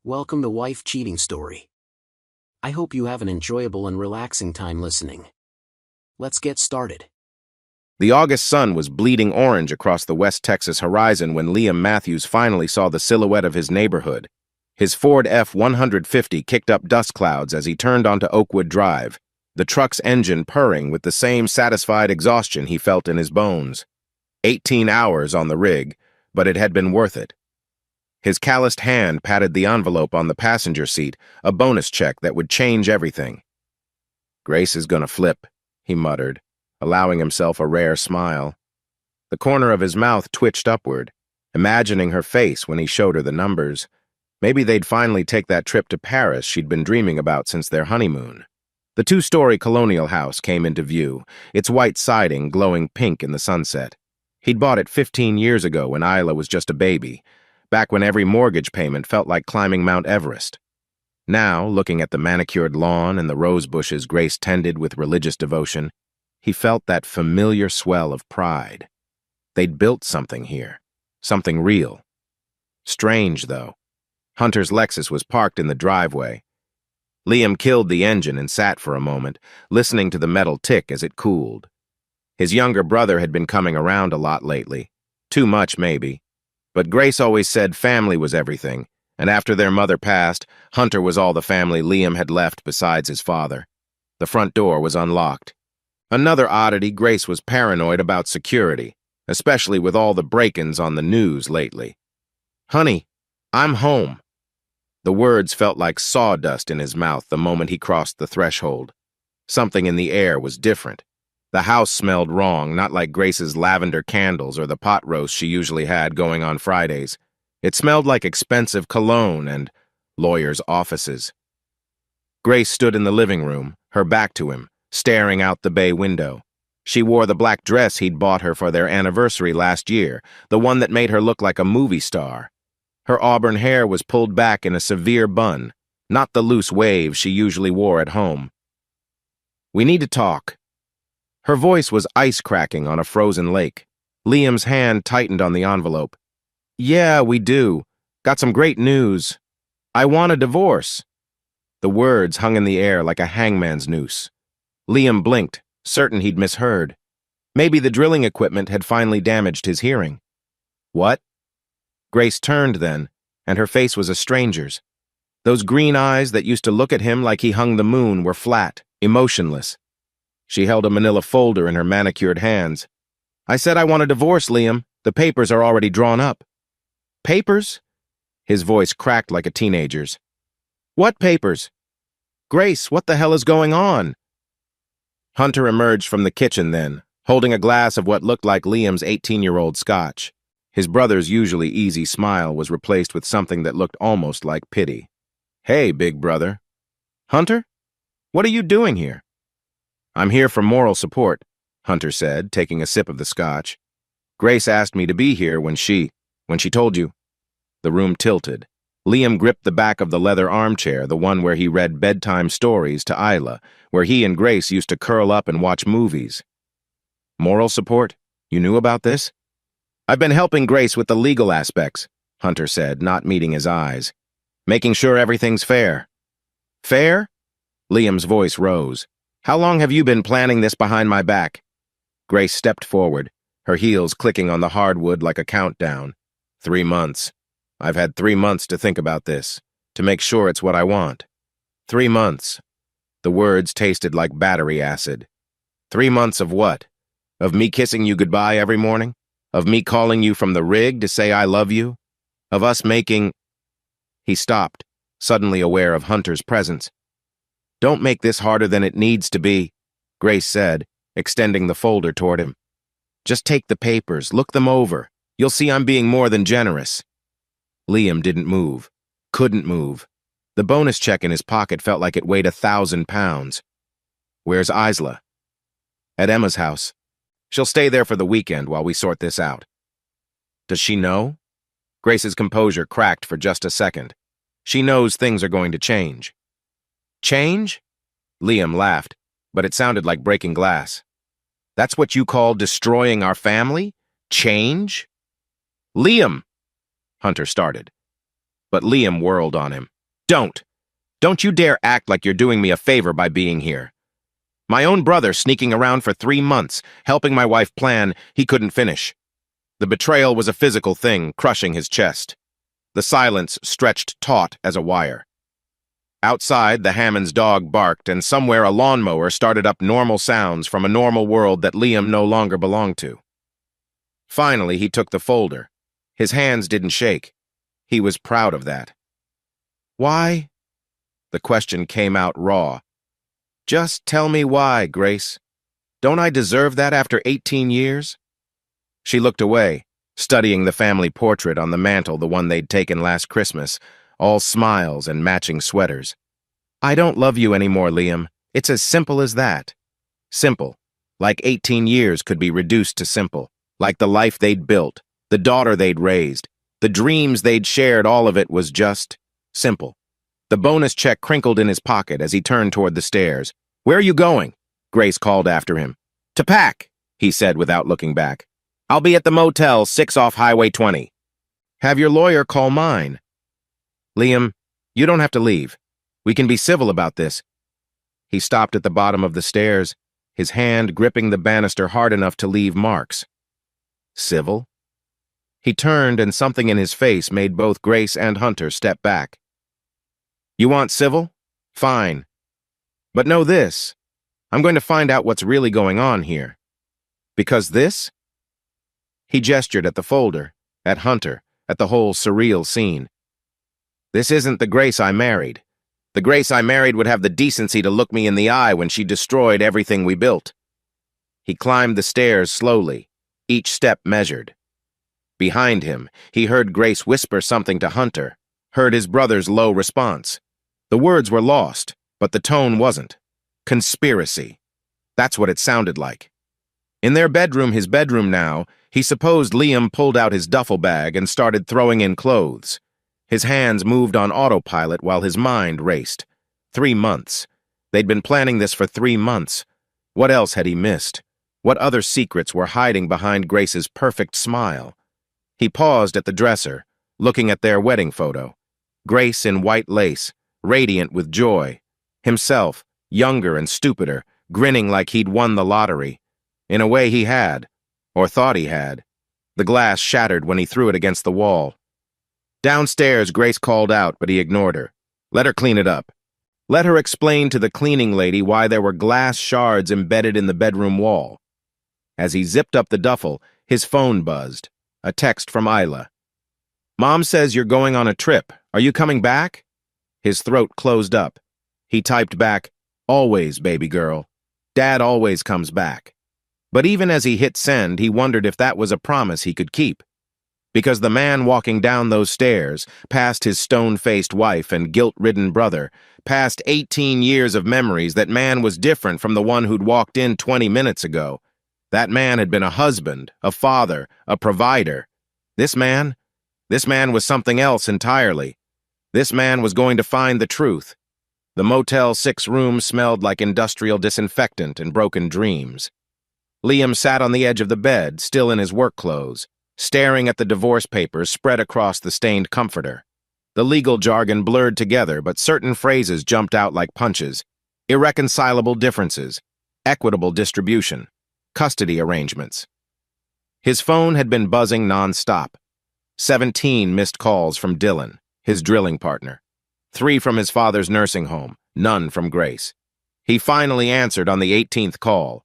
Welcome to Wife Cheating Story. I hope you have an enjoyable and relaxing time listening. Let's get started. The August sun was bleeding orange across the West Texas horizon when Liam Matthews finally saw the silhouette of his neighborhood. His Ford F-150 kicked up dust clouds as he turned onto Oakwood Drive, the truck's engine purring with the same satisfied exhaustion he felt in his bones. 18 hours on the rig, but it had been worth it. His calloused hand patted the envelope on the passenger seat, a bonus check that would change everything. "Grace is gonna flip," he muttered, allowing himself a rare smile. The corner of his mouth twitched upward, imagining her face when he showed her the numbers. Maybe they'd finally take that trip to Paris she'd been dreaming about since their honeymoon. The two-story colonial house came into view, its white siding glowing pink in the sunset. He'd bought it 15 years ago when Isla was just a baby, back when every mortgage payment felt like climbing Mount Everest. Now, looking at the manicured lawn and the rose bushes Grace tended with religious devotion, he felt that familiar swell of pride. They'd built something here, something real. Strange, though. Hunter's Lexus was parked in the driveway. Liam killed the engine and sat for a moment, listening to the metal tick as it cooled. His younger brother had been coming around a lot lately. Too much, maybe. But Grace always said family was everything, and after their mother passed, Hunter was all the family Liam had left besides his father. The front door was unlocked. Another oddity, Grace was paranoid about security, especially with all the break-ins on the news lately. "Honey, I'm home." The words felt like sawdust in his mouth the moment he crossed the threshold. Something in the air was different. The house smelled wrong, not like Grace's lavender candles or the pot roast she usually had going on Fridays. It smelled like expensive cologne and lawyers' offices. Grace stood in the living room, her back to him, staring out the bay window. She wore the black dress he'd bought her for their anniversary last year, the one that made her look like a movie star. Her auburn hair was pulled back in a severe bun, not the loose waves she usually wore at home. "We need to talk." Her voice was ice cracking on a frozen lake. Liam's hand tightened on the envelope. "Yeah, we do. Got some great news. I want a divorce." The words hung in the air like a hangman's noose. Liam blinked, certain he'd misheard. Maybe the drilling equipment had finally damaged his hearing. "What?" Grace turned then, and her face was a stranger's. Those green eyes that used to look at him like he hung the moon were flat, emotionless. She held a manila folder in her manicured hands. "I said I want a divorce, Liam. The papers are already drawn up." "Papers?" His voice cracked like a teenager's. "What papers? Grace, what the hell is going on?" Hunter emerged from the kitchen then, holding a glass of what looked like Liam's 18-year-old scotch. His brother's usually easy smile was replaced with something that looked almost like pity. "Hey, big brother." "Hunter? What are you doing here?" "I'm here for moral support," Hunter said, taking a sip of the scotch. "Grace asked me to be here when she told you." The room tilted. Liam gripped the back of the leather armchair, the one where he read bedtime stories to Isla, where he and Grace used to curl up and watch movies. "Moral support? You knew about this?" "I've been helping Grace with the legal aspects," Hunter said, not meeting his eyes. "Making sure everything's fair." "Fair?" Liam's voice rose. "How long have you been planning this behind my back?" Grace stepped forward, her heels clicking on the hardwood like a countdown. 3 months. I've had 3 months to think about this, to make sure it's what I want. 3 months. The words tasted like battery acid. 3 months of what? Of me kissing you goodbye every morning? Of me calling you from the rig to say I love you? Of us making... He stopped, suddenly aware of Hunter's presence. "Don't make this harder than it needs to be," Grace said, extending the folder toward him. "Just take the papers, look them over. You'll see I'm being more than generous." Liam didn't move, couldn't move. The bonus check in his pocket felt like it weighed 1,000 pounds. "Where's Isla?" "At Emma's house. She'll stay there for the weekend while we sort this out." "Does she know?" Grace's composure cracked for just a second. "She knows things are going to change." "Change?" Liam laughed, but it sounded like breaking glass. "That's what you call destroying our family? Change?" "Liam!" Hunter started, but Liam whirled on him. Don't. Don't you dare act like you're doing me a favor by being here. My own brother sneaking around for 3 months, helping my wife plan he couldn't finish. The betrayal was a physical thing, crushing his chest. The silence stretched taut as a wire. Outside, the Hammond's dog barked, and somewhere a lawnmower started up normal sounds from a normal world that Liam no longer belonged to. Finally, he took the folder. His hands didn't shake. He was proud of that. Why? The question came out raw. Just tell me why, Grace. Don't I deserve that after 18 years? She looked away, studying the family portrait on the mantel, the one they'd taken last Christmas, all smiles and matching sweaters. I don't love you anymore, Liam. It's as simple as that. Simple. Like 18 years could be reduced to simple. Like the life they'd built, the daughter they'd raised, the dreams they'd shared, all of it was just simple. The bonus check crinkled in his pocket as he turned toward the stairs. Where are you going? Grace called after him. To pack, he said without looking back. I'll be at the Motel 6 off Highway 20. Have your lawyer call mine. Liam, you don't have to leave. We can be civil about this. He stopped at the bottom of the stairs, his hand gripping the banister hard enough to leave marks. Civil? He turned, and something in his face made both Grace and Hunter step back. You want civil? Fine. But know this. I'm going to find out what's really going on here. Because this? He gestured at the folder, at Hunter, at the whole surreal scene. This isn't the Grace I married. The Grace I married would have the decency to look me in the eye when she destroyed everything we built. He climbed the stairs slowly, each step measured. Behind him, he heard Grace whisper something to Hunter, heard his brother's low response. The words were lost, but the tone wasn't. Conspiracy. That's what it sounded like. In their bedroom, his bedroom now, he supposed Liam pulled out his duffel bag and started throwing in clothes. His hands moved on autopilot while his mind raced. 3 months. They'd been planning this for 3 months. What else had he missed? What other secrets were hiding behind Grace's perfect smile? He paused at the dresser, looking at their wedding photo. Grace in white lace, radiant with joy. Himself, younger and stupider, grinning like he'd won the lottery. In a way he had, or thought he had. The glass shattered when he threw it against the wall. Downstairs, Grace called out, but he ignored her. Let her clean it up. Let her explain to the cleaning lady why there were glass shards embedded in the bedroom wall. As he zipped up the duffel, his phone buzzed. A text from Isla. Mom says you're going on a trip. Are you coming back? His throat closed up. He typed back, Always, baby girl. Dad always comes back. But even as he hit send, he wondered if that was a promise he could keep. Because the man walking down those stairs, past his stone-faced wife and guilt-ridden brother, past 18 years of memories, that man was different from the one who'd walked in 20 minutes ago. That man had been a husband, a father, a provider. This man was something else entirely. This man was going to find the truth. The Motel 6 room smelled like industrial disinfectant and broken dreams. Liam sat on the edge of the bed, still in his work clothes, staring at the divorce papers spread across the stained comforter. The legal jargon blurred together, but certain phrases jumped out like punches. Irreconcilable differences, equitable distribution, custody arrangements. His phone had been buzzing non-stop. 17 missed calls from Dylan, his drilling partner. 3 from his father's nursing home, none from Grace. He finally answered on the 18th call.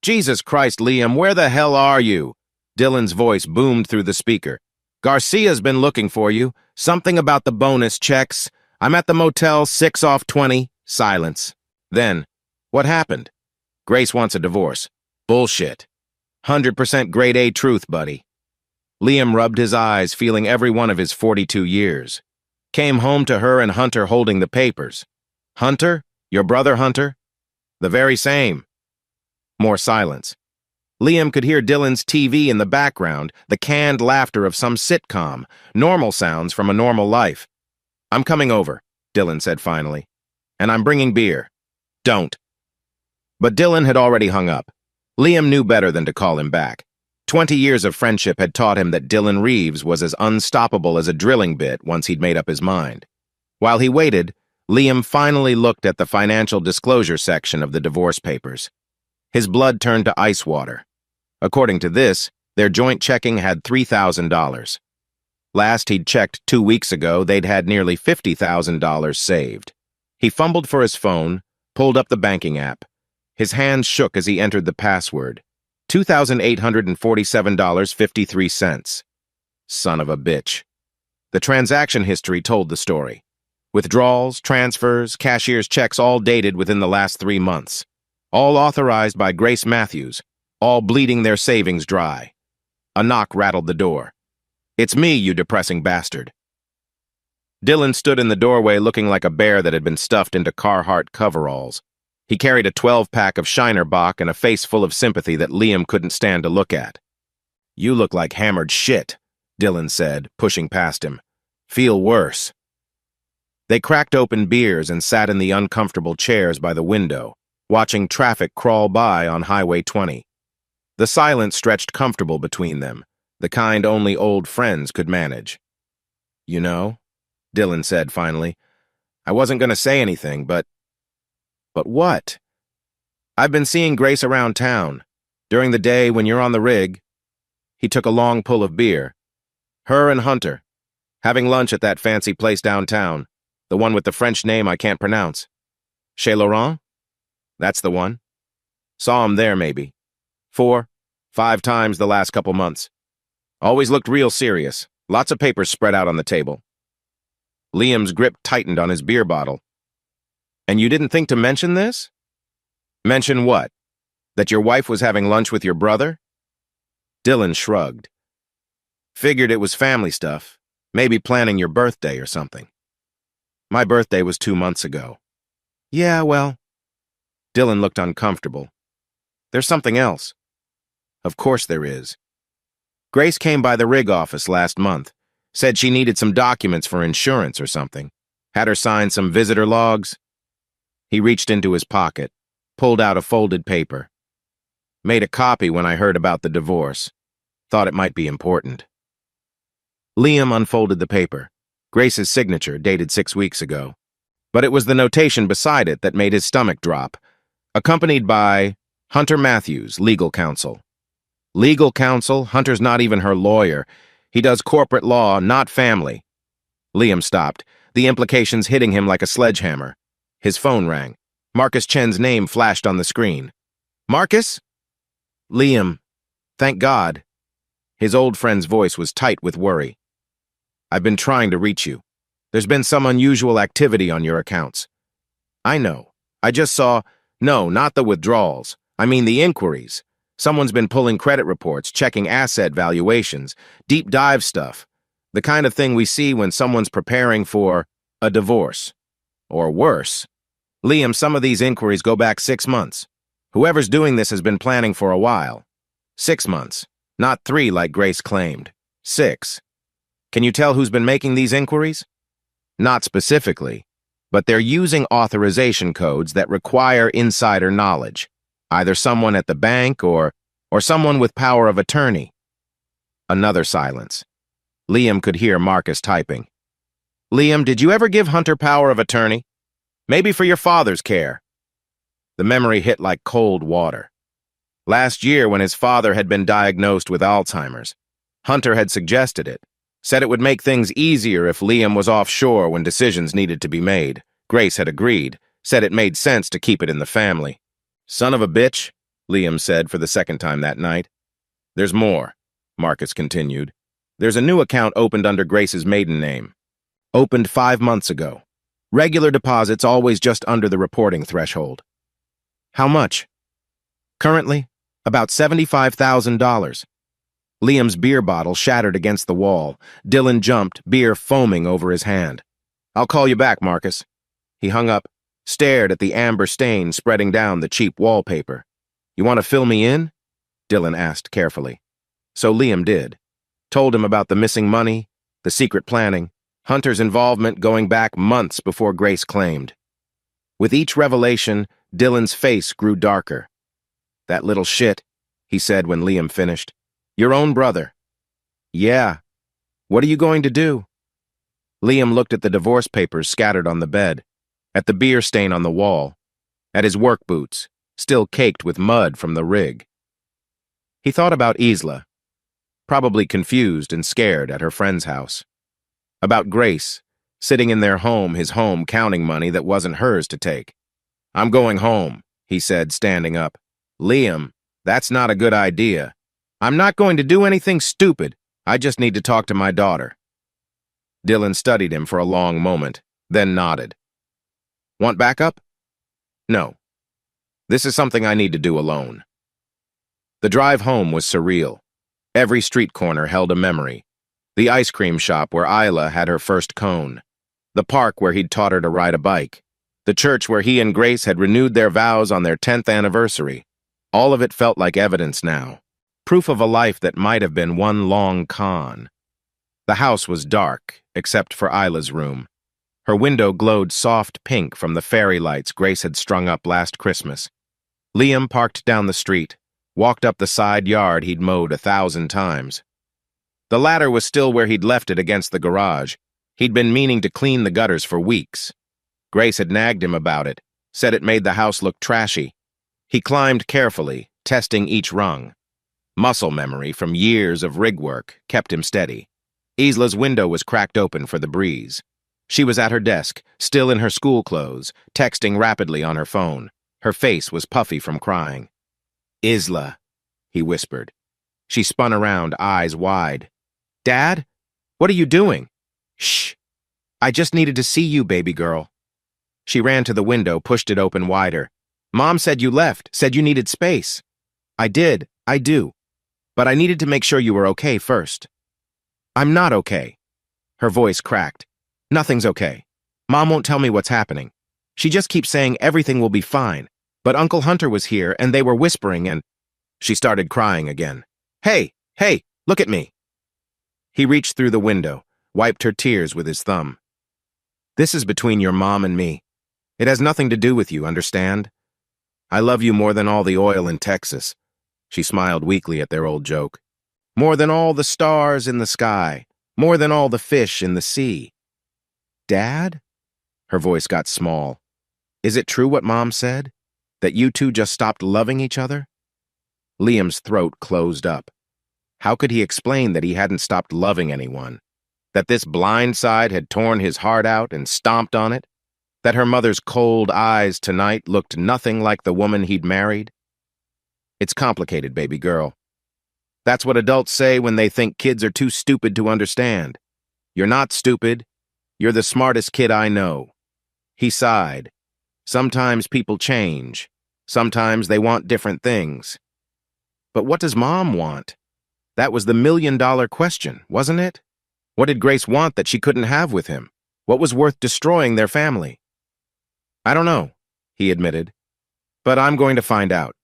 Jesus Christ, Liam, where the hell are you? Dylan's voice boomed through the speaker. Garcia's been looking for you. Something about the bonus checks. I'm at the Motel 6 off 20. Silence. Then, what happened? Grace wants a divorce. Bullshit. 100% grade A truth, buddy. Liam rubbed his eyes, feeling every one of his 42 years. Came home to her and Hunter holding the papers. Hunter? Your brother Hunter? The very same. More silence. Liam could hear Dylan's TV in the background, the canned laughter of some sitcom, normal sounds from a normal life. I'm coming over, Dylan said finally. And I'm bringing beer. Don't. But Dylan had already hung up. Liam knew better than to call him back. 20 years of friendship had taught him that Dylan Reeves was as unstoppable as a drilling bit once he'd made up his mind. While he waited, Liam finally looked at the financial disclosure section of the divorce papers. His blood turned to ice water. According to this, their joint checking had $3,000. Last he'd checked 2 weeks ago, they'd had nearly $50,000 saved. He fumbled for his phone, pulled up the banking app. His hands shook as he entered the password. $2,847.53. Son of a bitch. The transaction history told the story. Withdrawals, transfers, cashier's checks all dated within the last 3 months. All authorized by Grace Matthews, all bleeding their savings dry. A knock rattled the door. "It's me, you depressing bastard." Dylan stood in the doorway looking like a bear that had been stuffed into Carhartt coveralls. He carried a 12-pack of Shiner Bock and a face full of sympathy that Liam couldn't stand to look at. "You look like hammered shit," Dylan said, pushing past him. "Feel worse." They cracked open beers and sat in the uncomfortable chairs by the window, watching traffic crawl by on Highway 20. The silence stretched comfortable between them, the kind only old friends could manage. "You know," Dylan said finally, "I wasn't going to say anything, but..." "But what?" "I've been seeing Grace around town. During the day when you're on the rig." He took a long pull of beer. "Her and Hunter. Having lunch at that fancy place downtown. The one with the French name I can't pronounce. Chez Laurent? That's the one. Saw him there, maybe. 4, 5 times the last couple months. Always looked real serious. Lots of papers spread out on the table." Liam's grip tightened on his beer bottle. "And you didn't think to mention this?" "Mention what? That your wife was having lunch with your brother?" Dylan shrugged. "Figured it was family stuff. Maybe planning your birthday or something." "My birthday was 2 months ago." "Yeah, well..." Dylan looked uncomfortable. "There's something else." "Of course there is. Grace came by the rig office last month. Said she needed some documents for insurance or something. Had her sign some visitor logs." He reached into his pocket, pulled out a folded paper. "Made a copy when I heard about the divorce. Thought it might be important." Liam unfolded the paper. Grace's signature, dated 6 weeks ago. But it was the notation beside it that made his stomach drop. Accompanied by Hunter Matthews, legal counsel. Legal counsel? Hunter's not even her lawyer. He does corporate law, not family. Liam stopped, the implications hitting him like a sledgehammer. His phone rang. Marcus Chen's name flashed on the screen. "Marcus?" "Liam. Thank God." His old friend's voice was tight with worry. "I've been trying to reach you. There's been some unusual activity on your accounts." "I know. I just saw..." "No, not the withdrawals. I mean the inquiries. Someone's been pulling credit reports, checking asset valuations, deep dive stuff. The kind of thing we see when someone's preparing for a divorce. Or worse. Liam, some of these inquiries go back 6 months. Whoever's doing this has been planning for a while. 6 months. Not 3 like Grace claimed. 6. Can you tell who's been making these inquiries?" "Not specifically, but they're using authorization codes that require insider knowledge. Either someone at the bank or someone with power of attorney." Another silence. Liam could hear Marcus typing. "Liam, did you ever give Hunter power of attorney? Maybe for your father's care." The memory hit like cold water. Last year, when his father had been diagnosed with Alzheimer's, Hunter had suggested it. Said it would make things easier if Liam was offshore when decisions needed to be made. Grace had agreed, said it made sense to keep it in the family. "Son of a bitch," Liam said for the second time that night. "There's more," Marcus continued. "There's a new account opened under Grace's maiden name. Opened 5 months ago. Regular deposits always just under the reporting threshold." "How much?" "Currently, about $75,000. Liam's beer bottle shattered against the wall. Dylan jumped, beer foaming over his hand. "I'll call you back, Marcus." He hung up, stared at the amber stain spreading down the cheap wallpaper. "You want to fill me in?" Dylan asked carefully. So Liam did. Told him about the missing money, the secret planning, Hunter's involvement going back months before Grace claimed. With each revelation, Dylan's face grew darker. "That little shit," he said when Liam finished. "Your own brother." "Yeah. What are you going to do?" Liam looked at the divorce papers scattered on the bed, at the beer stain on the wall, at his work boots, still caked with mud from the rig. He thought about Isla, probably confused and scared at her friend's house. About Grace, sitting in their home, his home, counting money that wasn't hers to take. "I'm going home," he said, standing up. "Liam, that's not a good idea. I'm not going to do anything stupid. I just need to talk to my daughter." Dylan studied him for a long moment, then nodded. "Want backup?" "No. This is something I need to do alone." The drive home was surreal. Every street corner held a memory. The ice cream shop where Isla had her first cone. The park where he'd taught her to ride a bike. The church where he and Grace had renewed their vows on their 10th anniversary. All of it felt like evidence now. Proof of a life that might have been one long con. The house was dark, except for Isla's room. Her window glowed soft pink from the fairy lights Grace had strung up last Christmas. Liam parked down the street, walked up the side yard he'd mowed 1,000 times. The ladder was still where he'd left it against the garage. He'd been meaning to clean the gutters for weeks. Grace had nagged him about it, said it made the house look trashy. He climbed carefully, testing each rung. Muscle memory from years of rig work kept him steady. Isla's window was cracked open for the breeze. She was at her desk, still in her school clothes, texting rapidly on her phone. Her face was puffy from crying. "Isla," he whispered. She spun around, eyes wide. "Dad? What are you doing?" "Shh. I just needed to see you, baby girl." She ran to the window, pushed it open wider. "Mom said you left, said you needed space." I do. But I needed to make sure you were okay first." "I'm not okay." Her voice cracked. "Nothing's okay. Mom won't tell me what's happening. She just keeps saying everything will be fine. But Uncle Hunter was here, and they were whispering, and—" She started crying again. Hey, look at me." He reached through the window, wiped her tears with his thumb. "This is between your mom and me. It has nothing to do with you, understand? I love you more than all the oil in Texas." She smiled weakly at their old joke. "More than all the stars in the sky. More than all the fish in the sea." "Dad?" Her voice got small. "Is it true what Mom said? That you two just stopped loving each other?" Liam's throat closed up. How could he explain that he hadn't stopped loving anyone? That this blind side had torn his heart out and stomped on it? That her mother's cold eyes tonight looked nothing like the woman he'd married? "It's complicated, baby girl. That's what adults say when they think kids are too stupid to understand. You're not stupid. You're the smartest kid I know." He sighed. "Sometimes people change. Sometimes they want different things." But what does Mom want? That was the million-dollar question, wasn't it? What did Grace want that she couldn't have with him? What was worth destroying their family? "I don't know," he admitted. "But I'm going to find out."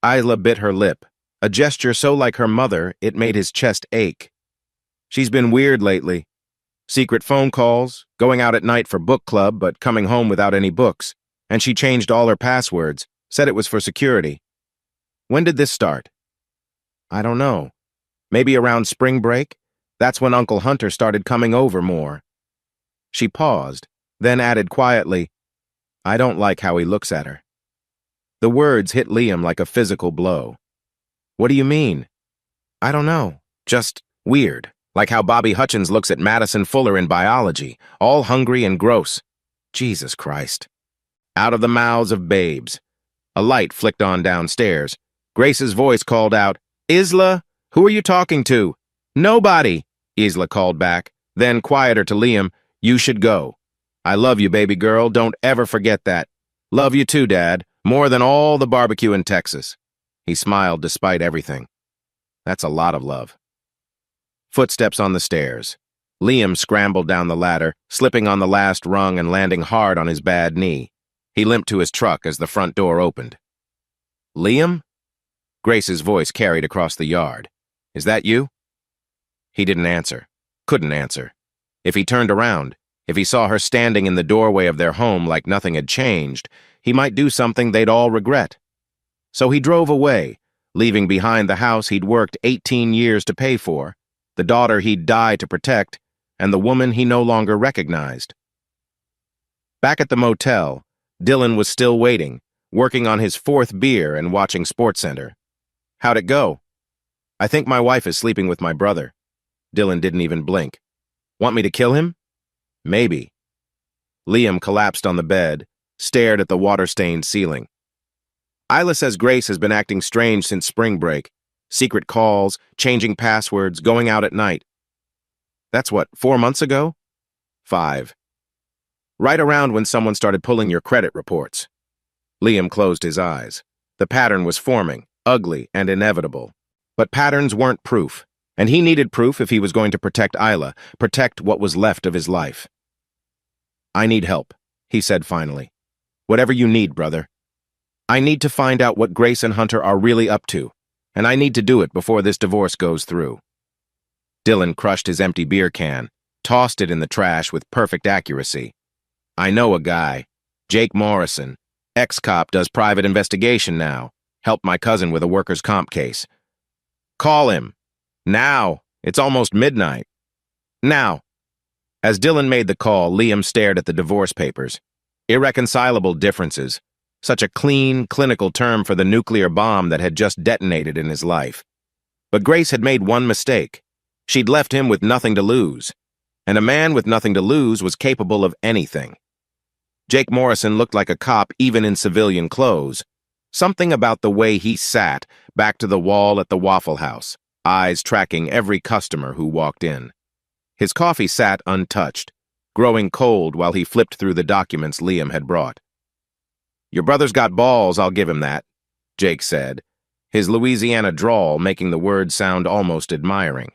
Isla bit her lip, a gesture so like her mother it made his chest ache. "She's been weird lately. Secret phone calls, going out at night for book club but coming home without any books, and she changed all her passwords, said it was for security." "When did this start?" "I don't know. Maybe around spring break? That's when Uncle Hunter started coming over more." She paused, then added quietly, "I don't like how he looks at her." The words hit Liam like a physical blow. "What do you mean?" "I don't know. Just weird. Like how Bobby Hutchins looks at Madison Fuller in biology, all hungry and gross." Jesus Christ. Out of the mouths of babes. A light flicked on downstairs. Grace's voice called out, "Isla, who are you talking to?" "Nobody," Isla called back. Then, quieter to Liam, "You should go. I love you, baby girl. Don't ever forget that. Love you too, Dad. More than all the barbecue in Texas." He smiled despite everything. That's a lot of love. Footsteps on the stairs. Liam scrambled down the ladder, slipping on the last rung and landing hard on his bad knee. He limped to his truck as the front door opened. "Liam?" Grace's voice carried across the yard. "Is that you?" He didn't answer. Couldn't answer. If he turned around, if he saw her standing in the doorway of their home like nothing had changed, he might do something they'd all regret. So he drove away, leaving behind the house he'd worked 18 years to pay for, the daughter he'd die to protect, and the woman he no longer recognized. Back at the motel, Dylan was still waiting, working on his fourth beer and watching SportsCenter. "How'd it go?" "I think my wife is sleeping with my brother." Dylan didn't even blink. "Want me to kill him?" "Maybe." Liam collapsed on the bed, stared at the water-stained ceiling. "Isla says Grace has been acting strange since spring break. Secret calls, changing passwords, going out at night." "That's what, 4 months ago?" "5. Right around when someone started pulling your credit reports." Liam closed his eyes. The pattern was forming, ugly and inevitable. But patterns weren't proof, and he needed proof if he was going to protect Isla, protect what was left of his life. "I need help," he said finally. "Whatever you need, brother. I need to find out what Grace and Hunter are really up to, and I need to do it before this divorce goes through." Dylan crushed his empty beer can, tossed it in the trash with perfect accuracy. "I know a guy, Jake Morrison, ex-cop, does private investigation now. Helped my cousin with a workers' comp case. Call him. Now. It's almost midnight. Now." As Dylan made the call, Liam stared at the divorce papers. Irreconcilable differences. Such a clean, clinical term for the nuclear bomb that had just detonated in his life. But Grace had made one mistake. She'd left him with nothing to lose. And a man with nothing to lose was capable of anything. Jake Morrison looked like a cop even in civilian clothes. Something about the way he sat, back to the wall at the Waffle House, eyes tracking every customer who walked in. His coffee sat untouched, growing cold while he flipped through the documents Liam had brought. "Your brother's got balls, I'll give him that," Jake said, his Louisiana drawl making the words sound almost admiring.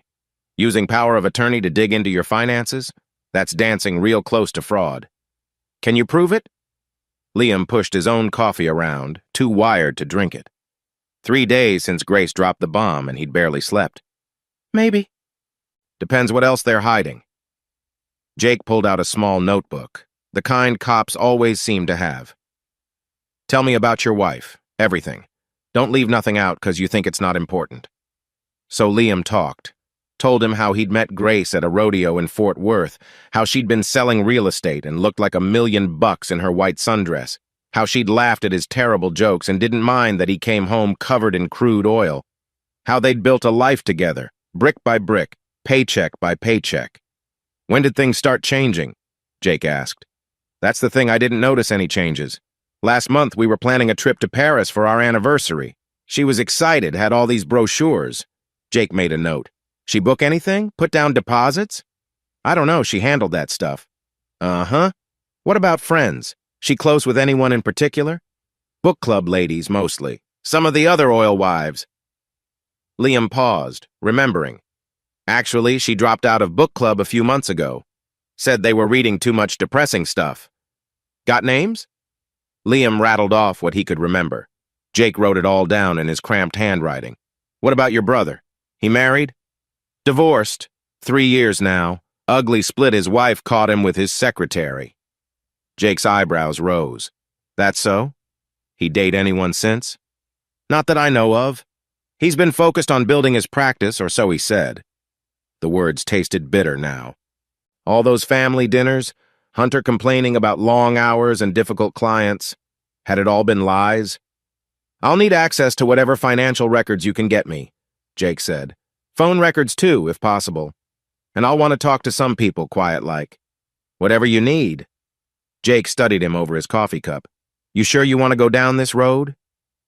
"Using power of attorney to dig into your finances? That's dancing real close to fraud. Can you prove it?" Liam pushed his own coffee around, too wired to drink it. 3 days since Grace dropped the bomb and he'd barely slept. "Maybe." "Depends what else they're hiding." Jake pulled out a small notebook, the kind cops always seem to have. "Tell me about your wife, everything. Don't leave nothing out because you think it's not important." So Liam talked. Told him how he'd met Grace at a rodeo in Fort Worth, how she'd been selling real estate and looked like $1 million in her white sundress, how she'd laughed at his terrible jokes and didn't mind that he came home covered in crude oil, how they'd built a life together, brick by brick, paycheck by paycheck. "When did things start changing?" Jake asked. "That's the thing, I didn't notice any changes. Last month we were planning a trip to Paris for our anniversary. She was excited, had all these brochures." Jake made a note. "She book anything? Put down deposits?" "I don't know, she handled that stuff." "Uh-huh. What about friends? She close with anyone in particular?" "Book club ladies, mostly. Some of the other oil wives." Liam paused, remembering. "Actually, she dropped out of book club a few months ago. Said they were reading too much depressing stuff." "Got names?" Liam rattled off what he could remember. Jake wrote it all down in his cramped handwriting. "What about your brother? He married?" "Divorced. 3 years now. Ugly split his wife caught him with his secretary." Jake's eyebrows rose. "That so? He date anyone since?" "Not that I know of. He's been focused on building his practice, or so he said." The words tasted bitter now. All those family dinners, Hunter complaining about long hours and difficult clients. Had it all been lies? "I'll need access to whatever financial records you can get me," Jake said. "Phone records too, if possible. And I'll want to talk to some people quiet-like." "Whatever you need." Jake studied him over his coffee cup. "You sure you want to go down this road?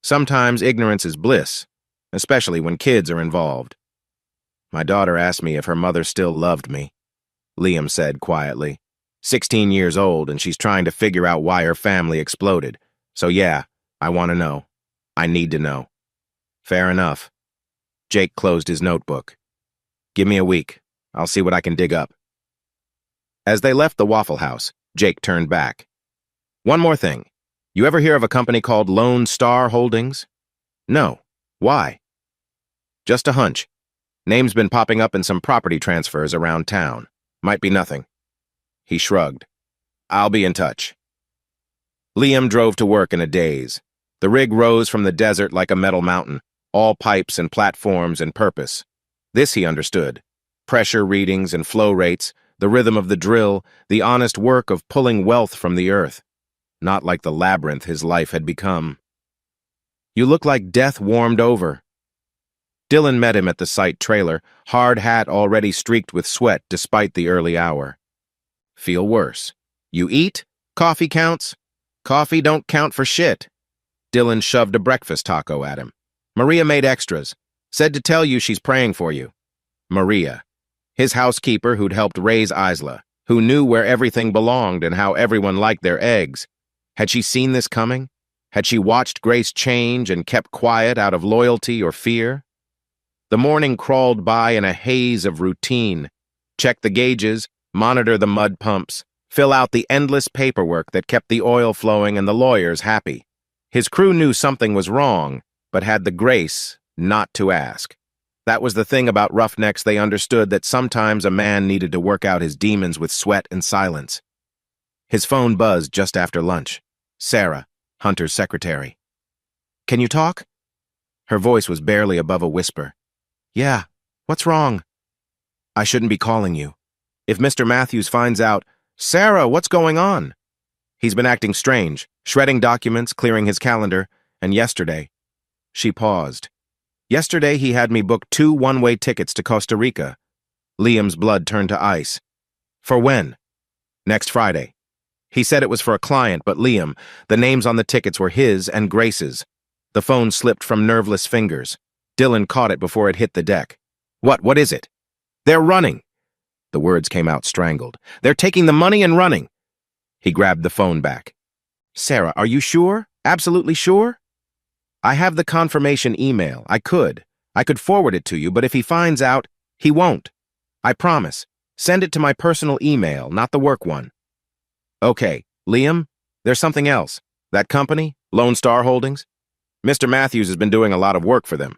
Sometimes ignorance is bliss, especially when kids are involved." "My daughter asked me if her mother still loved me," Liam said quietly. 16 years old, and she's trying to figure out why her family exploded. So yeah, I want to know. I need to know." "Fair enough." Jake closed his notebook. "Give me a week. I'll see what I can dig up." As they left the Waffle House, Jake turned back. "One more thing. You ever hear of a company called Lone Star Holdings?" "No. Why?" "Just a hunch. Name's been popping up in some property transfers around town. Might be nothing." He shrugged. "I'll be in touch." Liam drove to work in a daze. The rig rose from the desert like a metal mountain, all pipes and platforms and purpose. This he understood. Pressure readings and flow rates, the rhythm of the drill, the honest work of pulling wealth from the earth. Not like the labyrinth his life had become. "You look like death warmed over." Dylan met him at the site trailer, hard hat already streaked with sweat despite the early hour. "Feel worse. You eat? Coffee counts? Coffee don't count for shit." Dylan shoved a breakfast taco at him. "Maria made extras. Said to tell you she's praying for you." Maria, his housekeeper who'd helped raise Isla, who knew where everything belonged and how everyone liked their eggs. Had she seen this coming? Had she watched Grace change and kept quiet out of loyalty or fear? The morning crawled by in a haze of routine. Check the gauges, monitor the mud pumps, fill out the endless paperwork that kept the oil flowing and the lawyers happy. His crew knew something was wrong, but had the grace not to ask. That was the thing about roughnecks. They understood that sometimes a man needed to work out his demons with sweat and silence. His phone buzzed just after lunch. Sarah, Hunter's secretary. "Can you talk?" Her voice was barely above a whisper. "Yeah, what's wrong?" "I shouldn't be calling you. If Mr. Matthews finds out..." "Sarah, what's going on?" "He's been acting strange, shredding documents, clearing his calendar, and yesterday..." She paused. "Yesterday he had me book 2 one-way tickets to Costa Rica." Liam's blood turned to ice. "For when?" "Next Friday." He said it was for a client, but Liam, the names on the tickets were his and Grace's. The phone slipped from nerveless fingers. Dylan caught it before it hit the deck. What is it?" "They're running." The words came out strangled. "They're taking the money and running." He grabbed the phone back. "Sarah, are you sure? Absolutely sure?" "I have the confirmation email. I could forward it to you, but if he finds out, he won't. I promise. Send it to my personal email, not the work one." "Okay, Liam, there's something else. That company, Lone Star Holdings? Mr. Matthews has been doing a lot of work for them.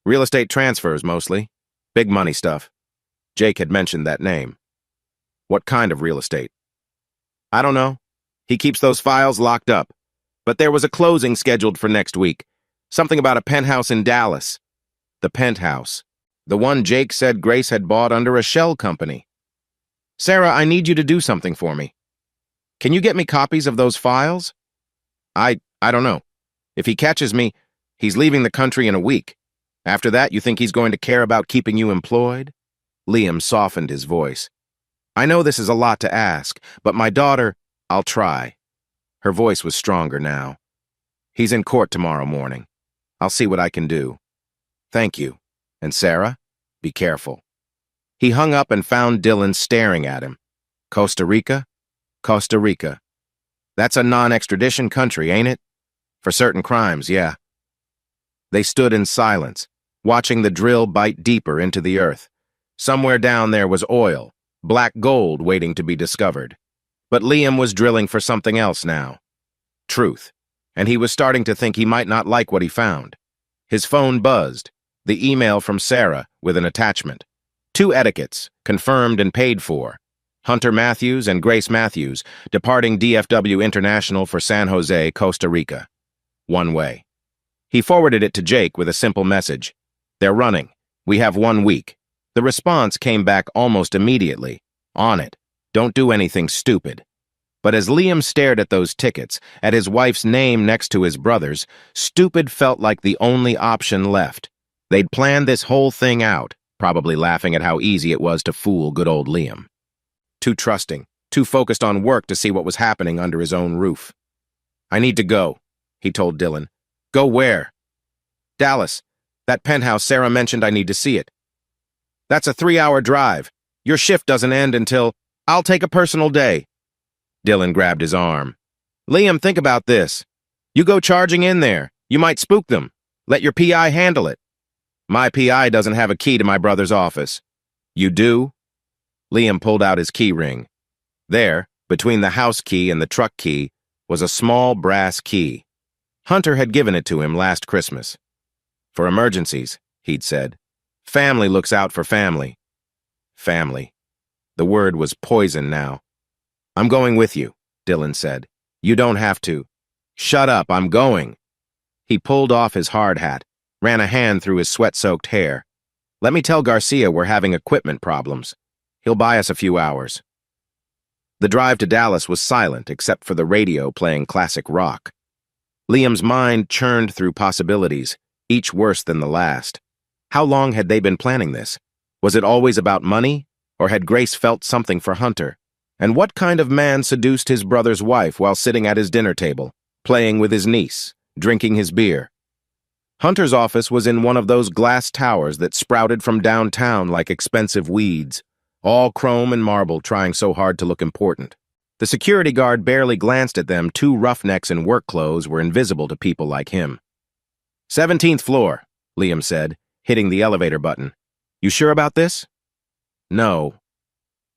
Real estate transfers, mostly. Big money stuff. Jake had mentioned that name." "What kind of real estate?" "I don't know. He keeps those files locked up. But there was a closing scheduled for next week. Something about a penthouse in Dallas." "The penthouse. The one Jake said Grace had bought under a shell company." "Sarah, I need you to do something for me. Can you get me copies of those files?" I don't know. If he catches me, he's leaving the country in a week. After that, you think he's going to care about keeping you employed?" Liam softened his voice. "I know this is a lot to ask, but my daughter..." "I'll try." Her voice was stronger now. "He's in court tomorrow morning. I'll see what I can do." "Thank you. And Sarah, be careful." He hung up and found Dylan staring at him. "Costa Rica? Costa Rica. That's a non-extradition country, ain't it? For certain crimes, yeah." They stood in silence, watching the drill bite deeper into the earth. Somewhere down there was oil, black gold waiting to be discovered. But Liam was drilling for something else now. Truth. And he was starting to think he might not like what he found. His phone buzzed, the email from Sarah with an attachment. 2 etiquettes, confirmed and paid for. Hunter Matthews and Grace Matthews, departing DFW International for San Jose, Costa Rica. One way. He forwarded it to Jake with a simple message. "They're running. We have 1 week." The response came back almost immediately. "On it. Don't do anything stupid." But as Liam stared at those tickets, at his wife's name next to his brother's, stupid felt like the only option left. They'd planned this whole thing out, probably laughing at how easy it was to fool good old Liam. Too trusting, too focused on work to see what was happening under his own roof. "I need to go," he told Dylan. "Go where?" "Dallas. That penthouse Sarah mentioned. I need to see it." "That's a 3-hour drive. Your shift doesn't end until..." "I'll take a personal day." Dylan grabbed his arm. "Liam, think about this. You go charging in there. You might spook them. Let your PI handle it." "My PI doesn't have a key to my brother's office." "You do?" Liam pulled out his key ring. There, between the house key and the truck key, was a small brass key. Hunter had given it to him last Christmas. "For emergencies," he'd said. "Family looks out for family." Family. The word was poison now. "I'm going with you," Dylan said. "You don't have to." "Shut up, I'm going." He pulled off his hard hat, ran a hand through his sweat-soaked hair. "Let me tell Garcia we're having equipment problems." He'll buy us a few hours. The drive to Dallas was silent except for the radio playing classic rock. Liam's mind churned through possibilities, each worse than the last. How long had they been planning this? Was it always about money, or had Grace felt something for Hunter? And what kind of man seduced his brother's wife while sitting at his dinner table, playing with his niece, drinking his beer? Hunter's office was in one of those glass towers that sprouted from downtown like expensive weeds, all chrome and marble trying so hard to look important. The security guard barely glanced at them. Two roughnecks in work clothes were invisible to people like him. 17th floor, Liam said, hitting the elevator button. You sure about this? No.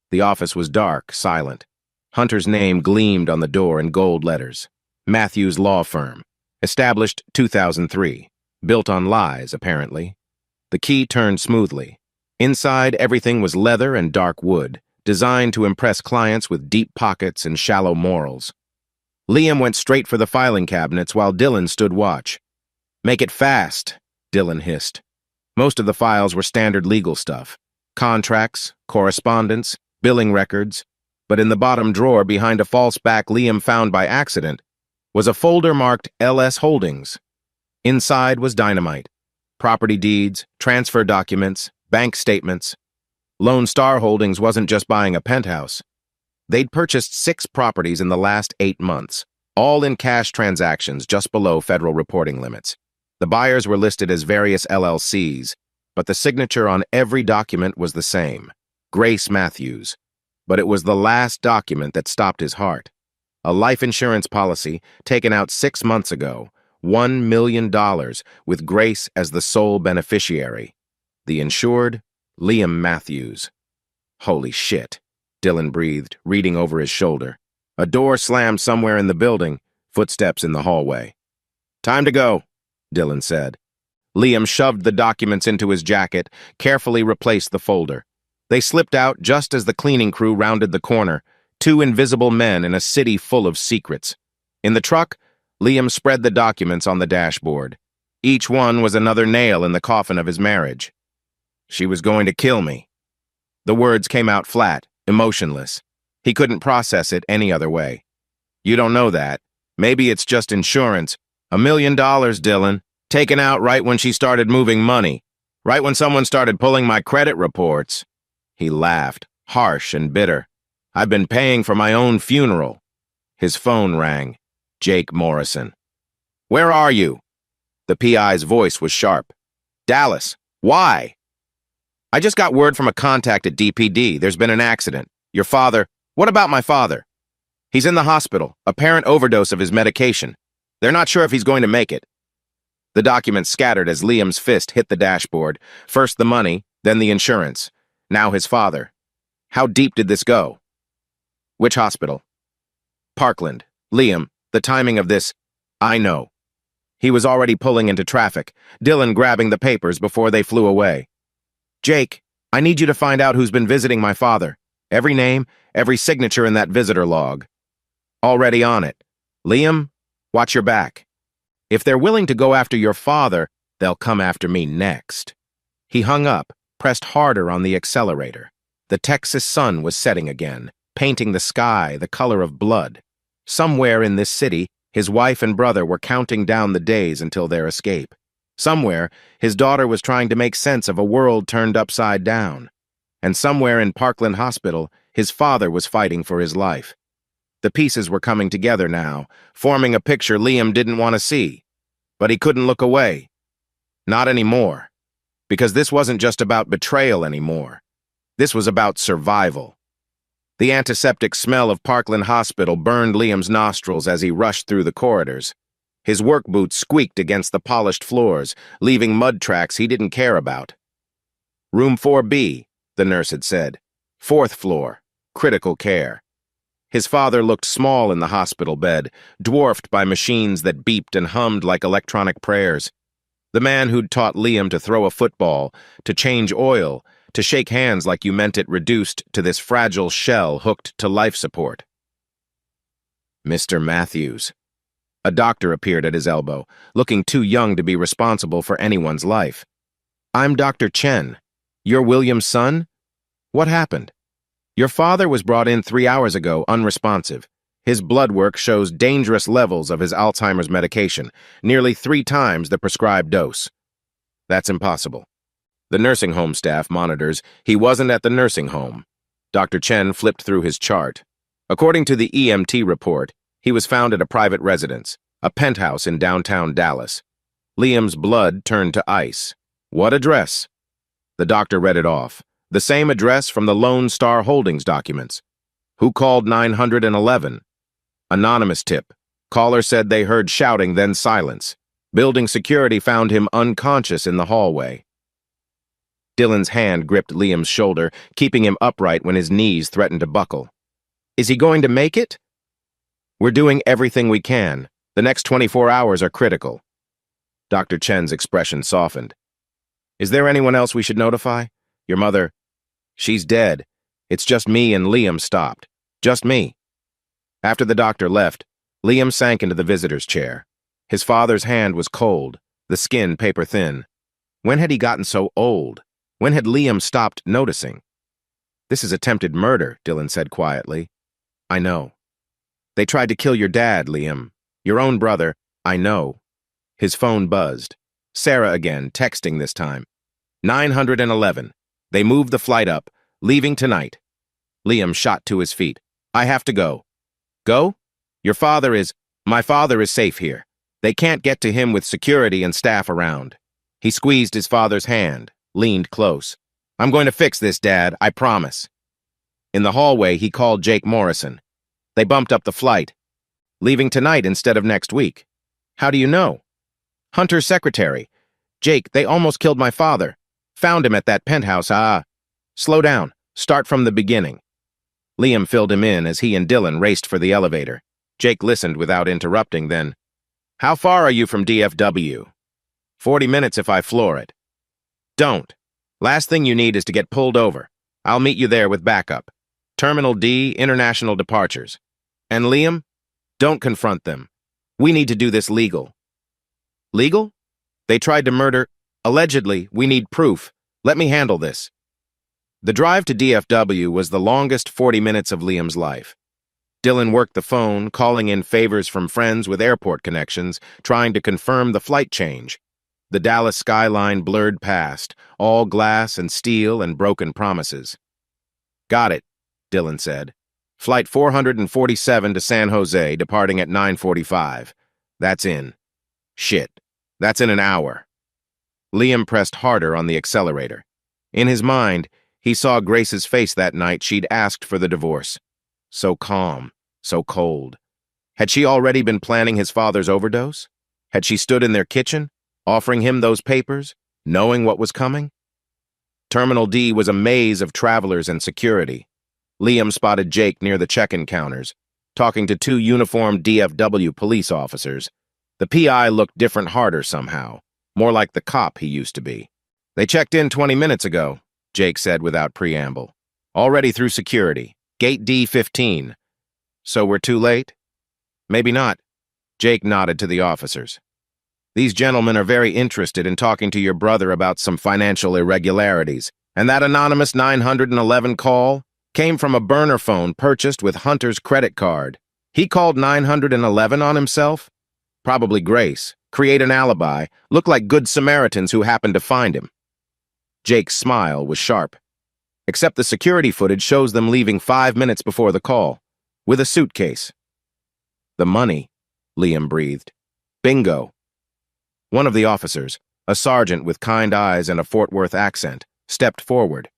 The office was dark, silent. Hunter's name gleamed on the door in gold letters. Matthews Law Firm. Established 2003. Built on lies, apparently. The key turned smoothly. Inside, everything was leather and dark wood, designed to impress clients with deep pockets and shallow morals. Liam went straight for the filing cabinets while Dylan stood watch. Make it fast, Dylan hissed. Most of the files were standard legal stuff. Contracts, correspondence, billing records. But in the bottom drawer behind a false back Liam found by accident was a folder marked LS Holdings. Inside was dynamite. Property deeds, transfer documents, bank statements. Lone Star Holdings wasn't just buying a penthouse. They'd purchased 6 properties in the last 8 months, all in cash transactions just below federal reporting limits. The buyers were listed as various LLCs, but the signature on every document was the same, Grace Matthews. But it was the last document that stopped his heart. A life insurance policy taken out 6 months ago, $1 million, with Grace as the sole beneficiary. The insured, Liam Matthews. Holy shit, Dylan breathed, reading over his shoulder. A door slammed somewhere in the building, footsteps in the hallway. Time to go, Dylan said. Liam shoved the documents into his jacket, carefully replaced the folder. They slipped out just as the cleaning crew rounded the corner, 2 invisible men in a city full of secrets. In the truck, Liam spread the documents on the dashboard. Each one was another nail in the coffin of his marriage. She was going to kill me. The words came out flat, emotionless. He couldn't process it any other way. You don't know that. Maybe it's just insurance. $1 million, Dylan. Taken out right when she started moving money. Right when someone started pulling my credit reports. He laughed, harsh and bitter. I've been paying for my own funeral. His phone rang. Jake Morrison. Where are you? The PI's voice was sharp. Dallas. Why? I just got word from a contact at DPD. There's been an accident. Your father... What about my father? He's in the hospital. Apparent overdose of his medication. They're not sure if he's going to make it. The documents scattered as Liam's fist hit the dashboard. First the money, then the insurance. Now his father. How deep did this go? Which hospital? Parkland. Liam, the timing of this... I know. He was already pulling into traffic, Dylan grabbing the papers before they flew away. Jake, I need you to find out who's been visiting my father. Every name, every signature in that visitor log. Already on it. Liam, watch your back. If they're willing to go after your father, they'll come after me next. He hung up, pressed harder on the accelerator. The Texas sun was setting again, painting the sky the color of blood. Somewhere in this city, his wife and brother were counting down the days until their escape. Somewhere, his daughter was trying to make sense of a world turned upside down. And somewhere in Parkland Hospital, his father was fighting for his life. The pieces were coming together now, forming a picture Liam didn't want to see. But he couldn't look away. Not anymore. Because this wasn't just about betrayal anymore. This was about survival. The antiseptic smell of Parkland Hospital burned Liam's nostrils as he rushed through the corridors. His work boots squeaked against the polished floors, leaving mud tracks he didn't care about. Room 4B, the nurse had said. 4th floor, critical care. His father looked small in the hospital bed, dwarfed by machines that beeped and hummed like electronic prayers. The man who'd taught Liam to throw a football, to change oil, to shake hands like you meant it reduced to this fragile shell hooked to life support. Mr. Matthews. A doctor appeared at his elbow, looking too young to be responsible for anyone's life. I'm Dr. Chen. You're William's son? What happened? Your father was brought in 3 hours ago, unresponsive. His blood work shows dangerous levels of his Alzheimer's medication, nearly 3 times the prescribed dose. That's impossible. The nursing home staff monitors. He wasn't at the nursing home. Dr. Chen flipped through his chart. According to the EMT report, he was found at a private residence, a penthouse in downtown Dallas. Liam's blood turned to ice. What address? The doctor read it off. The same address from the Lone Star Holdings documents. Who called 911? Anonymous tip. Caller said they heard shouting, then silence. Building security found him unconscious in the hallway. Dylan's hand gripped Liam's shoulder, keeping him upright when his knees threatened to buckle. Is he going to make it? We're doing everything we can. The next 24 hours are critical. Dr. Chen's expression softened. Is there anyone else we should notify? Your mother? She's dead. It's just me, and Liam stopped. Just me. After the doctor left, Liam sank into the visitor's chair. His father's hand was cold, the skin paper-thin. When had he gotten so old? When had Liam stopped noticing? This is attempted murder, Dylan said quietly. I know. They tried to kill your dad, Liam. Your own brother. I know. His phone buzzed. Sarah again, texting this time. 911. They moved the flight up, leaving tonight. Liam shot to his feet. I have to go. Go? My father is safe here. They can't get to him with security and staff around. He squeezed his father's hand, leaned close. I'm going to fix this, Dad, I promise. In the hallway, he called Jake Morrison. They bumped up the flight, leaving tonight instead of next week. How do you know? Hunter's secretary. Jake, they almost killed my father. Found him at that penthouse. Slow down. Start from the beginning. Liam filled him in as he and Dylan raced for the elevator. Jake listened without interrupting, then, How far are you from DFW? 40 minutes if I floor it. Don't. Last thing you need is to get pulled over. I'll meet you there with backup. Terminal D, international departures. And Liam, don't confront them. We need to do this legal. Legal? They tried to murder. Allegedly, we need proof. Let me handle this. The drive to DFW was the longest 40 minutes of Liam's life. Dylan worked the phone, calling in favors from friends with airport connections, trying to confirm the flight change. The Dallas skyline blurred past, all glass and steel and broken promises. Got it, Dylan said. Flight 447 to San Jose, departing at 9:45. That's in. Shit. That's in an hour. Liam pressed harder on the accelerator. In his mind, he saw Grace's face that night she'd asked for the divorce. So calm, so cold. Had she already been planning his father's overdose? Had she stood in their kitchen, offering him those papers, knowing what was coming? Terminal D was a maze of travelers and security. Liam spotted Jake near the check-in counters, talking to 2 uniformed DFW police officers. The PI looked different, harder somehow, more like the cop he used to be. They checked in 20 minutes ago, Jake said without preamble. Already through security. Gate D15. So we're too late? Maybe not. Jake nodded to the officers. These gentlemen are very interested in talking to your brother about some financial irregularities. And that anonymous 911 call came from a burner phone purchased with Hunter's credit card. He called 911 on himself? Probably Grace. Create an alibi. Look like good Samaritans who happened to find him. Jake's smile was sharp. Except the security footage shows them leaving 5 minutes before the call, with a suitcase. The money, Liam breathed. Bingo. One of the officers, a sergeant with kind eyes and a Fort Worth accent, stepped forward.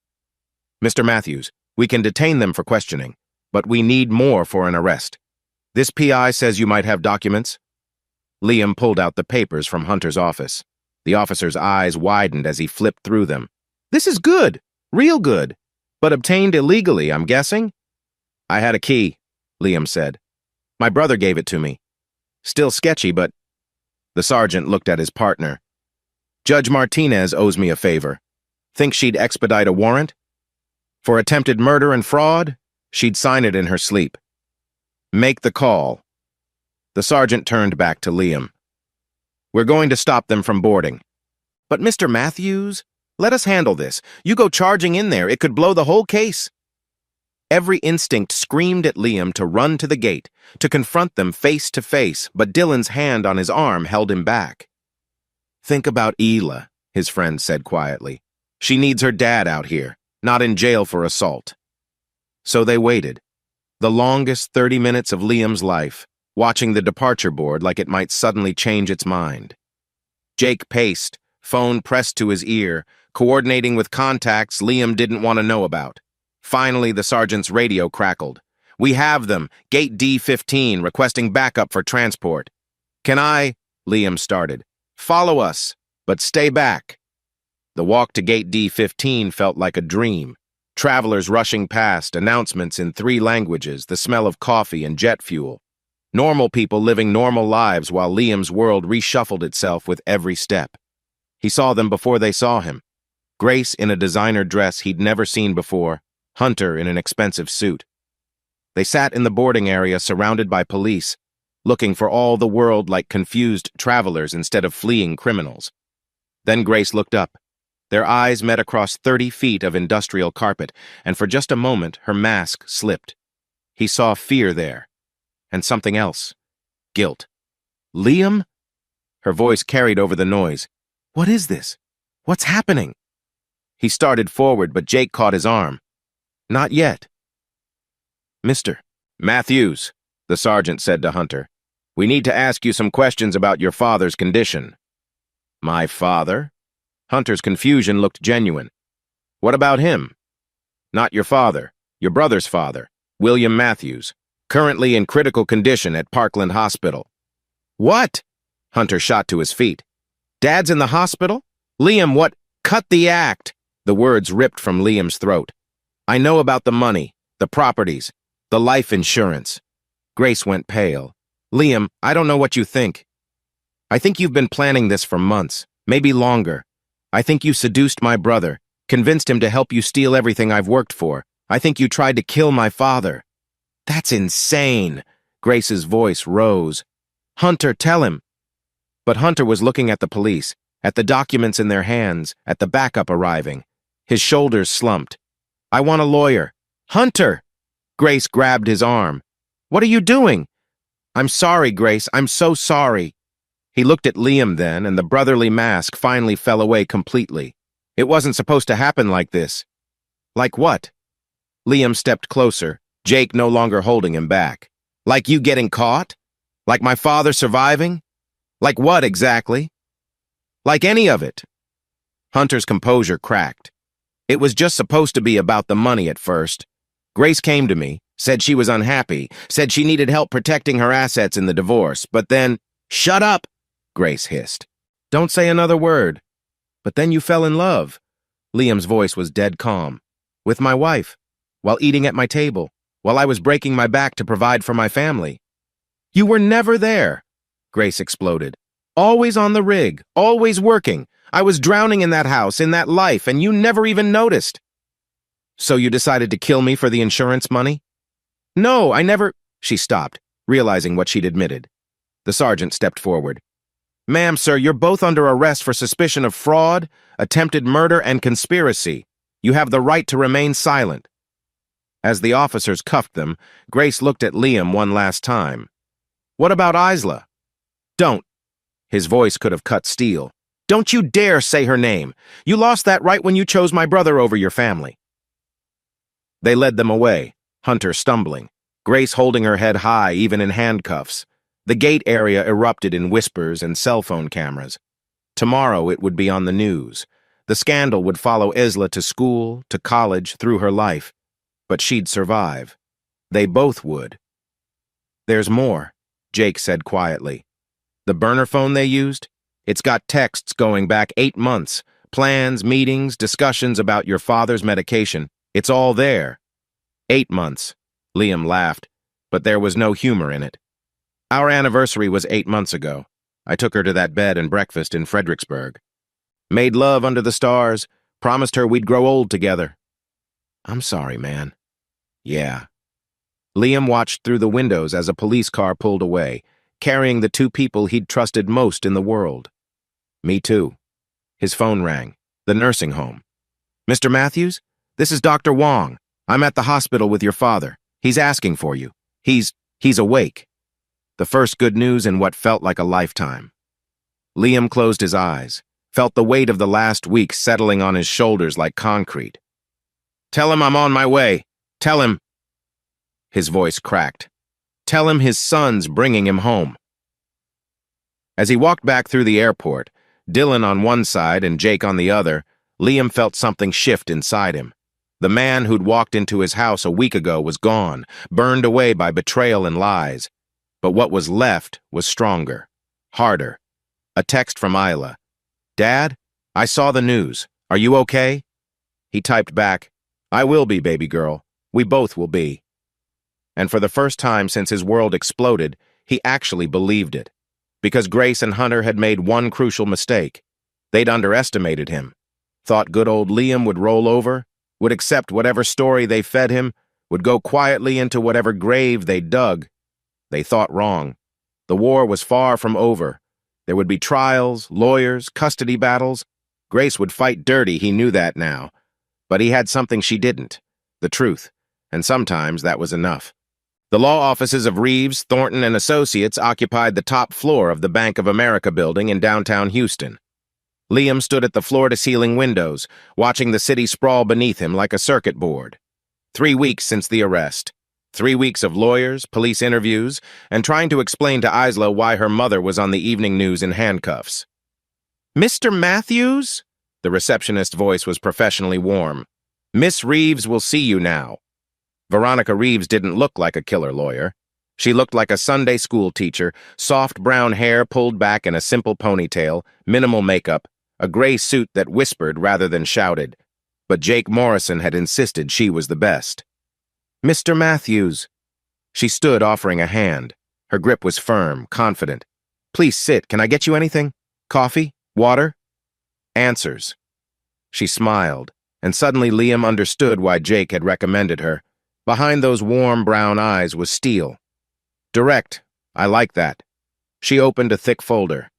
Mr. Matthews, we can detain them for questioning, but we need more for an arrest. This PI says you might have documents. Liam pulled out the papers from Hunter's office. The officer's eyes widened as he flipped through them. This is good. Real good. But obtained illegally, I'm guessing? I had a key, Liam said. My brother gave it to me. Still sketchy, but... The sergeant looked at his partner. Judge Martinez owes me a favor. Think she'd expedite a warrant? For attempted murder and fraud? She'd sign it in her sleep. Make the call. The sergeant turned back to Liam. We're going to stop them from boarding. But Mr. Matthews, let us handle this. You go charging in there, it could blow the whole case. Every instinct screamed at Liam to run to the gate, to confront them face to face, but Dylan's hand on his arm held him back. "Think about Ela," his friend said quietly. "She needs her dad out here, not in jail for assault." So they waited. The longest 30 minutes of Liam's life, watching the departure board like it might suddenly change its mind. Jake paced, phone pressed to his ear, coordinating with contacts Liam didn't want to know about. Finally, the sergeant's radio crackled. "We have them. Gate D15, requesting backup for transport." "Can I?" Liam started. "Follow us, but stay back." The walk to Gate D15 felt like a dream. Travelers rushing past, announcements in 3 languages, the smell of coffee and jet fuel. Normal people living normal lives while Liam's world reshuffled itself with every step. He saw them before they saw him. Grace in a designer dress he'd never seen before, Hunter in an expensive suit. They sat in the boarding area surrounded by police, looking for all the world like confused travelers instead of fleeing criminals. Then Grace looked up. Their eyes met across 30 feet of industrial carpet, and for just a moment her mask slipped. He saw fear there, and something else. Guilt. "Liam?" Her voice carried over the noise. "What is this? What's happening?" He started forward, but Jake caught his arm. "Not yet." "Mr. Matthews," the sergeant said to Hunter, "we need to ask you some questions about your father's condition." "My father?" Hunter's confusion looked genuine. "What about him?" "Not your father, your brother's father, William Matthews, currently in critical condition at Parkland Hospital." "What?" Hunter shot to his feet. "Dad's in the hospital? Liam, what? Cut the act!" The words ripped from Liam's throat. "I know about the money, the properties, the life insurance." Grace went pale. "Liam, I don't know what you think. I think you've been planning this for months, maybe longer. I think you seduced my brother, convinced him to help you steal everything I've worked for. I think you tried to kill my father." "That's insane." Grace's voice rose. "Hunter, tell him." But Hunter was looking at the police, at the documents in their hands, at the backup arriving. His shoulders slumped. "I want a lawyer." "Hunter!" Grace grabbed his arm. "What are you doing?" "I'm sorry, Grace. I'm so sorry." He looked at Liam then, and the brotherly mask finally fell away completely. "It wasn't supposed to happen like this." "Like what?" Liam stepped closer, Jake no longer holding him back. "Like you getting caught? Like my father surviving? Like what exactly?" "Like any of it." Hunter's composure cracked. "It was just supposed to be about the money at first. Grace came to me, said she was unhappy, said she needed help protecting her assets in the divorce, but then—" "Shut up!" Grace hissed. "Don't say another word." "But then you fell in love." Liam's voice was dead calm. "With my wife, while eating at my table, while I was breaking my back to provide for my family." "You were never there," Grace exploded. "Always on the rig, always working. I was drowning in that house, in that life, and you never even noticed." "So you decided to kill me for the insurance money?" "No, I never—" She stopped, realizing what she'd admitted. The sergeant stepped forward. "Ma'am, sir, you're both under arrest for suspicion of fraud, attempted murder, and conspiracy. You have the right to remain silent." As the officers cuffed them, Grace looked at Liam one last time. "What about Isla?" "Don't." His voice could have cut steel. "Don't you dare say her name. You lost that right when you chose my brother over your family." They led them away, Hunter stumbling, Grace holding her head high even in handcuffs. The gate area erupted in whispers and cell phone cameras. Tomorrow it would be on the news. The scandal would follow Isla to school, to college, through her life. But she'd survive. They both would. "There's more," Jake said quietly. "The burner phone they used? It's got texts going back 8 months. Plans, meetings, discussions about your father's medication. It's all there." 8 months. Liam laughed, but there was no humor in it. "Our anniversary was 8 months ago. I took her to that bed and breakfast in Fredericksburg. Made love under the stars, promised her we'd grow old together." "I'm sorry, man." "Yeah." Liam watched through the windows as a police car pulled away, carrying the 2 people he'd trusted most in the world. "Me too." His phone rang. The nursing home. "Mr. Matthews? This is Dr. Wong." I'm at the hospital with your father. He's asking for you. He's awake. The first good news in what felt like a lifetime. Liam closed his eyes, felt the weight of the last week settling on his shoulders like concrete. Tell him I'm on my way. Tell him. His voice cracked. Tell him his son's bringing him home. As he walked back through the airport, Dylan on one side and Jake on the other, Liam felt something shift inside him. The man who'd walked into his house a week ago was gone, burned away by betrayal and lies. But what was left was stronger, harder. A text from Isla. Dad, I saw the news. Are you okay? He typed back, I will be, baby girl. We both will be. And for the first time since his world exploded, he actually believed it. Because Grace and Hunter had made one crucial mistake. They'd underestimated him. Thought good old Liam would roll over, would accept whatever story they fed him, would go quietly into whatever grave they dug. They thought wrong. The war was far from over. There would be trials, lawyers, custody battles. Grace would fight dirty, he knew that now. But he had something she didn't, the truth, and sometimes that was enough. The law offices of Reeves, Thornton, and Associates occupied the top floor of the Bank of America building in downtown Houston. Liam stood at the floor-to-ceiling windows, watching the city sprawl beneath him like a circuit board. 3 weeks since the arrest. 3 weeks of lawyers, police interviews, and trying to explain to Isla why her mother was on the evening news in handcuffs. Mr. Matthews? The receptionist's voice was professionally warm. Miss Reeves will see you now. Veronica Reeves didn't look like a killer lawyer. She looked like a Sunday school teacher, soft brown hair pulled back in a simple ponytail, minimal makeup, a gray suit that whispered rather than shouted. But Jake Morrison had insisted she was the best. Mr. Matthews. She stood offering a hand. Her grip was firm, confident. Please sit. Can I get you anything? Coffee? Water? Answers. She smiled, and suddenly Liam understood why Jake had recommended her. Behind those warm brown eyes was steel. Direct. I like that. She opened a thick folder.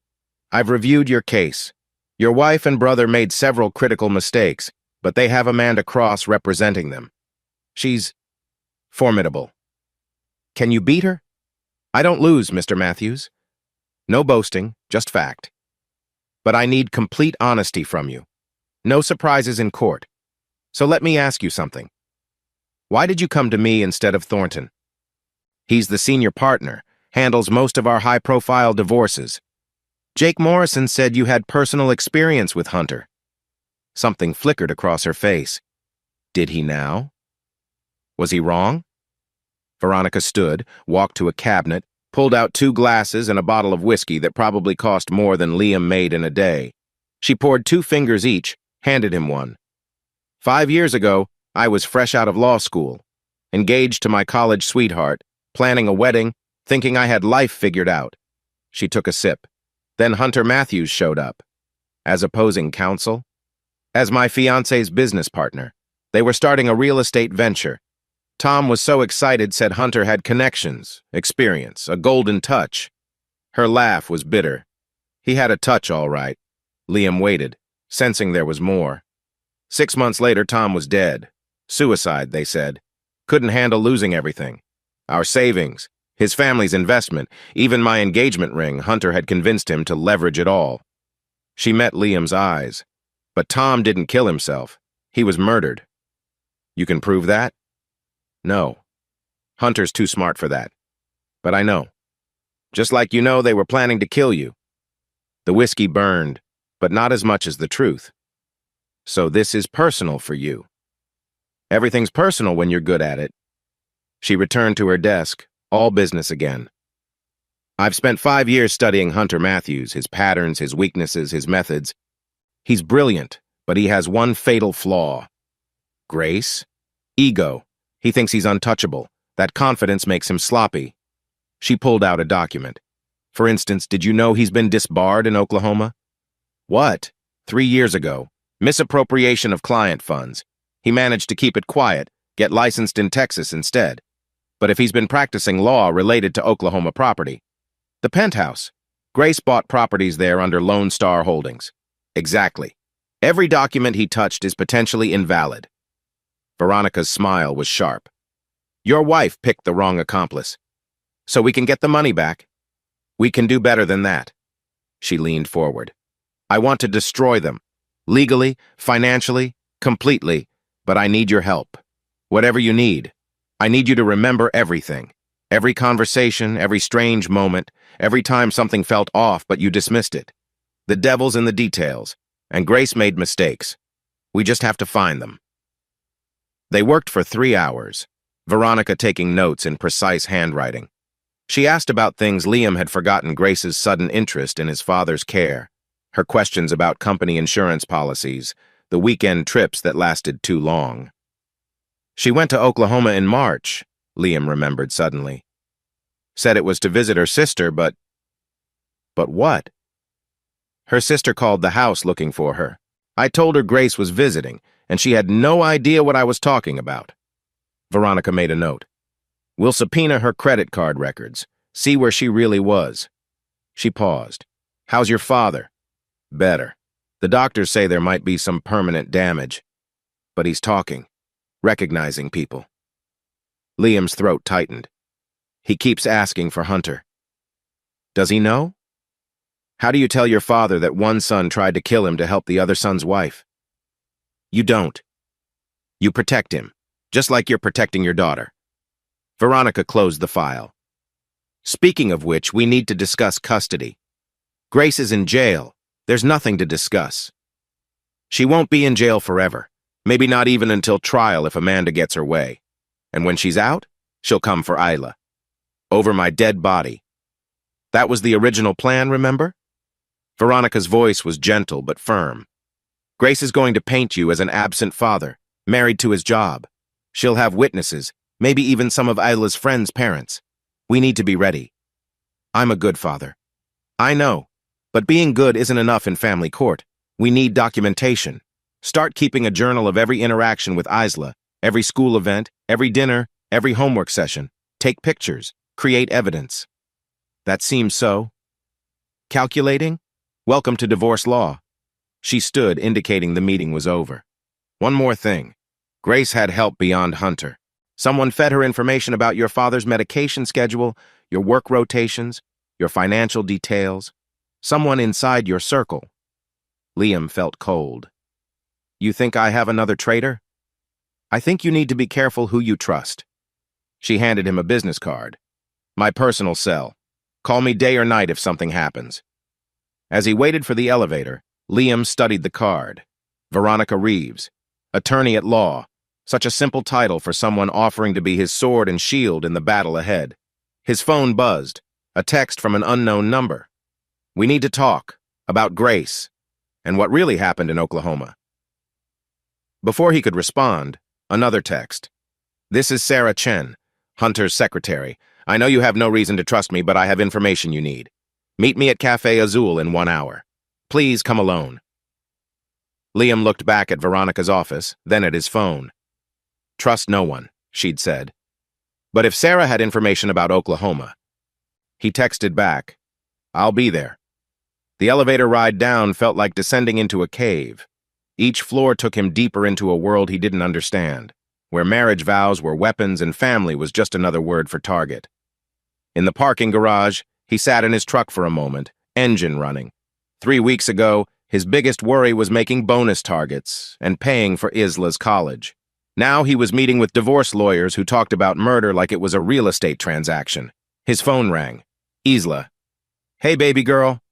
I've reviewed your case. Your wife and brother made several critical mistakes, but they have Amanda Cross representing them. She's formidable. Can you beat her? I don't lose, Mr. Matthews. No boasting, just fact. But I need complete honesty from you. No surprises in court. So let me ask you something. Why did you come to me instead of Thornton? He's the senior partner, handles most of our high-profile divorces. Jake Morrison said you had personal experience with Hunter. Something flickered across her face. Did he now? Was he wrong? Veronica stood, walked to a cabinet, pulled out 2 glasses and a bottle of whiskey that probably cost more than Liam made in a day. She poured 2 fingers each, handed him one. 5 years ago, I was fresh out of law school, engaged to my college sweetheart, planning a wedding, thinking I had life figured out. She took a sip. Then Hunter Matthews showed up. As opposing counsel? As my fiancé's business partner. They were starting a real estate venture. Tom was so excited, said Hunter had connections, experience, a golden touch. Her laugh was bitter. He had a touch, all right. Liam waited, sensing there was more. 6 months later, Tom was dead. Suicide, they said. Couldn't handle losing everything. Our savings, his family's investment, even my engagement ring, Hunter had convinced him to leverage it all. She met Liam's eyes. But Tom didn't kill himself. He was murdered. You can prove that? No. Hunter's too smart for that. But I know. Just like you know they were planning to kill you. The whiskey burned, but not as much as the truth. So this is personal for you. Everything's personal when you're good at it. She returned to her desk, all business again. I've spent 5 years studying Hunter Matthews, his patterns, his weaknesses, his methods. He's brilliant, but he has one fatal flaw. Grace? Ego. He thinks he's untouchable. That confidence makes him sloppy. She pulled out a document. For instance, did you know he's been disbarred in Oklahoma? What? 3 years ago. Misappropriation of client funds. He managed to keep it quiet, get licensed in Texas instead. But if he's been practicing law related to Oklahoma property. The penthouse. Grace bought properties there under Lone Star Holdings. Exactly. Every document he touched is potentially invalid. Veronica's smile was sharp. Your wife picked the wrong accomplice. So we can get the money back. We can do better than that. She leaned forward. I want to destroy them. Legally, financially, completely, but I need your help. Whatever you need. I need you to remember everything. Every conversation, every strange moment, every time something felt off but you dismissed it. The devil's in the details, and Grace made mistakes. We just have to find them. They worked for 3 hours, Veronica taking notes in precise handwriting. She asked about things Liam had forgotten: Grace's sudden interest in his father's care, her questions about company insurance policies, the weekend trips that lasted too long. She went to Oklahoma in March, Liam remembered suddenly. Said it was to visit her sister, but what? Her sister called the house looking for her. I told her Grace was visiting, and she had no idea what I was talking about. Veronica made a note. We'll subpoena her credit card records, see where she really was. She paused. How's your father? Better. The doctors say there might be some permanent damage. But he's talking, recognizing people. Liam's throat tightened. He keeps asking for Hunter. Does he know? How do you tell your father that one son tried to kill him to help the other son's wife? You don't. You protect him, just like you're protecting your daughter. Veronica closed the file. Speaking of which, we need to discuss custody. Grace is in jail. There's nothing to discuss. She won't be in jail forever, maybe not even until trial if Amanda gets her way. And when she's out, she'll come for Isla. Over my dead body. That was the original plan, remember? Veronica's voice was gentle but firm. Grace is going to paint you as an absent father, married to his job. She'll have witnesses, maybe even some of Isla's friends' parents. We need to be ready. I'm a good father. I know, but being good isn't enough in family court. We need documentation. Start keeping a journal of every interaction with Isla, every school event, every dinner, every homework session. Take pictures. Create evidence. That seems so. Calculating? Welcome to divorce law. She stood, indicating the meeting was over. One more thing. Grace had help beyond Hunter. Someone fed her information about your father's medication schedule, your work rotations, your financial details. Someone inside your circle. Liam felt cold. You think I have another traitor? I think you need to be careful who you trust. She handed him a business card. My personal cell. Call me day or night if something happens. As he waited for the elevator, Liam studied the card. Veronica Reeves, attorney at law. Such a simple title for someone offering to be his sword and shield in the battle ahead. His phone buzzed, a text from an unknown number. We need to talk about Grace and what really happened in Oklahoma. Before he could respond, another text. This is Sarah Chen, Hunter's secretary. I know you have no reason to trust me, but I have information you need. Meet me at Cafe Azul in 1 hour. Please come alone. Liam looked back at Veronica's office, then at his phone. Trust no one, she'd said. But if Sarah had information about Oklahoma... He texted back, I'll be there. The elevator ride down felt like descending into a cave. Each floor took him deeper into a world he didn't understand, where marriage vows were weapons and family was just another word for target. In the parking garage, he sat in his truck for a moment, engine running. 3 weeks ago, his biggest worry was making bonus targets and paying for Isla's college. Now he was meeting with divorce lawyers who talked about murder like it was a real estate transaction. His phone rang. Isla. Hey, baby girl.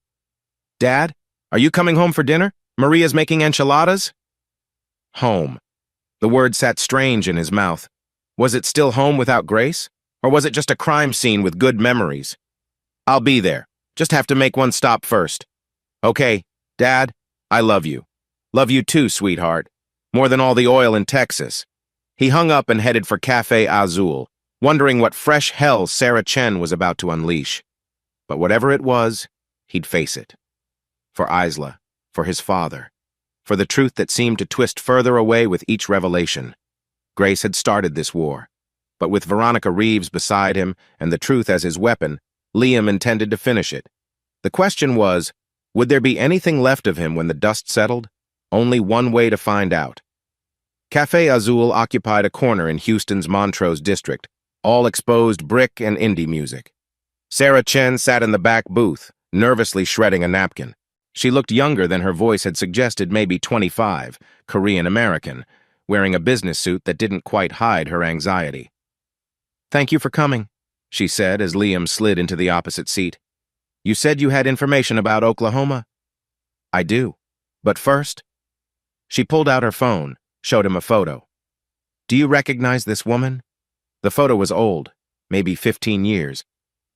Dad, are you coming home for dinner? Maria's making enchiladas? Home. The word sat strange in his mouth. Was it still home without Grace? Or was it just a crime scene with good memories? I'll be there. Just have to make one stop first. Okay, Dad, I love you. Love you too, sweetheart. More than all the oil in Texas. He hung up and headed for Cafe Azul, wondering what fresh hell Sarah Chen was about to unleash. But whatever it was, he'd face it. For Isla, for his father, for the truth that seemed to twist further away with each revelation. Grace had started this war, but with Veronica Reeves beside him and the truth as his weapon, Liam intended to finish it. The question was, would there be anything left of him when the dust settled? Only one way to find out. Café Azul occupied a corner in Houston's Montrose district, all exposed brick and indie music. Sarah Chen sat in the back booth, nervously shredding a napkin. She looked younger than her voice had suggested, maybe 25, Korean-American, wearing a business suit that didn't quite hide her anxiety. "Thank you for coming," she said as Liam slid into the opposite seat. "You said you had information about Oklahoma?" "I do. But first..." She pulled out her phone, showed him a photo. "Do you recognize this woman?" The photo was old, maybe 15 years,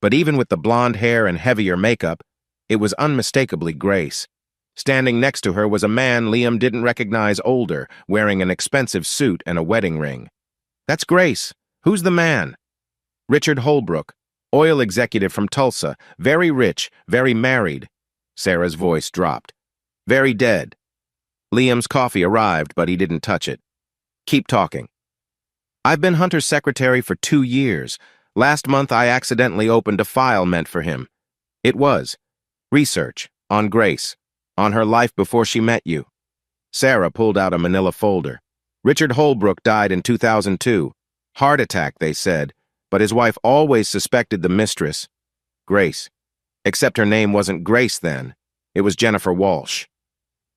but even with the blonde hair and heavier makeup, it was unmistakably Grace. Standing next to her was a man Liam didn't recognize, older, wearing an expensive suit and a wedding ring. "That's Grace. Who's the man?" "Richard Holbrook, oil executive from Tulsa, very rich, very married." Sarah's voice dropped. "Very dead." Liam's coffee arrived, but he didn't touch it. "Keep talking." "I've been Hunter's secretary for 2 years. Last month I accidentally opened a file meant for him. It was research on Grace, on her life before she met you." Sarah pulled out a manila folder. "Richard Holbrook died in 2002. Heart attack, they said, but his wife always suspected the mistress, Grace. Except her name wasn't Grace then. It was Jennifer Walsh."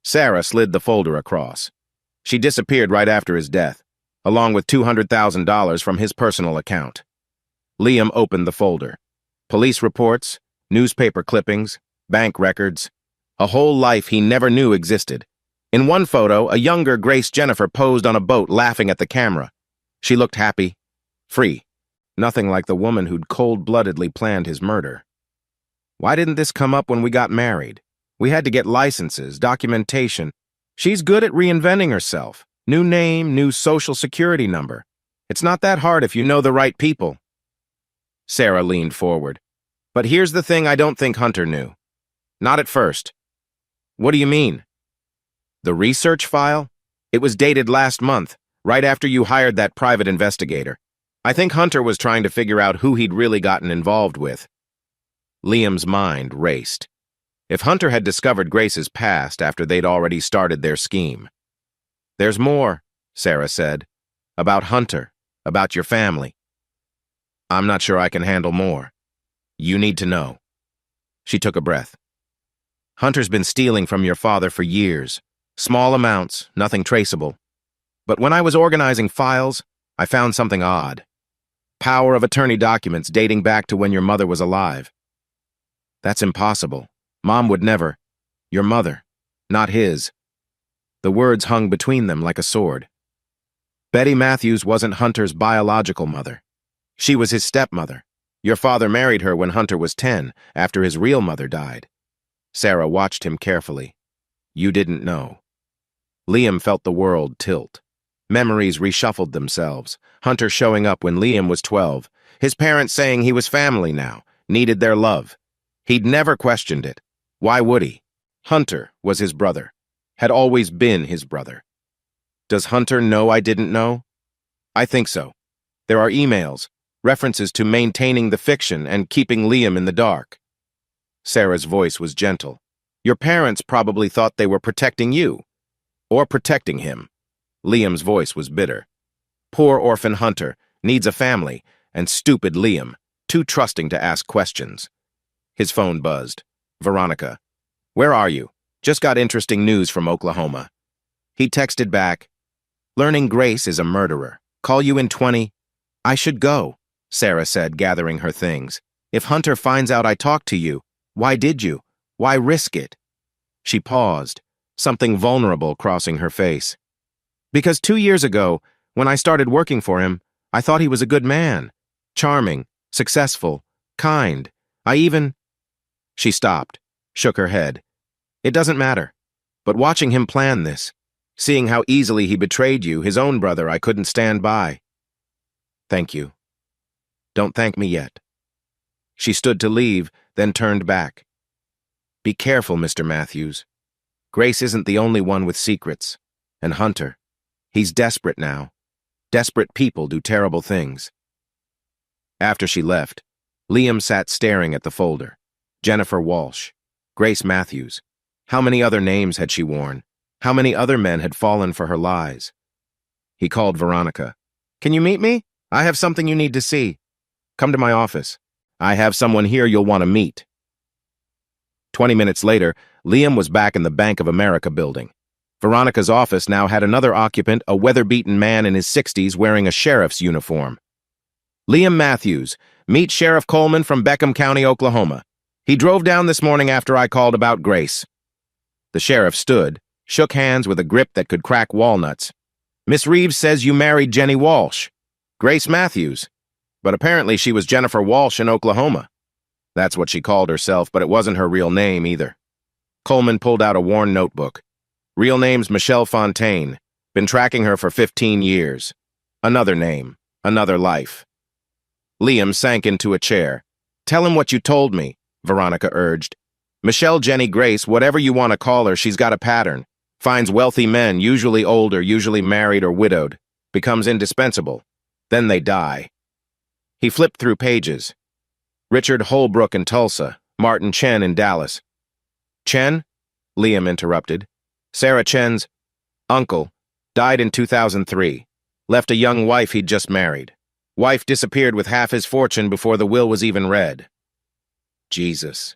Sarah slid the folder across. "She disappeared right after his death, along with $200,000 from his personal account." Liam opened the folder. Police reports, newspaper clippings, bank records, a whole life he never knew existed. In one photo, a younger Grace Jennifer posed on a boat laughing at the camera. She looked happy, free, nothing like the woman who'd cold-bloodedly planned his murder. "Why didn't this come up when we got married? We had to get licenses, documentation. She's good at reinventing herself. New name, new social security number. It's not that hard if you know the right people." Sarah leaned forward. "But here's the thing I don't think Hunter knew. Not at first." "What do you mean?" "The research file? It was dated last month, right after you hired that private investigator. I think Hunter was trying to figure out who he'd really gotten involved with." Liam's mind raced. If Hunter had discovered Grace's past after they'd already started their scheme. "There's more," Sarah said. "About Hunter, about your family." "I'm not sure I can handle more. You need to know." She took a breath. "Hunter's been stealing from your father for years. Small amounts, nothing traceable. But when I was organizing files, I found something odd. Power of attorney documents dating back to when your mother was alive." "That's impossible. Mom would never. Your mother, not his." The words hung between them like a sword. Betty Matthews wasn't Hunter's biological mother. She was his stepmother. Your father married her when Hunter was 10, after his real mother died. Sarah watched him carefully. "You didn't know." Liam felt the world tilt. Memories reshuffled themselves. Hunter showing up when Liam was 12. His parents saying he was family now, needed their love. He'd never questioned it. Why would he? Hunter was his brother. Had always been his brother. Does Hunter know I didn't know? I think so. There are emails, references to maintaining the fiction and keeping Liam in the dark. Sarah's voice was gentle. Your parents probably thought they were protecting you. Or protecting him. Liam's voice was bitter. Poor orphan Hunter, needs a family, and stupid Liam, too trusting to ask questions. His phone buzzed. "Veronica, where are you? Just got interesting news from Oklahoma." He texted back, "Learning Grace is a murderer. Call you in 20. "I should go," Sarah said, gathering her things. "If Hunter finds out I talked to you, why did you? Why risk it?" She paused, something vulnerable crossing her face. "Because 2 years ago, when I started working for him, I thought he was a good man. Charming, successful, kind. I even..." She stopped, shook her head. "It doesn't matter. But watching him plan this, seeing how easily he betrayed you, his own brother, I couldn't stand by." "Thank you. Don't thank me yet." She stood to leave, then turned back. "Be careful, Mr. Matthews. Grace isn't the only one with secrets. And Hunter, he's desperate now. Desperate people do terrible things." After she left, Liam sat staring at the folder. Jennifer Walsh, Grace Matthews. How many other names had she worn? How many other men had fallen for her lies? He called Veronica. "Can you meet me? I have something you need to see. Come to my office. I have someone here you'll want to meet." 20 minutes later, Liam was back in the Bank of America building. Veronica's office now had another occupant, a weather-beaten man in his 60s wearing a sheriff's uniform. "Liam Matthews, meet Sheriff Coleman from Beckham County, Oklahoma. He drove down this morning after I called about Grace." The sheriff stood, shook hands with a grip that could crack walnuts. "Miss Reeves says you married Jenny Walsh. Grace Matthews. But apparently she was Jennifer Walsh in Oklahoma. That's what she called herself, but it wasn't her real name either." Coleman pulled out a worn notebook. "Real name's Michelle Fontaine. Been tracking her for 15 years. Another name, another life." Liam sank into a chair. "Tell him what you told me," Veronica urged. "Michelle Jenny Grace, whatever you want to call her, she's got a pattern. Finds wealthy men, usually older, usually married or widowed. Becomes indispensable. Then they die." He flipped through pages. Richard Holbrook in Tulsa, Martin Chen in Dallas. "Chen?" Liam interrupted. "Sarah Chen's uncle died in 2003. Left a young wife he'd just married. Wife disappeared with half his fortune before the will was even read." Jesus.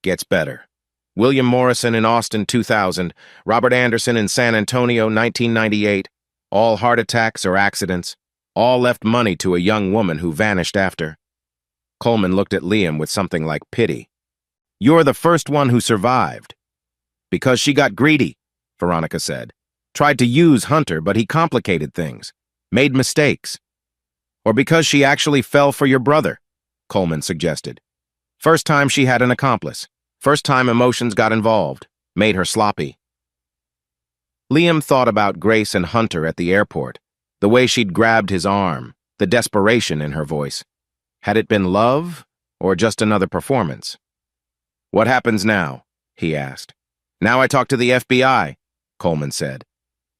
Gets better. William Morrison in Austin, 2000. Robert Anderson in San Antonio, 1998. All heart attacks or accidents. All left money to a young woman who vanished after. Coleman looked at Liam with something like pity. "You're the first one who survived." "Because she got greedy," Veronica said. "Tried to use Hunter, but he complicated things. Made mistakes." "Or because she actually fell for your brother," Coleman suggested. "First time she had an accomplice. First time emotions got involved. Made her sloppy." Liam thought about Grace and Hunter at the airport, the way she'd grabbed his arm, the desperation in her voice. Had it been love, or just another performance? "What happens now?" he asked. "Now I talk to the FBI," Coleman said.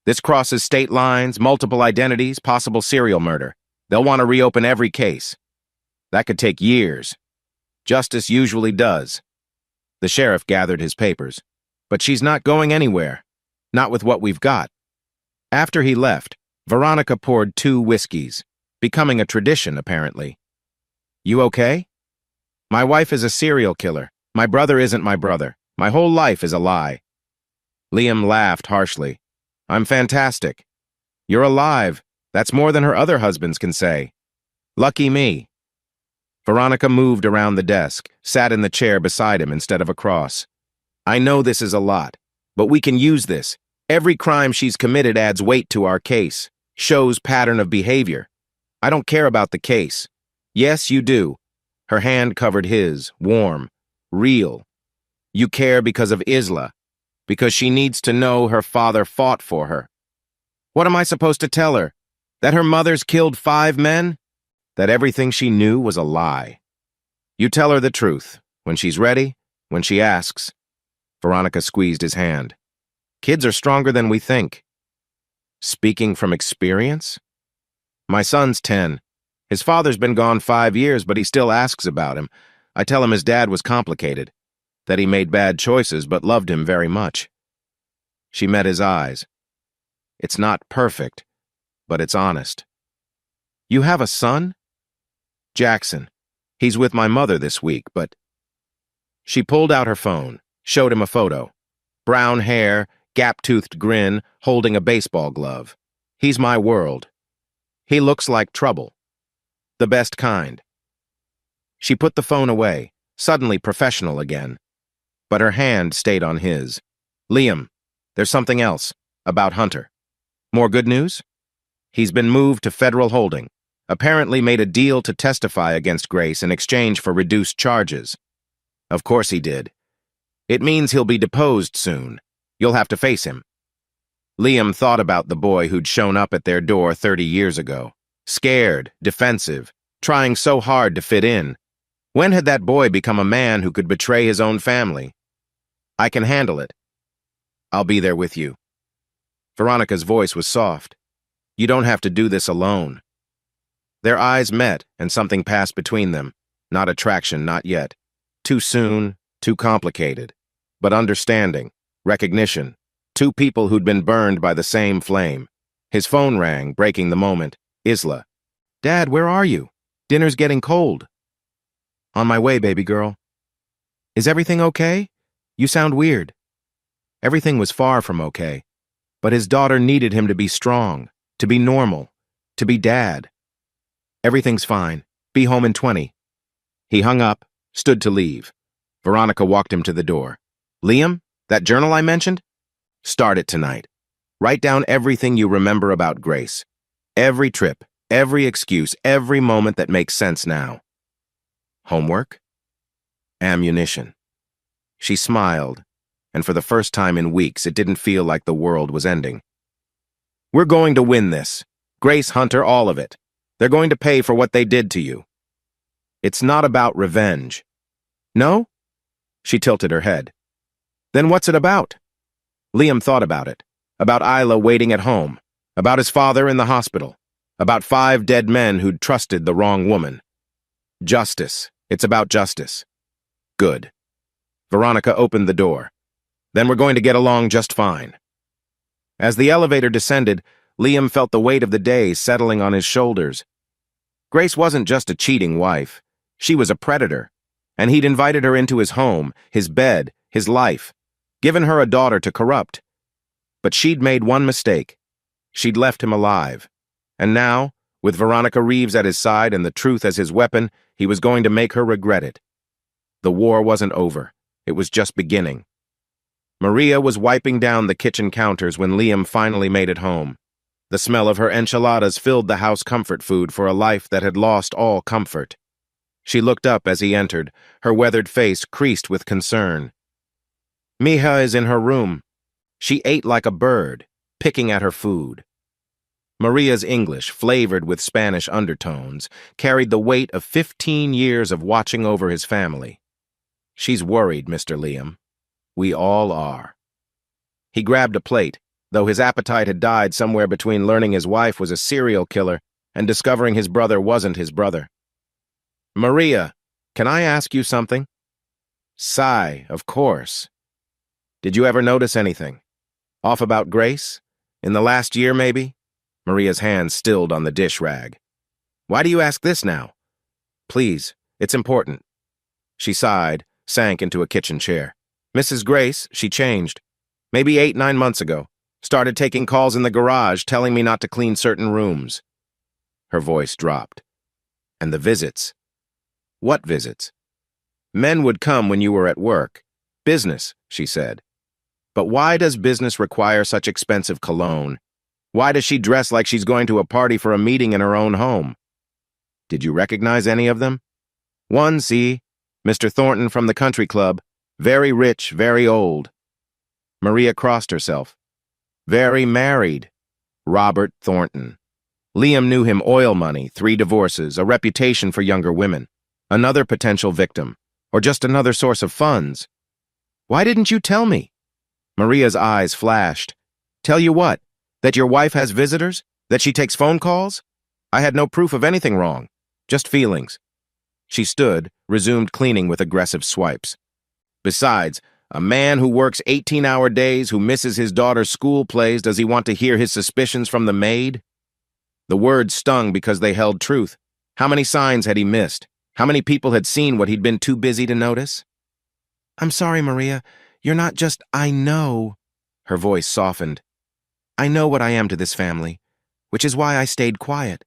"This crosses state lines, multiple identities, possible serial murder. They'll want to reopen every case. That could take years. Justice usually does." The sheriff gathered his papers. "But she's not going anywhere. Not with what we've got." After he left, Veronica poured 2 whiskeys, becoming a tradition, apparently. "You okay?" "My wife is a serial killer. My brother isn't my brother. My whole life is a lie." Liam laughed harshly. "I'm fantastic. You're alive. That's more than her other husbands can say. Lucky me." Veronica moved around the desk, sat in the chair beside him instead of across. "I know this is a lot, but we can use this. Every crime she's committed adds weight to our case, shows pattern of behavior. I don't care about the case." "Yes, you do." Her hand covered his, warm, real. "You care because of Isla, because she needs to know her father fought for her." "What am I supposed to tell her? That her mother's killed 5 men? That everything she knew was a lie?" "You tell her the truth, when she's ready, when she asks." Veronica squeezed his hand. "Kids are stronger than we think." "Speaking from experience?" "My son's 10. His father's been gone 5 years, but he still asks about him. I tell him his dad was complicated, that he made bad choices but loved him very much." She met his eyes. "It's not perfect, but it's honest." "You have a son?" "Jackson. He's with my mother this week, but—" She pulled out her phone, showed him a photo. Brown hair, gap-toothed grin, holding a baseball glove. "He's my world. He looks like trouble. The best kind." She put the phone away, suddenly professional again. But her hand stayed on his. "Liam, there's something else, about Hunter. More good news? He's been moved to federal holding. Apparently made a deal to testify against Grace in exchange for reduced charges." "Of course he did. It means he'll be deposed soon. You'll have to face him." Liam thought about the boy who'd shown up at their door 30 years ago. Scared, defensive, trying so hard to fit in. When had that boy become a man who could betray his own family? "I can handle it. I'll be there with you." Veronica's voice was soft. "You don't have to do this alone." Their eyes met, and something passed between them. Not attraction, not yet. Too soon, too complicated. But understanding, recognition. 2 people who'd been burned by the same flame. His phone rang, breaking the moment. Isla. Dad, where are you? Dinner's getting cold. On my way, baby girl. Is everything okay? You sound weird. Everything was far from okay, but his daughter needed him to be strong, to be normal, to be dad. Everything's fine. Be home in 20. He hung up, stood to leave. Veronica walked him to the door. Liam, that journal I mentioned? Start it tonight. Write down everything you remember about Grace. Every trip, every excuse, every moment that makes sense now. Homework? Ammunition. She smiled, and for the first time in weeks, it didn't feel like the world was ending. We're going to win this. Grace, Hunter, all of it. They're going to pay for what they did to you. It's not about revenge. No? She tilted her head. Then what's it about? Liam thought about it. About Isla waiting at home. About his father in the hospital. About 5 dead men who'd trusted the wrong woman. Justice. It's about justice. Good. Veronica opened the door. Then we're going to get along just fine. As the elevator descended, Liam felt the weight of the day settling on his shoulders. Grace wasn't just a cheating wife. She was a predator, and he'd invited her into his home, his bed, his life, given her a daughter to corrupt. But she'd made one mistake. She'd left him alive. And now, with Veronica Reeves at his side and the truth as his weapon, he was going to make her regret it. The war wasn't over. It was just beginning. Maria was wiping down the kitchen counters when Liam finally made it home. The smell of her enchiladas filled the house comfort food for a life that had lost all comfort. She looked up as he entered, her weathered face creased with concern. Mija is in her room. She ate like a bird, picking at her food. Maria's English, flavored with Spanish undertones, carried the weight of 15 years of watching over his family. She's worried, Mr. Liam. We all are. He grabbed a plate, though his appetite had died somewhere between learning his wife was a serial killer and discovering his brother wasn't his brother. Maria, can I ask you something? Sigh, of course. Did you ever notice anything? Off about Grace? In the last year, maybe? Maria's hand stilled on the dish rag. Why do you ask this now? Please, it's important. She sighed, sank into a kitchen chair. Mrs. Grace, she changed. Maybe 8-9 months ago. Started taking calls in the garage, telling me not to clean certain rooms. Her voice dropped. And the visits. What visits? Men would come when you were at work. Business, she said. But why does business require such expensive cologne? Why does she dress like she's going to a party for a meeting in her own home? Did you recognize any of them? One, see, Mr. Thornton from the country club. Very rich, very old. Maria crossed herself. Very married. Robert Thornton. Liam knew him: oil money, 3 divorces, a reputation for younger women. Another potential victim, or just another source of funds. Why didn't you tell me? Maria's eyes flashed. Tell you what? That your wife has visitors? That she takes phone calls? I had no proof of anything wrong. Just feelings. She stood, resumed cleaning with aggressive swipes. Besides, a man who works 18-hour days, who misses his daughter's school plays, does he want to hear his suspicions from the maid? The words stung because they held truth. How many signs had he missed? How many people had seen what he'd been too busy to notice? I'm sorry, Maria. You're not just, I know. Her voice softened. I know what I am to this family, which is why I stayed quiet.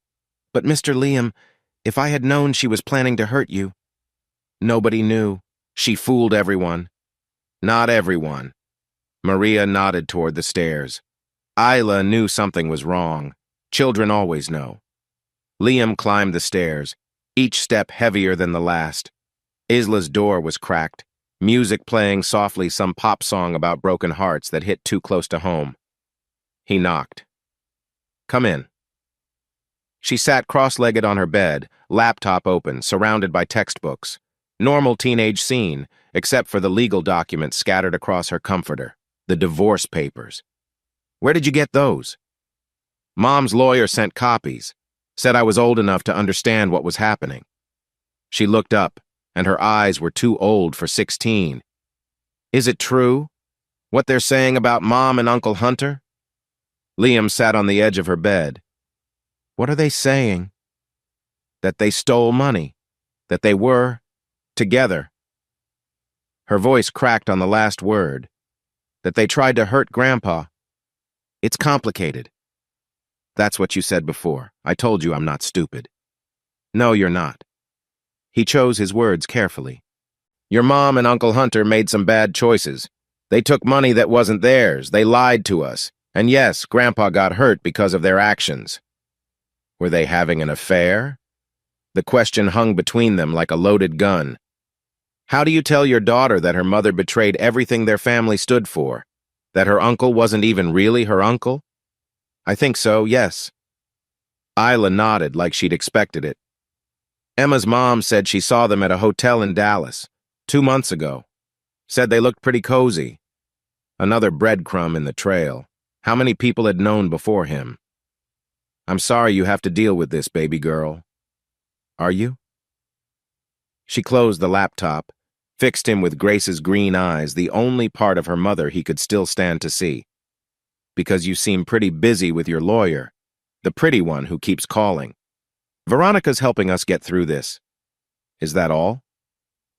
But Mr. Liam, if I had known she was planning to hurt you. Nobody knew. She fooled everyone. Not everyone. Maria nodded toward the stairs. Isla knew something was wrong. Children always know. Liam climbed the stairs, each step heavier than the last. Isla's door was cracked, music playing softly, some pop song about broken hearts that hit too close to home. He knocked. Come in. She sat cross-legged on her bed, laptop open, surrounded by textbooks. Normal teenage scene, except for the legal documents scattered across her comforter, the divorce papers. Where did you get those? Mom's lawyer sent copies, said I was old enough to understand what was happening. She looked up, and her eyes were too old for 16. Is it true? What they're saying about Mom and Uncle Hunter? Liam sat on the edge of her bed. What are they saying? That they stole money. That they were together. Her voice cracked on the last word. That they tried to hurt Grandpa. It's complicated. That's what you said before. I told you I'm not stupid. No, you're not. He chose his words carefully. Your mom and Uncle Hunter made some bad choices. They took money that wasn't theirs. They lied to us. And yes, Grandpa got hurt because of their actions. Were they having an affair? The question hung between them like a loaded gun. How do you tell your daughter that her mother betrayed everything their family stood for? That her uncle wasn't even really her uncle? I think so, yes. Isla nodded like she'd expected it. Emma's mom said she saw them at a hotel in Dallas 2 months ago. Said they looked pretty cozy. Another breadcrumb in the trail. How many people had known before him? I'm sorry you have to deal with this, baby girl. Are you? She closed the laptop, fixed him with Grace's green eyes, the only part of her mother he could still stand to see. Because you seem pretty busy with your lawyer, the pretty one who keeps calling. Veronica's helping us get through this. Is that all?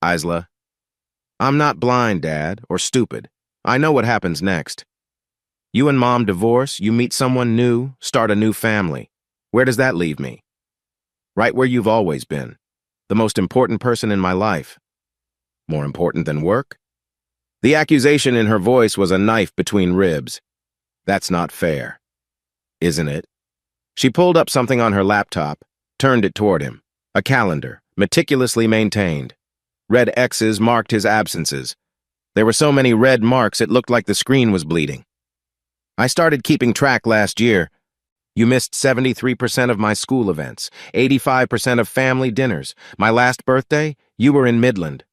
Isla. I'm not blind, Dad, or stupid. I know what happens next. You and Mom divorce, you meet someone new, start a new family. Where does that leave me? Right where you've always been. The most important person in my life. More important than work? The accusation in her voice was a knife between ribs. That's not fair. Isn't it? She pulled up something on her laptop, turned it toward him. A calendar, meticulously maintained. Red X's marked his absences. There were so many red marks it looked like the screen was bleeding. I started keeping track last year. You missed 73% of my school events, 85% of family dinners. My last birthday, you were in Midland.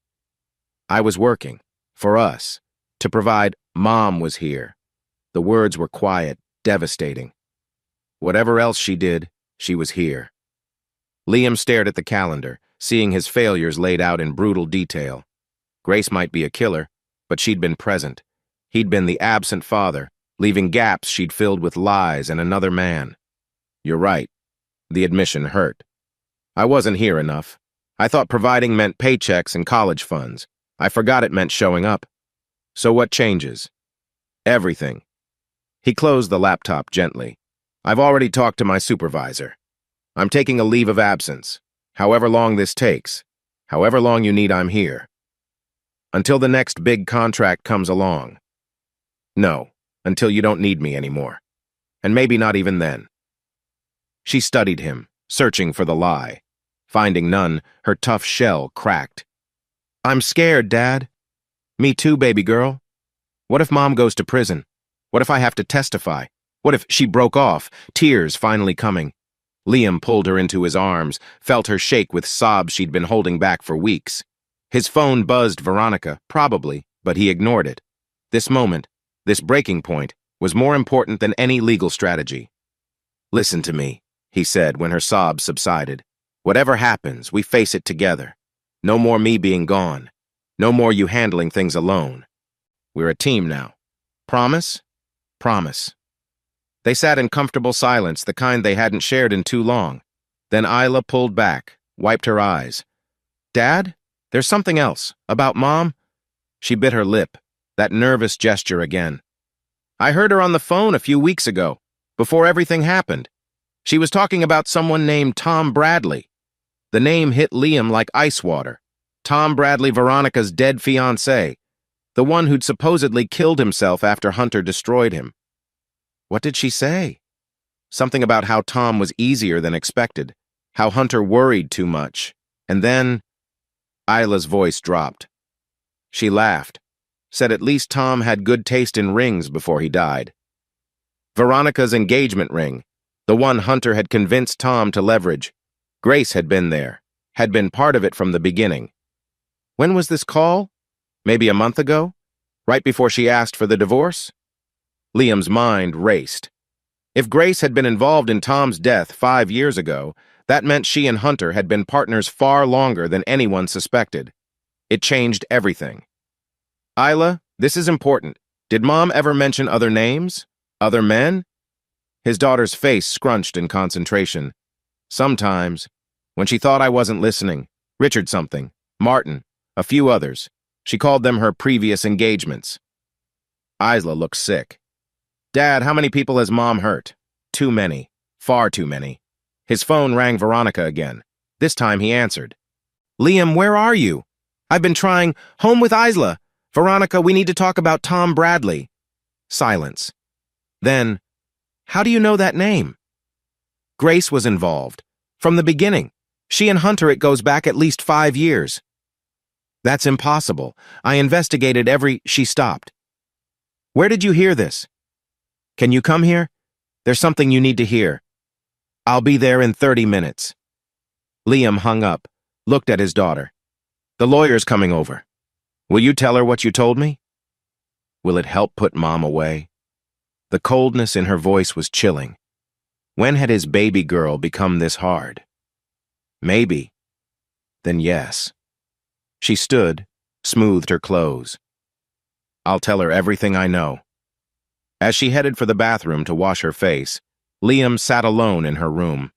I was working, for us, to provide. Mom was here. The words were quiet, devastating. Whatever else she did, she was here. Liam stared at the calendar, seeing his failures laid out in brutal detail. Grace might be a killer, but she'd been present. He'd been the absent father, leaving gaps she'd filled with lies and another man. You're right. The admission hurt. I wasn't here enough. I thought providing meant paychecks and college funds. I forgot it meant showing up. So what changes? Everything. He closed the laptop gently. I've already talked to my supervisor. I'm taking a leave of absence. However long this takes. However long you need, I'm here. Until the next big contract comes along. No, until you don't need me anymore. And maybe not even then. She studied him, searching for the lie. Finding none, her tough shell cracked. I'm scared, Dad. Me too, baby girl. What if Mom goes to prison? What if I have to testify? What if she broke off, tears finally coming? Liam pulled her into his arms, felt her shake with sobs she'd been holding back for weeks. His phone buzzed Veronica, probably, but he ignored it. This moment, this breaking point, was more important than any legal strategy. Listen to me, he said when her sobs subsided. Whatever happens, we face it together. No more me being gone. No more you handling things alone. We're a team now. Promise? Promise. They sat in comfortable silence, the kind they hadn't shared in too long. Then Isla pulled back, wiped her eyes. Dad? There's something else. About Mom? She bit her lip, that nervous gesture again. I heard her on the phone a few weeks ago, before everything happened. She was talking about someone named Tom Bradley. The name hit Liam like ice water. Tom Bradley, Veronica's dead fiancé. The one who'd supposedly killed himself after Hunter destroyed him. What did she say? Something about how Tom was easier than expected, how Hunter worried too much. And then, Isla's voice dropped. She laughed, said at least Tom had good taste in rings before he died. Veronica's engagement ring, the one Hunter had convinced Tom to leverage. Grace had been there, had been part of it from the beginning. When was this call? Maybe a month ago? Right before she asked for the divorce? Liam's mind raced. If Grace had been involved in Tom's death 5 years ago, that meant she and Hunter had been partners far longer than anyone suspected. It changed everything. Isla, this is important. Did Mom ever mention other names? Other men? His daughter's face scrunched in concentration. Sometimes, when she thought I wasn't listening, Richard something, Martin, a few others. She called them her previous engagements. Isla looked sick. Dad, how many people has Mom hurt? Too many. Far too many. His phone rang Veronica again. This time he answered. Liam, where are you? I've been trying. Home with Isla. Veronica, we need to talk about Tom Bradley. Silence. Then, how do you know that name? Grace was involved. From the beginning. She and Hunter, it goes back at least 5 years. That's impossible. I investigated She stopped. Where did you hear this? Can you come here? There's something you need to hear. I'll be there in 30 minutes. Liam hung up, looked at his daughter. The lawyer's coming over. Will you tell her what you told me? Will it help put Mom away? The coldness in her voice was chilling. When had his baby girl become this hard? Maybe. Then yes. She stood, smoothed her clothes. I'll tell her everything I know. As she headed for the bathroom to wash her face, Liam sat alone in her room.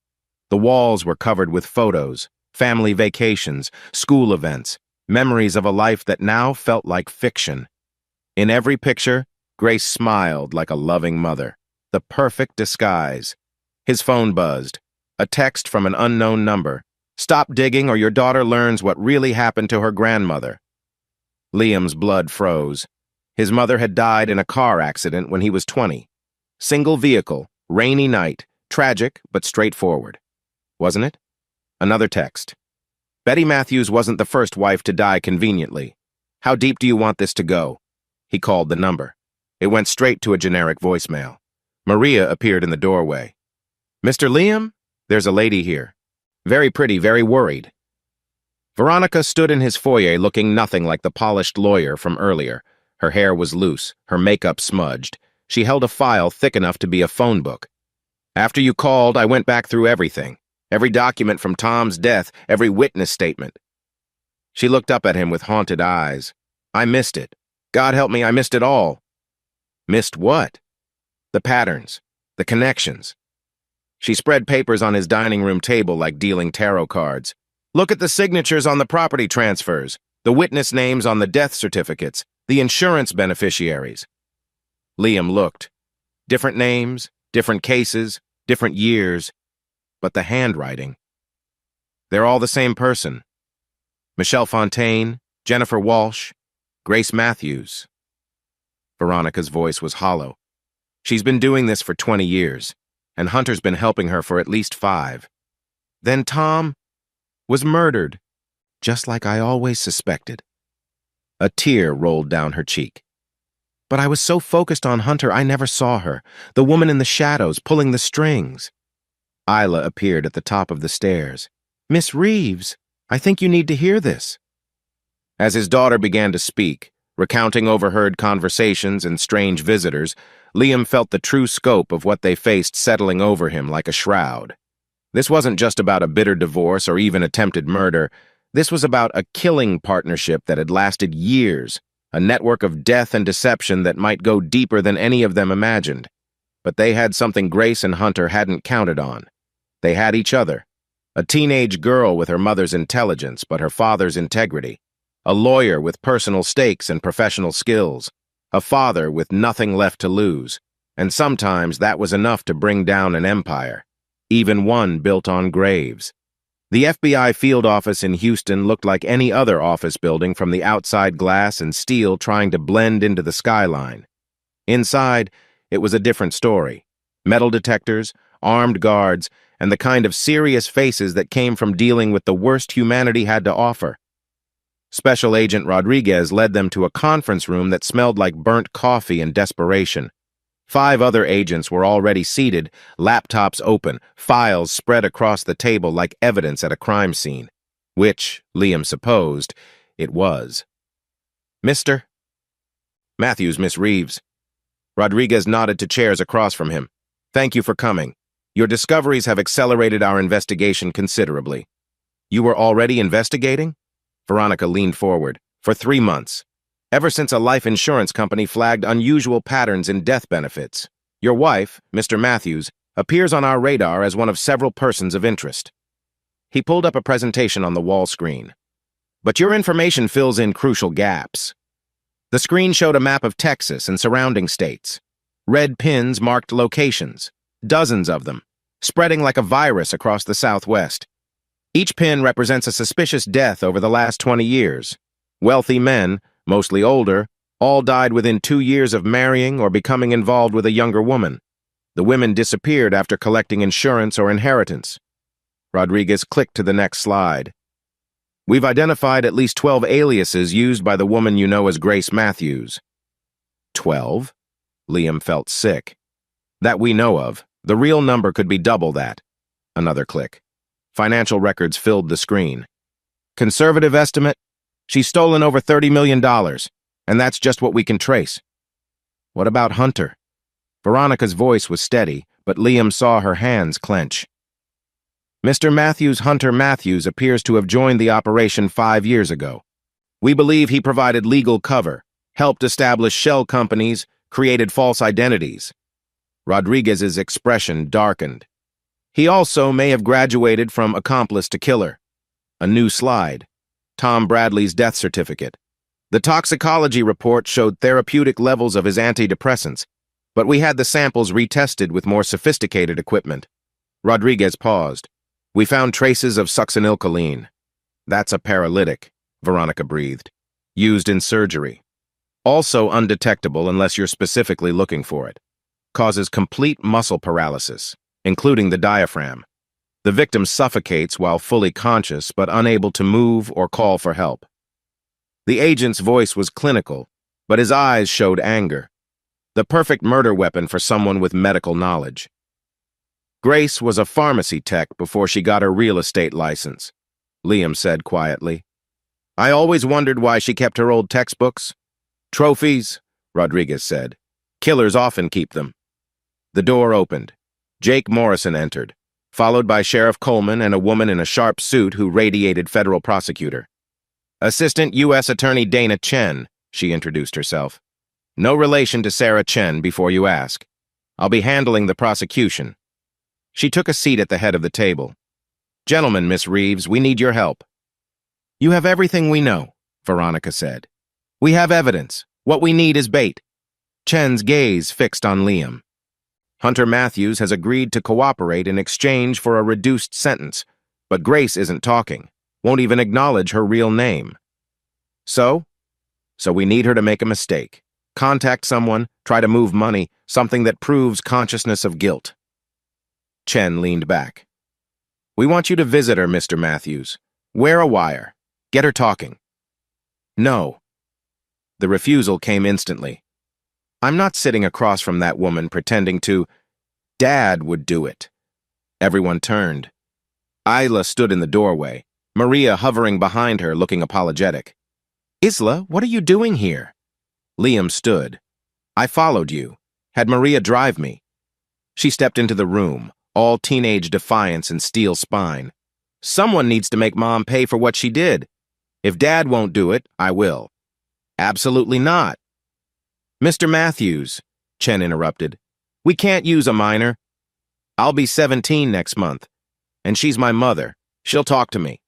The walls were covered with photos, family vacations, school events, memories of a life that now felt like fiction. In every picture, Grace smiled like a loving mother, the perfect disguise. His phone buzzed. A text from an unknown number. Stop digging or your daughter learns what really happened to her grandmother. Liam's blood froze. His mother had died in a car accident when he was 20. Single vehicle, rainy night, tragic but straightforward. Wasn't it? Another text. Betty Matthews wasn't the first wife to die conveniently. How deep do you want this to go? He called the number. It went straight to a generic voicemail. Maria appeared in the doorway. Mr. Liam? There's a lady here. Very pretty, very worried. Veronica stood in his foyer looking nothing like the polished lawyer from earlier. Her hair was loose, her makeup smudged. She held a file thick enough to be a phone book. After you called, I went back through everything. Every document from Tom's death, every witness statement. She looked up at him with haunted eyes. I missed it. God help me, I missed it all. Missed what? The patterns, the connections. She spread papers on his dining room table like dealing tarot cards. Look at the signatures on the property transfers, the witness names on the death certificates, the insurance beneficiaries. Liam looked. Different names, different cases, different years, but the handwriting. They're all the same person. Michelle Fontaine, Jennifer Walsh, Grace Matthews. Veronica's voice was hollow. She's been doing this for 20 years. And Hunter's been helping her for at least 5. Then Tom was murdered, just like I always suspected. A tear rolled down her cheek. But I was so focused on Hunter, I never saw her, the woman in the shadows pulling the strings. Isla appeared at the top of the stairs. Miss Reeves, I think you need to hear this. As his daughter began to speak, recounting overheard conversations and strange visitors, Liam felt the true scope of what they faced settling over him like a shroud. This wasn't just about a bitter divorce or even attempted murder. This was about a killing partnership that had lasted years, a network of death and deception that might go deeper than any of them imagined. But they had something Grace and Hunter hadn't counted on. They had each other. A teenage girl with her mother's intelligence but her father's integrity. A lawyer with personal stakes and professional skills. A father with nothing left to lose, and sometimes that was enough to bring down an empire, even one built on graves. The FBI field office in Houston looked like any other office building from the outside glass and steel trying to blend into the skyline. Inside, it was a different story. Metal detectors, armed guards, and the kind of serious faces that came from dealing with the worst humanity had to offer. Special Agent Rodriguez led them to a conference room that smelled like burnt coffee and desperation. 5 other agents were already seated, laptops open, files spread across the table like evidence at a crime scene. Which, Liam supposed, it was. Mr. Matthews, Miss Reeves. Rodriguez nodded to chairs across from him. Thank you for coming. Your discoveries have accelerated our investigation considerably. You were already investigating? Veronica leaned forward. For 3 months. Ever since a life insurance company flagged unusual patterns in death benefits. Your wife, Mr. Matthews, appears on our radar as one of several persons of interest. He pulled up a presentation on the wall screen. But your information fills in crucial gaps. The screen showed a map of Texas and surrounding states. Red pins marked locations, dozens of them, spreading like a virus across the Southwest. Each pin represents a suspicious death over the last 20 years. Wealthy men, mostly older, all died within 2 years of marrying or becoming involved with a younger woman. The women disappeared after collecting insurance or inheritance. Rodriguez clicked to the next slide. We've identified at least 12 aliases used by the woman you know as Grace Matthews. 12? Liam felt sick. That we know of. The real number could be double that. Another click. Financial records filled the screen. Conservative estimate? She's stolen over $30 million, and that's just what we can trace. What about Hunter? Veronica's voice was steady, but Liam saw her hands clench. Mr. Hunter Matthews appears to have joined the operation 5 years ago. We believe he provided legal cover, helped establish shell companies, created false identities. Rodriguez's expression darkened. He also may have graduated from accomplice to killer. A new slide. Tom Bradley's death certificate. The toxicology report showed therapeutic levels of his antidepressants, but we had the samples retested with more sophisticated equipment. Rodriguez paused. We found traces of succinylcholine. That's a paralytic, Veronica breathed. Used in surgery. Also undetectable unless you're specifically looking for it. Causes complete muscle paralysis, including the diaphragm. The victim suffocates while fully conscious but unable to move or call for help. The agent's voice was clinical, but his eyes showed anger. The perfect murder weapon for someone with medical knowledge. Grace was a pharmacy tech before she got her real estate license, Liam said quietly. I always wondered why she kept her old textbooks. Trophies, Rodriguez said. Killers often keep them. The door opened. Jake Morrison entered, followed by Sheriff Coleman and a woman in a sharp suit who radiated federal prosecutor. Assistant U.S. Attorney Dana Chen, she introduced herself. No relation to Sarah Chen before you ask. I'll be handling the prosecution. She took a seat at the head of the table. Gentlemen, Miss Reeves, we need your help. You have everything we know, Veronica said. We have evidence. What we need is bait. Chen's gaze fixed on Liam. Hunter Matthews has agreed to cooperate in exchange for a reduced sentence, but Grace isn't talking, won't even acknowledge her real name. So we need her to make a mistake. Contact someone, try to move money, something that proves consciousness of guilt. Chen leaned back. We want you to visit her, Mr. Matthews. Wear a wire. Get her talking. No. The refusal came instantly. I'm not sitting across from that woman pretending to. Dad would do it. Everyone turned. Isla stood in the doorway, Maria hovering behind her, looking apologetic. Isla, what are you doing here? Liam stood. I followed you. Had Maria drive me. She stepped into the room, all teenage defiance and steel spine. Someone needs to make Mom pay for what she did. If Dad won't do it, I will. Absolutely not. Mr. Matthews, Chen interrupted. We can't use a minor. I'll be 17 next month, and she's my mother. She'll talk to me.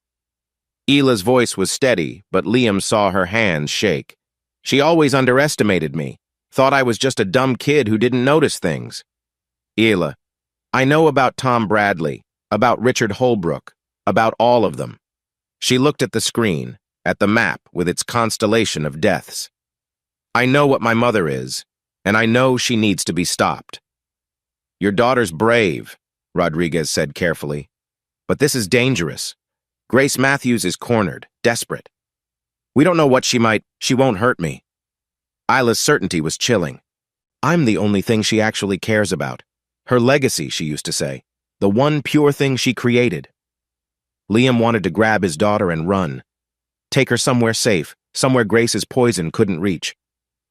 Ila's voice was steady, but Liam saw her hands shake. She always underestimated me, thought I was just a dumb kid who didn't notice things. Ila, I know about Tom Bradley, about Richard Holbrook, about all of them. She looked at the screen, at the map with its constellation of deaths. I know what my mother is, and I know she needs to be stopped. Your daughter's brave, Rodriguez said carefully. But this is dangerous. Grace Matthews is cornered, desperate. We don't know what she won't hurt me. Ila's certainty was chilling. I'm the only thing she actually cares about. Her legacy, she used to say. The one pure thing she created. Liam wanted to grab his daughter and run. Take her somewhere safe, somewhere Grace's poison couldn't reach.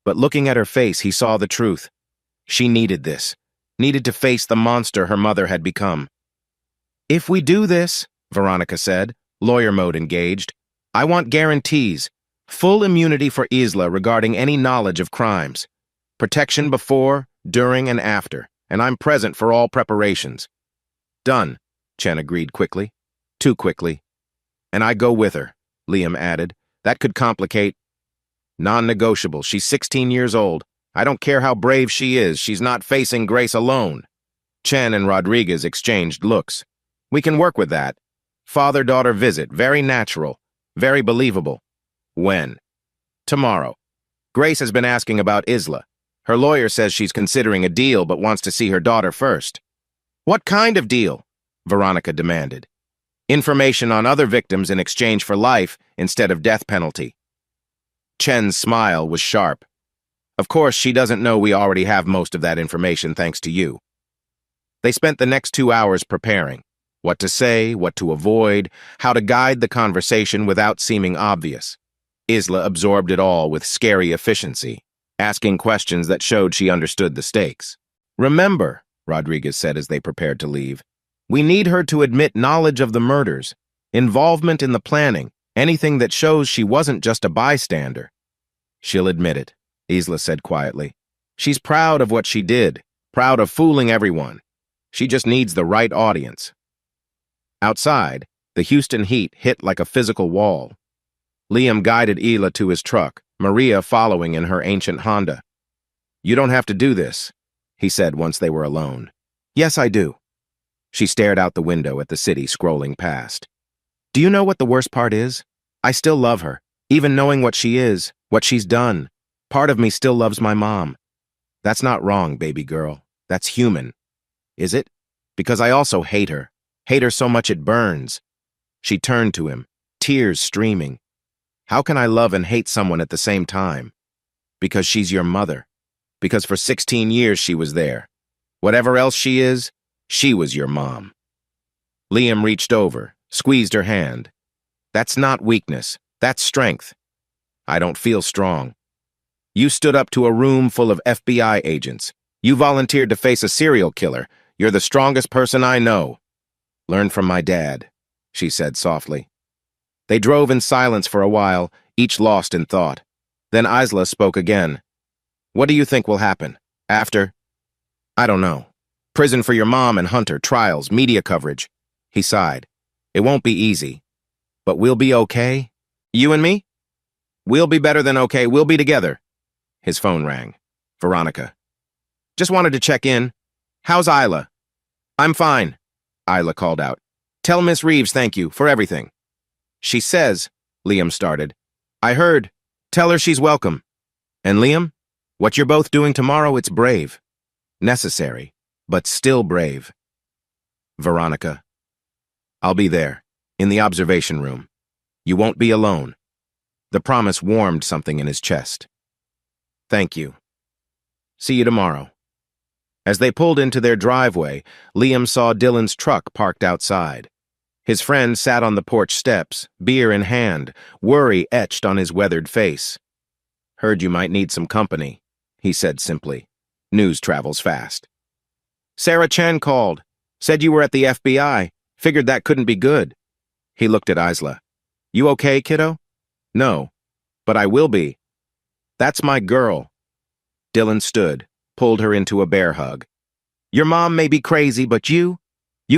But looking at her face, he saw the truth. She needed this. Needed to face the monster her mother had become. If we do this, Veronica said, lawyer mode engaged, I want guarantees. Full immunity for Isla regarding any knowledge of crimes. Protection before, during, and after. and I'm present for all preparations. Done, Chen agreed quickly. Too quickly. And I go with her, Liam added. That could complicate. Non-negotiable. She's 16 years old. I don't care how brave she is, she's not facing Grace alone. Chen and Rodriguez exchanged looks. We can work with that. Father-daughter visit, very natural, very believable. When? Tomorrow. Grace has been asking about Isla. Her lawyer says she's considering a deal but wants to see her daughter first. What kind of deal? Veronica demanded. Information on other victims in exchange for life instead of death penalty. Chen's smile was sharp. Of course, she doesn't know we already have most of that information thanks to you. They spent the next 2 hours preparing. What to say, what to avoid, how to guide the conversation without seeming obvious. Isla absorbed it all with scary efficiency, asking questions that showed she understood the stakes. Remember, Rodriguez said as they prepared to leave, we need her to admit knowledge of the murders, involvement in the planning, anything that shows she wasn't just a bystander. She'll admit it, Isla said quietly. She's proud of what she did, proud of fooling everyone. She just needs the right audience. Outside, the Houston heat hit like a physical wall. Liam guided Isla to his truck, Maria following in her ancient Honda. You don't have to do this, he said once they were alone. Yes, I do. She stared out the window at the city scrolling past. Do you know what the worst part is? I still love her, even knowing what she is, what she's done. Part of me still loves my mom. That's not wrong, baby girl. That's human. Is it? Because I also hate her so much it burns. She turned to him, tears streaming. How can I love and hate someone at the same time? Because she's your mother. Because for 16 years she was there. Whatever else she is, she was your mom. Liam reached over, squeezed her hand. That's not weakness. That's strength. I don't feel strong. You stood up to a room full of FBI agents. You volunteered to face a serial killer. You're the strongest person I know. Learn from my dad, she said softly. They drove in silence for a while, each lost in thought. Then Isla spoke again. What do you think will happen? After? I don't know. Prison for your mom and Hunter, trials, media coverage. He sighed. It won't be easy. But we'll be okay? You and me? We'll be better than okay. We'll be together. His phone rang. Veronica. Just wanted to check in. How's Isla? I'm fine, Isla called out. Tell Miss Reeves thank you for everything. She says, Liam started. I heard. Tell her she's welcome. And Liam, what you're both doing tomorrow, it's brave. Necessary, but still brave. Veronica. I'll be there, in the observation room. You won't be alone. The promise warmed something in his chest. Thank you. See you tomorrow. As they pulled into their driveway, Liam saw Dylan's truck parked outside. His friend sat on the porch steps, beer in hand, worry etched on his weathered face. Heard you might need some company, he said simply. News travels fast. Sarah Chen called. Said you were at the FBI. Figured that couldn't be good. He looked at Isla. You okay, kiddo? No, but I will be. That's my girl. Dylan stood, pulled her into a bear hug. Your mom may be crazy, but you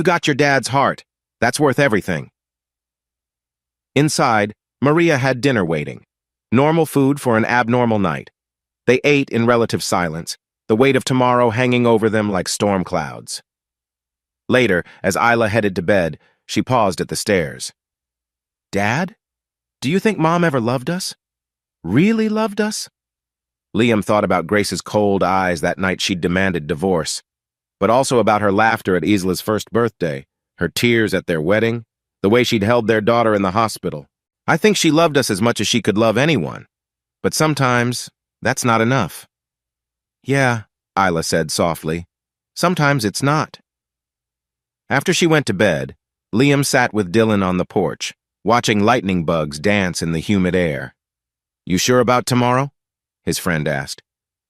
got your dad's heart. That's worth everything. Inside, Maria had dinner waiting. Normal food for an abnormal night. They ate in relative silence, the weight of tomorrow hanging over them like storm clouds. Later, as Isla headed to bed, she paused at the stairs. Dad? Do you think Mom ever loved us? Really loved us? Liam thought about Grace's cold eyes that night she'd demanded divorce, but also about her laughter at Isla's first birthday, her tears at their wedding, the way she'd held their daughter in the hospital. I think she loved us as much as she could love anyone, but sometimes that's not enough. Yeah, Isla said softly. Sometimes it's not. After she went to bed, Liam sat with Dylan on the porch, watching lightning bugs dance in the humid air. You sure about tomorrow? His friend asked.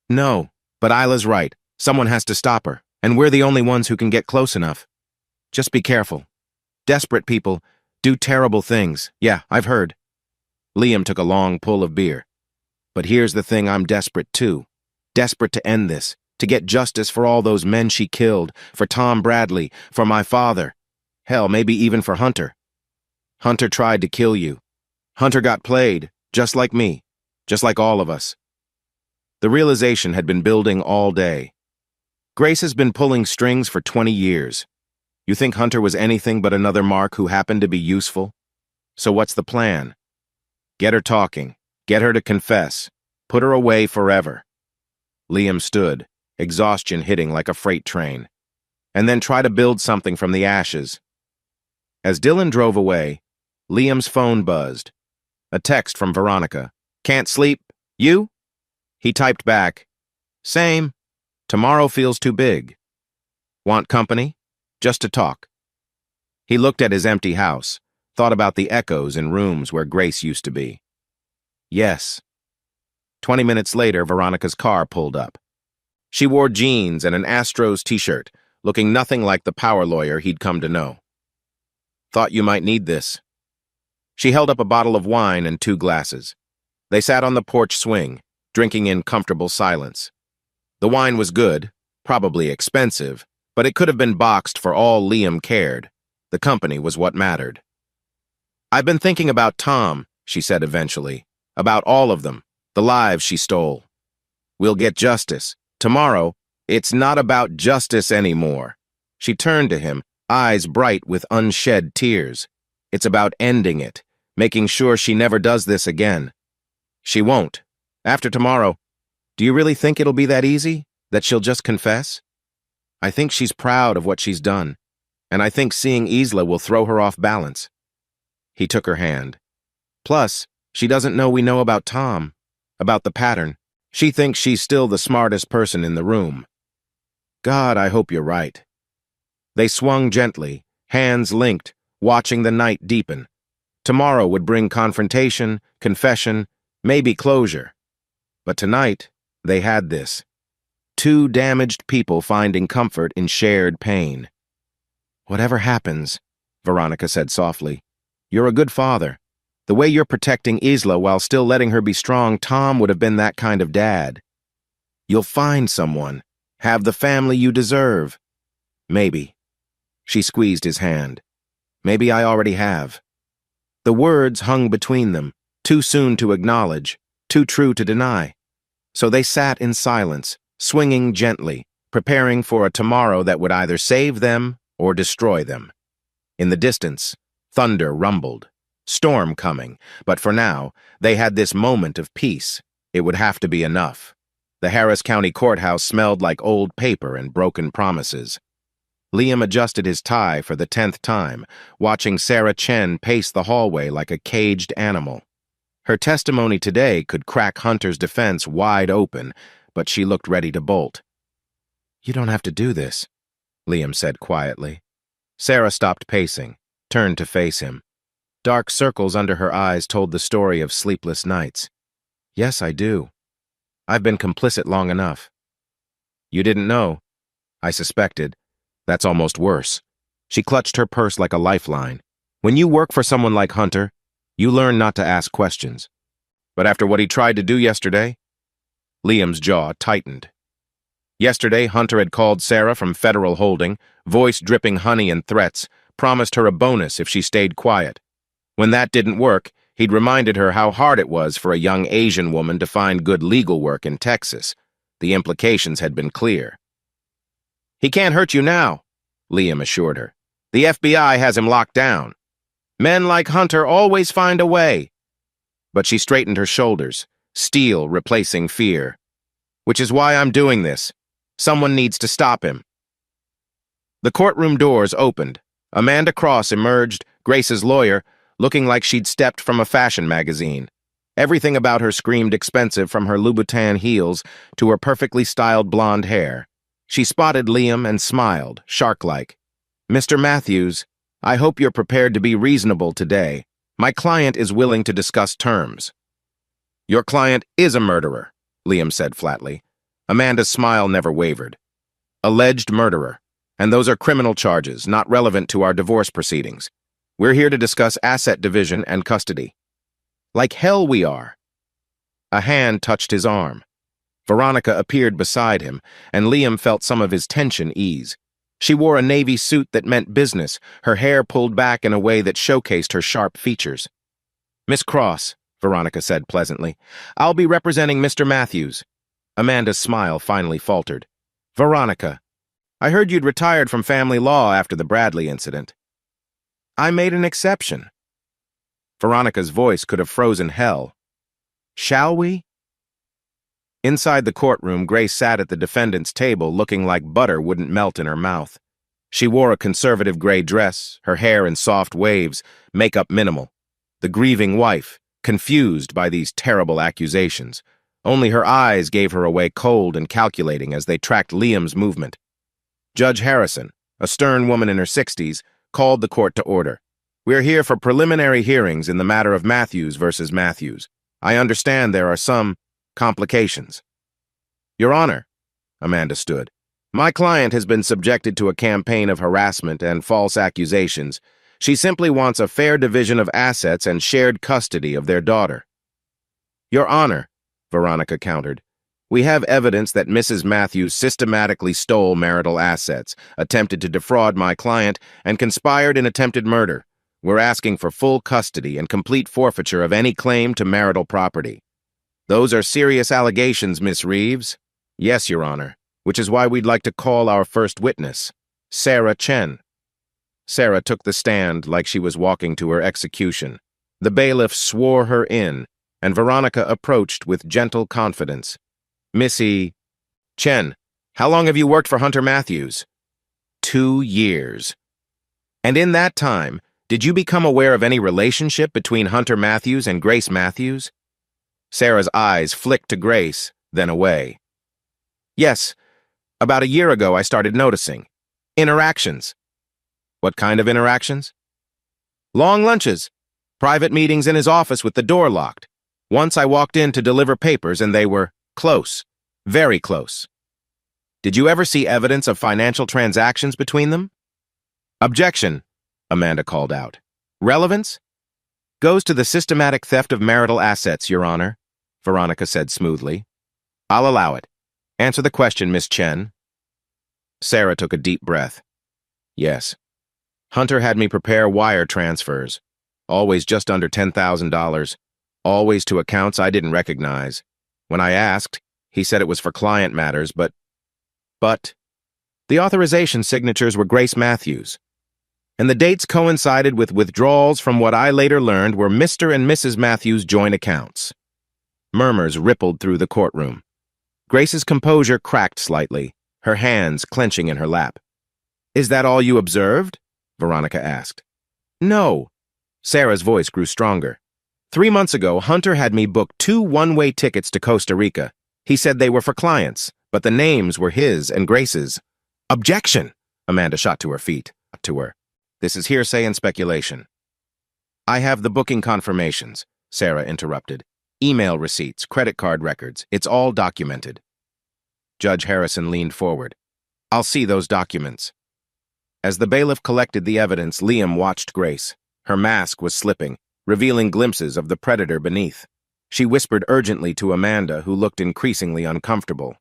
No, but Isla's right. Someone has to stop her, and we're the only ones who can get close enough. Just be careful. Desperate people do terrible things. Yeah, I've heard. Liam took a long pull of beer. But here's the thing, I'm desperate too. Desperate to end this, to get justice for all those men she killed, for Tom Bradley, for my father. Hell, maybe even for Hunter. Hunter tried to kill you. Hunter got played, just like me, just like all of us. The realization had been building all day. Grace has been pulling strings for 20 years. You think Hunter was anything but another mark who happened to be useful? So what's the plan? Get her talking. Get her to confess. Put her away forever. Liam stood, exhaustion hitting like a freight train. And then try to build something from the ashes. As Dylan drove away, Liam's phone buzzed. A text from Veronica. Can't sleep? You? He typed back. Same. Tomorrow feels too big. Want company? Just to talk. He looked at his empty house, thought about the echoes in rooms where Grace used to be. Yes. 20 minutes later, Veronica's car pulled up. She wore jeans and an Astros t-shirt, looking nothing like the power lawyer he'd come to know. Thought you might need this. She held up a bottle of wine and 2 glasses. They sat on the porch swing, drinking in comfortable silence. The wine was good, probably expensive, but it could have been boxed for all Liam cared. The company was what mattered. I've been thinking about Tom, she said eventually. About all of them, the lives she stole. We'll get justice. Tomorrow, it's not about justice anymore. She turned to him, eyes bright with unshed tears. It's about ending it, making sure she never does this again. She won't. After tomorrow, do you really think it'll be that easy? That she'll just confess? I think she's proud of what she's done, and I think seeing Isla will throw her off balance. He took her hand. Plus, she doesn't know we know about Tom, about the pattern. She thinks she's still the smartest person in the room. God, I hope you're right. They swung gently, hands linked, watching the night deepen. Tomorrow would bring confrontation, confession, maybe closure. But tonight, they had this. 2 damaged people finding comfort in shared pain. Whatever happens, Veronica said softly, you're a good father. The way you're protecting Isla while still letting her be strong, Tom would have been that kind of dad. You'll find someone. Have the family you deserve. Maybe. She squeezed his hand. Maybe I already have. The words hung between them, too soon to acknowledge, too true to deny. So they sat in silence, swinging gently, preparing for a tomorrow that would either save them or destroy them. In the distance, thunder rumbled. Storm coming, but for now, they had this moment of peace. It would have to be enough. The Harris County Courthouse smelled like old paper and broken promises. Liam adjusted his tie for the 10th time, watching Sarah Chen pace the hallway like a caged animal. Her testimony today could crack Hunter's defense wide open, but she looked ready to bolt. You don't have to do this, Liam said quietly. Sarah stopped pacing, turned to face him. Dark circles under her eyes told the story of sleepless nights. Yes, I do. I've been complicit long enough. You didn't know. I suspected. That's almost worse. She clutched her purse like a lifeline. When you work for someone like Hunter, you learn not to ask questions. But after what he tried to do yesterday, Liam's jaw tightened. Yesterday, Hunter had called Sarah from Federal Holding, voice dripping honey and threats, promised her a bonus if she stayed quiet. When that didn't work, he'd reminded her how hard it was for a young Asian woman to find good legal work in Texas. The implications had been clear. He can't hurt you now, Liam assured her. The FBI has him locked down. Men like Hunter always find a way. But she straightened her shoulders, steel replacing fear. Which is why I'm doing this. Someone needs to stop him. The courtroom doors opened. Amanda Cross emerged, Grace's lawyer, looking like she'd stepped from a fashion magazine. Everything about her screamed expensive, from her Louboutin heels to her perfectly styled blonde hair. She spotted Liam and smiled, shark-like. Mr. Matthews, I hope you're prepared to be reasonable today. My client is willing to discuss terms. Your client is a murderer, Liam said flatly. Amanda's smile never wavered. Alleged murderer. And those are criminal charges, not relevant to our divorce proceedings. We're here to discuss asset division and custody. Like hell we are. A hand touched his arm. Veronica appeared beside him, and Liam felt some of his tension ease. She wore a navy suit that meant business, her hair pulled back in a way that showcased her sharp features. "Miss Cross," Veronica said pleasantly, "I'll be representing Mr. Matthews." Amanda's smile finally faltered. "Veronica, I heard you'd retired from family law after the Bradley incident." "I made an exception." Veronica's voice could have frozen hell. "Shall we?" Inside the courtroom, Grace sat at the defendant's table looking like butter wouldn't melt in her mouth. She wore a conservative gray dress, her hair in soft waves, makeup minimal. The grieving wife, confused by these terrible accusations. Only her eyes gave her away cold and calculating as they tracked Liam's movement. Judge Harrison, a stern woman in her 60s, called the court to order. "We're here for preliminary hearings in the matter of Matthews versus Matthews. I understand there are some complications." "Your Honor," Amanda stood, "my client has been subjected to a campaign of harassment and false accusations. She simply wants a fair division of assets and shared custody of their daughter." "Your Honor," Veronica countered, "we have evidence that Mrs. Matthews systematically stole marital assets, attempted to defraud my client, and conspired in attempted murder. We're asking for full custody and complete forfeiture of any claim to marital property." "Those are serious allegations, Miss Reeves." "Yes, Your Honor, which is why we'd like to call our first witness, Sarah Chen." Sarah took the stand like she was walking to her execution. The bailiff swore her in, and Veronica approached with gentle confidence. "Missy Chen, how long have you worked for Hunter Matthews?" 2 years. "And in that time, did you become aware of any relationship between Hunter Matthews and Grace Matthews?" Sarah's eyes flicked to Grace, then away. "Yes, about a year ago I started noticing. Interactions." "What kind of interactions?" "Long lunches, private meetings in his office with the door locked. Once I walked in to deliver papers and they were close, very close." "Did you ever see evidence of financial transactions between them?" "Objection," Amanda called out. "Relevance?" "Goes to the systematic theft of marital assets, Your Honor," Veronica said smoothly. "I'll allow it. Answer the question, Miss Chen." Sarah took a deep breath. "Yes. Hunter had me prepare wire transfers, always just under $10,000, always to accounts I didn't recognize. When I asked, he said it was for client matters, but the authorization signatures were Grace Matthews, and the dates coincided with withdrawals from what I later learned were Mr. and Mrs. Matthews' joint accounts." Murmurs rippled through the courtroom. Grace's composure cracked slightly, her hands clenching in her lap. "Is that all you observed?" Veronica asked. "No." Sarah's voice grew stronger. 3 months ago, Hunter had me book 2 one-way tickets to Costa Rica. He said they were for clients, but the names were his and Grace's." "Objection!" Amanda shot to her feet. To her. "This is hearsay and speculation." "I have the booking confirmations," Sarah interrupted. "Email receipts, credit card records. It's all documented." Judge Harrison leaned forward. "I'll see those documents." As the bailiff collected the evidence, Liam watched Grace. Her mask was slipping, revealing glimpses of the predator beneath. She whispered urgently to Amanda, who looked increasingly uncomfortable.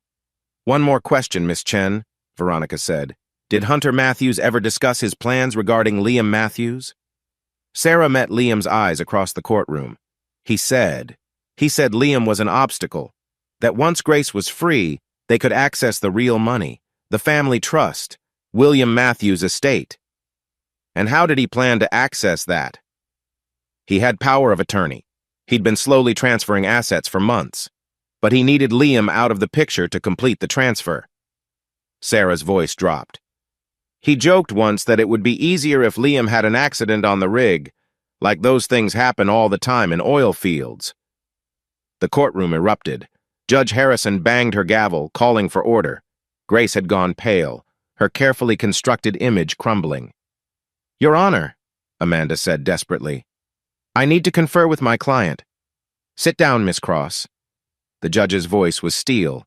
"One more question, Miss Chen," Veronica said. "Did Hunter Matthews ever discuss his plans regarding Liam Matthews?" Sarah met Liam's eyes across the courtroom. He said Liam was an obstacle, that once Grace was free, they could access the real money, the family trust, William Matthews' estate. And how did he plan to access that? He had power of attorney. He'd been slowly transferring assets for months, but he needed Liam out of the picture to complete the transfer. Sarah's voice dropped. He joked once that it would be easier if Liam had an accident on the rig, like those things happen all the time in oil fields. The courtroom erupted. Judge Harrison banged her gavel, calling for order. Grace had gone pale, her carefully constructed image crumbling. "Your Honor," Amanda said desperately, "I need to confer with my client." "Sit down, Miss Cross." The judge's voice was steel.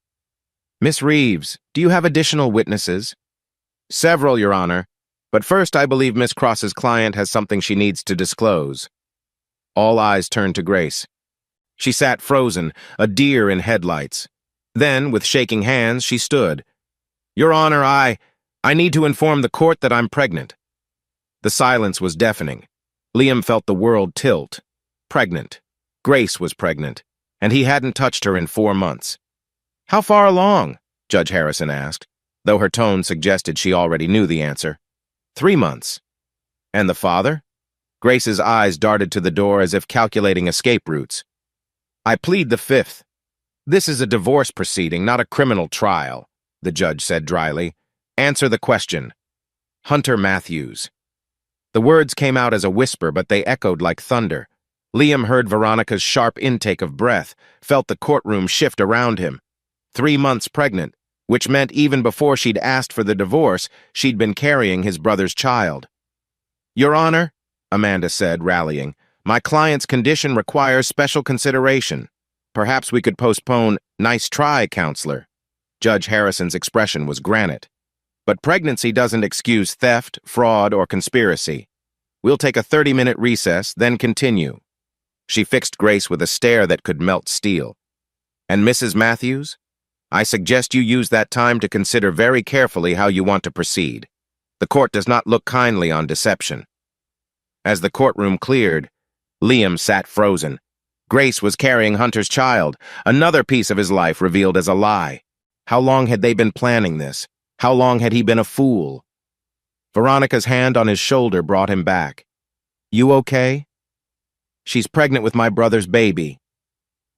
"Miss Reeves, do you have additional witnesses?" "Several, Your Honor, but first I believe Miss Cross's client has something she needs to disclose." All eyes turned to Grace. She sat frozen, a deer in headlights. Then, with shaking hands, she stood. "Your Honor, I need to inform the court that I'm pregnant." The silence was deafening. Liam felt the world tilt. Pregnant. Grace was pregnant, and he hadn't touched her in 4 months. "How far along?" Judge Harrison asked, though her tone suggested she already knew the answer. 3 months. "And the father?" Grace's eyes darted to the door as if calculating escape routes. "I plead the 5th. This is a divorce proceeding, not a criminal trial," the judge said dryly. "Answer the question. Hunter Matthews." The words came out as a whisper, but they echoed like thunder. Liam heard Veronica's sharp intake of breath, felt the courtroom shift around him. 3 months pregnant, which meant even before she'd asked for the divorce, she'd been carrying his brother's child. "Your Honor," Amanda said, rallying, "my client's condition requires special consideration. Perhaps we could postpone." "Nice try, counselor." Judge Harrison's expression was granite. "But pregnancy doesn't excuse theft, fraud, or conspiracy. We'll take a 30-minute recess, then continue." She fixed Grace with a stare that could melt steel. "And Mrs. Matthews? I suggest you use that time to consider very carefully how you want to proceed. The court does not look kindly on deception." As the courtroom cleared, Liam sat frozen. Grace was carrying Hunter's child, another piece of his life revealed as a lie. How long had they been planning this? How long had he been a fool? Veronica's hand on his shoulder brought him back. "You okay?" "She's pregnant with my brother's baby."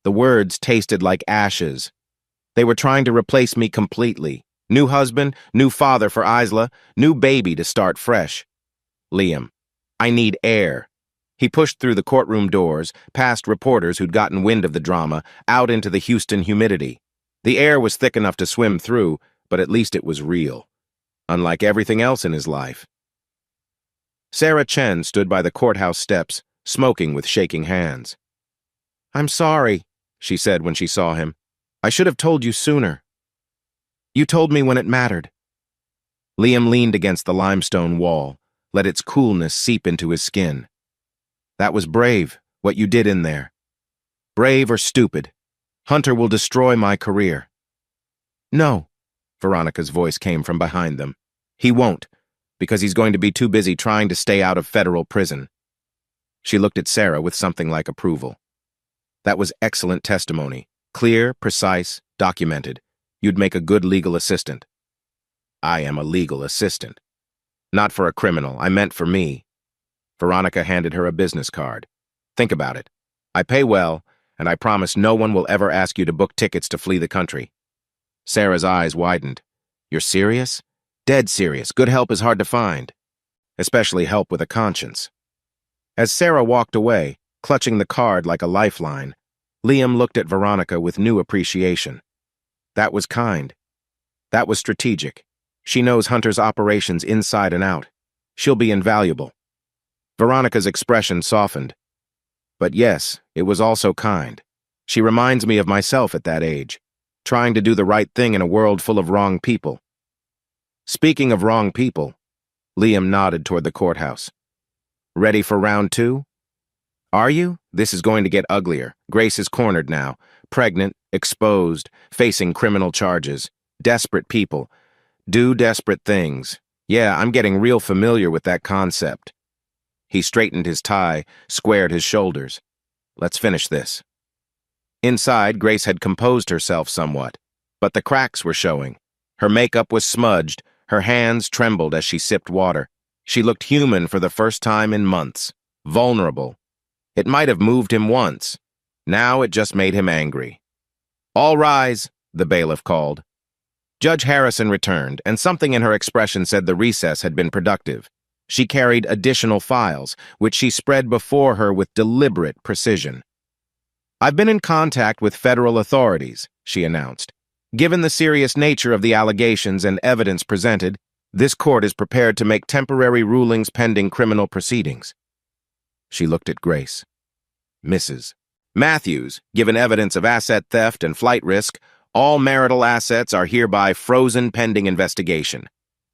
The words tasted like ashes. They were trying to replace me completely. New husband, new father for Isla, new baby to start fresh. "Liam, I need air." He pushed through the courtroom doors, past reporters who'd gotten wind of the drama, out into the Houston humidity. The air was thick enough to swim through, but at least it was real. Unlike everything else in his life. Sarah Chen stood by the courthouse steps, smoking with shaking hands. "I'm sorry," she said when she saw him. "I should have told you sooner. You told me when it mattered." Liam leaned against the limestone wall, let its coolness seep into his skin. "That was brave, what you did in there. Brave or stupid. Hunter will destroy my career." "No," Veronica's voice came from behind them. "He won't, because he's going to be too busy trying to stay out of federal prison." She looked at Sarah with something like approval. "That was excellent testimony. Clear, precise, documented. You'd make a good legal assistant." "I am a legal assistant." "Not for a criminal. I meant for me." Veronica handed her a business card. "Think about it. I pay well, and I promise no one will ever ask you to book tickets to flee the country." Sarah's eyes widened. "You're serious?" "Dead serious. Good help is hard to find. Especially help with a conscience." As Sarah walked away, clutching the card like a lifeline, Liam looked at Veronica with new appreciation. That was kind. That was strategic. She knows Hunter's operations inside and out. She'll be invaluable. Veronica's expression softened. "But yes, it was also kind. She reminds me of myself at that age, trying to do the right thing in a world full of wrong people." "Speaking of wrong people," Liam nodded toward the courthouse. "Ready for round 2? "Are you? This is going to get uglier. Grace is cornered now. Pregnant, exposed, facing criminal charges. Desperate people. Do desperate things. Yeah, I'm getting real familiar with that concept." He straightened his tie, squared his shoulders. "Let's finish this." Inside, Grace had composed herself somewhat, but the cracks were showing. Her makeup was smudged, her hands trembled as she sipped water. She looked human for the first time in months, vulnerable. It might have moved him once. Now it just made him angry. "All rise," the bailiff called. Judge Harrison returned, and something in her expression said the recess had been productive. She carried additional files, which she spread before her with deliberate precision. "I've been in contact with federal authorities," she announced. "Given the serious nature of the allegations and evidence presented, this court is prepared to make temporary rulings pending criminal proceedings." She looked at Grace. "Mrs. Matthews, given evidence of asset theft and flight risk, all marital assets are hereby frozen pending investigation.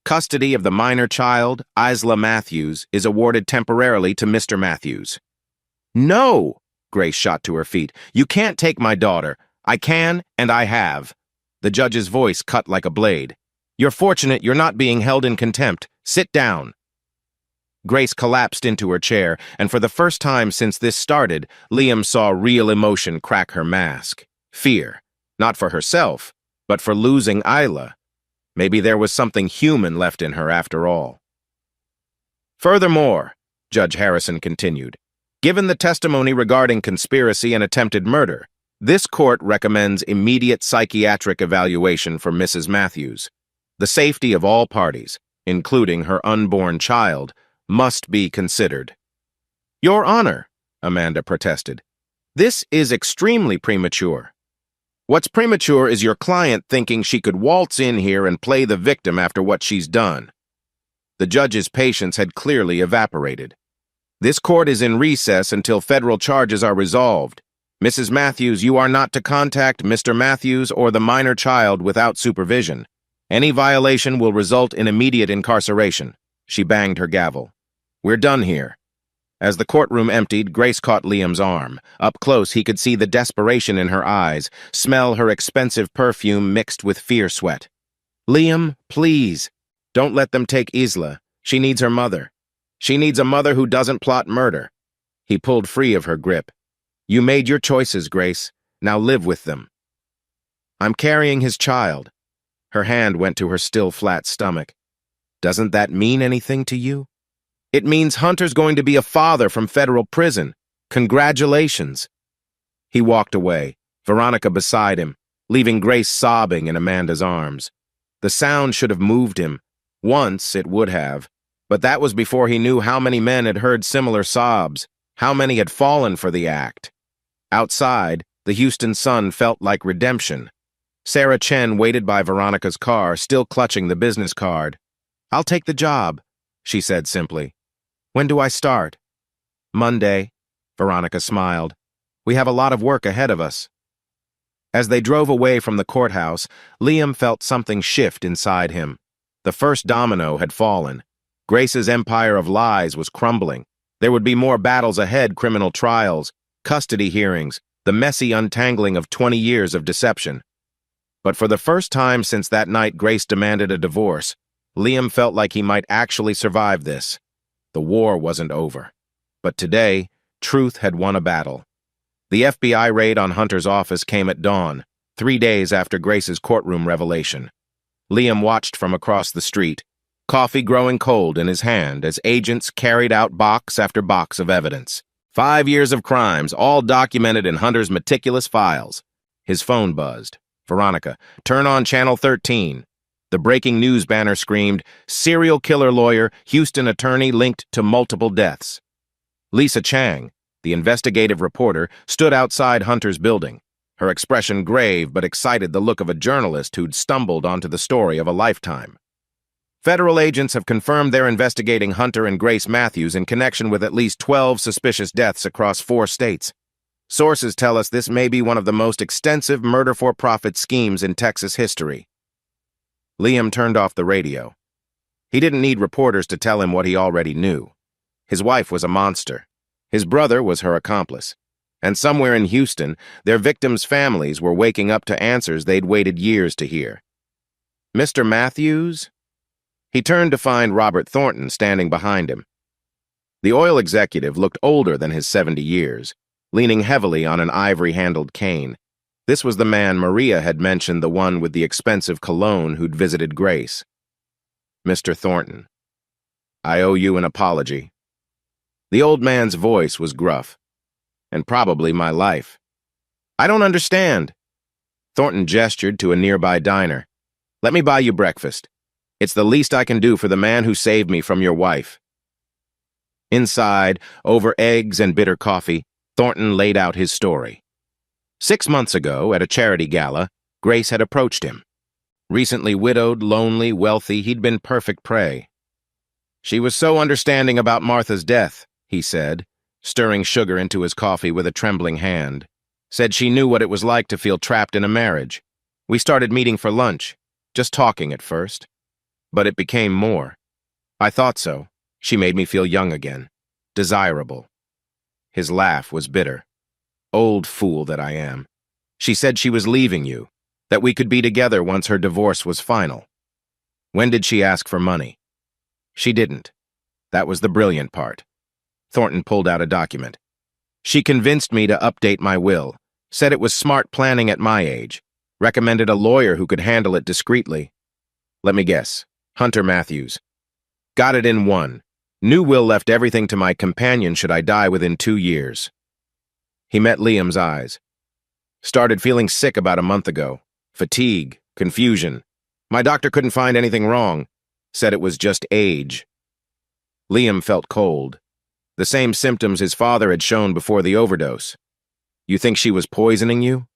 Custody of the minor child, Isla Matthews, is awarded temporarily to Mr. Matthews." "No!" Grace shot to her feet. "You can't take my daughter. I can, and I have." The judge's voice cut like a blade. "You're fortunate you're not being held in contempt. Sit down." Grace collapsed into her chair, and for the first time since this started, Liam saw real emotion crack her mask. Fear. Not for herself, but for losing Isla. Maybe there was something human left in her after all. "Furthermore," Judge Harrison continued, "given the testimony regarding conspiracy and attempted murder, this court recommends immediate psychiatric evaluation for Mrs. Matthews. The safety of all parties, including her unborn child, must be considered." "Your Honor," Amanda protested, "this is extremely premature." "What's premature is your client thinking she could waltz in here and play the victim after what she's done." The judge's patience had clearly evaporated. "This court is in recess until federal charges are resolved. Mrs. Matthews, you are not to contact Mr. Matthews or the minor child without supervision. Any violation will result in immediate incarceration." She banged her gavel. "We're done here." As the courtroom emptied, Grace caught Liam's arm. Up close, he could see the desperation in her eyes, smell her expensive perfume mixed with fear sweat. "Liam, please. Don't let them take Isla. She needs her mother. She needs a mother who doesn't plot murder." He pulled free of her grip. "You made your choices, Grace. Now live with them." "I'm carrying his child." Her hand went to her still flat stomach. "Doesn't that mean anything to you?" "It means Hunter's going to be a father from federal prison. Congratulations." He walked away, Veronica beside him, leaving Grace sobbing in Amanda's arms. The sound should have moved him. Once it would have, but that was before he knew how many men had heard similar sobs, how many had fallen for the act. Outside, the Houston sun felt like redemption. Sarah Chen waited by Veronica's car, still clutching the business card. "I'll take the job," she said simply. "When do I start?" "Monday," Veronica smiled. "We have a lot of work ahead of us." As they drove away from the courthouse, Liam felt something shift inside him. The first domino had fallen. Grace's empire of lies was crumbling. There would be more battles ahead, criminal trials, custody hearings, the messy untangling of 20 years of deception. But for the first time since that night Grace demanded a divorce, Liam felt like he might actually survive this. The war wasn't over. But today, truth had won a battle. The FBI raid on Hunter's office came at dawn, 3 days after Grace's courtroom revelation. Liam watched from across the street, coffee growing cold in his hand as agents carried out box after box of evidence. 5 years of crimes, all documented in Hunter's meticulous files. His phone buzzed. "Veronica, turn on Channel 13. The breaking news banner screamed, "Serial killer lawyer, Houston attorney linked to multiple deaths." Lisa Chang, the investigative reporter, stood outside Hunter's building. Her expression grave but excited, the look of a journalist who'd stumbled onto the story of a lifetime. "Federal agents have confirmed they're investigating Hunter and Grace Matthews in connection with at least 12 suspicious deaths across 4 states. Sources tell us this may be one of the most extensive murder-for-profit schemes in Texas history." Liam turned off the radio. He didn't need reporters to tell him what he already knew. His wife was a monster. His brother was her accomplice. And somewhere in Houston, their victims' families were waking up to answers they'd waited years to hear. "Mr. Matthews?" He turned to find Robert Thornton standing behind him. The oil executive looked older than his 70 years, leaning heavily on an ivory-handled cane. This was the man Maria had mentioned, the one with the expensive cologne who'd visited Grace. "Mr. Thornton, I owe you an apology." The old man's voice was gruff. "And probably my life." "I don't understand." Thornton gestured to a nearby diner. "Let me buy you breakfast. It's the least I can do for the man who saved me from your wife." Inside, over eggs and bitter coffee, Thornton laid out his story. 6 months ago, at a charity gala, Grace had approached him. Recently widowed, lonely, wealthy, he'd been perfect prey. "She was so understanding about Martha's death," he said, stirring sugar into his coffee with a trembling hand. "Said she knew what it was like to feel trapped in a marriage. We started meeting for lunch, just talking at first. But it became more. I thought so. She made me feel young again, desirable." His laugh was bitter. "Old fool that I am. She said she was leaving you, that we could be together once her divorce was final. When did she ask for money? She didn't. That was the brilliant part. Thornton pulled out a document. She convinced me to update my will, said it was smart planning at my age, recommended a lawyer who could handle it discreetly. Let me guess, Hunter Matthews. Got it in one. New will left everything to my companion should I die within 2 years. He met Liam's eyes. Started feeling sick about a month ago. Fatigue, confusion. My doctor couldn't find anything wrong. Said it was just age. Liam felt cold. The same symptoms his father had shown before the overdose. You think she was poisoning you?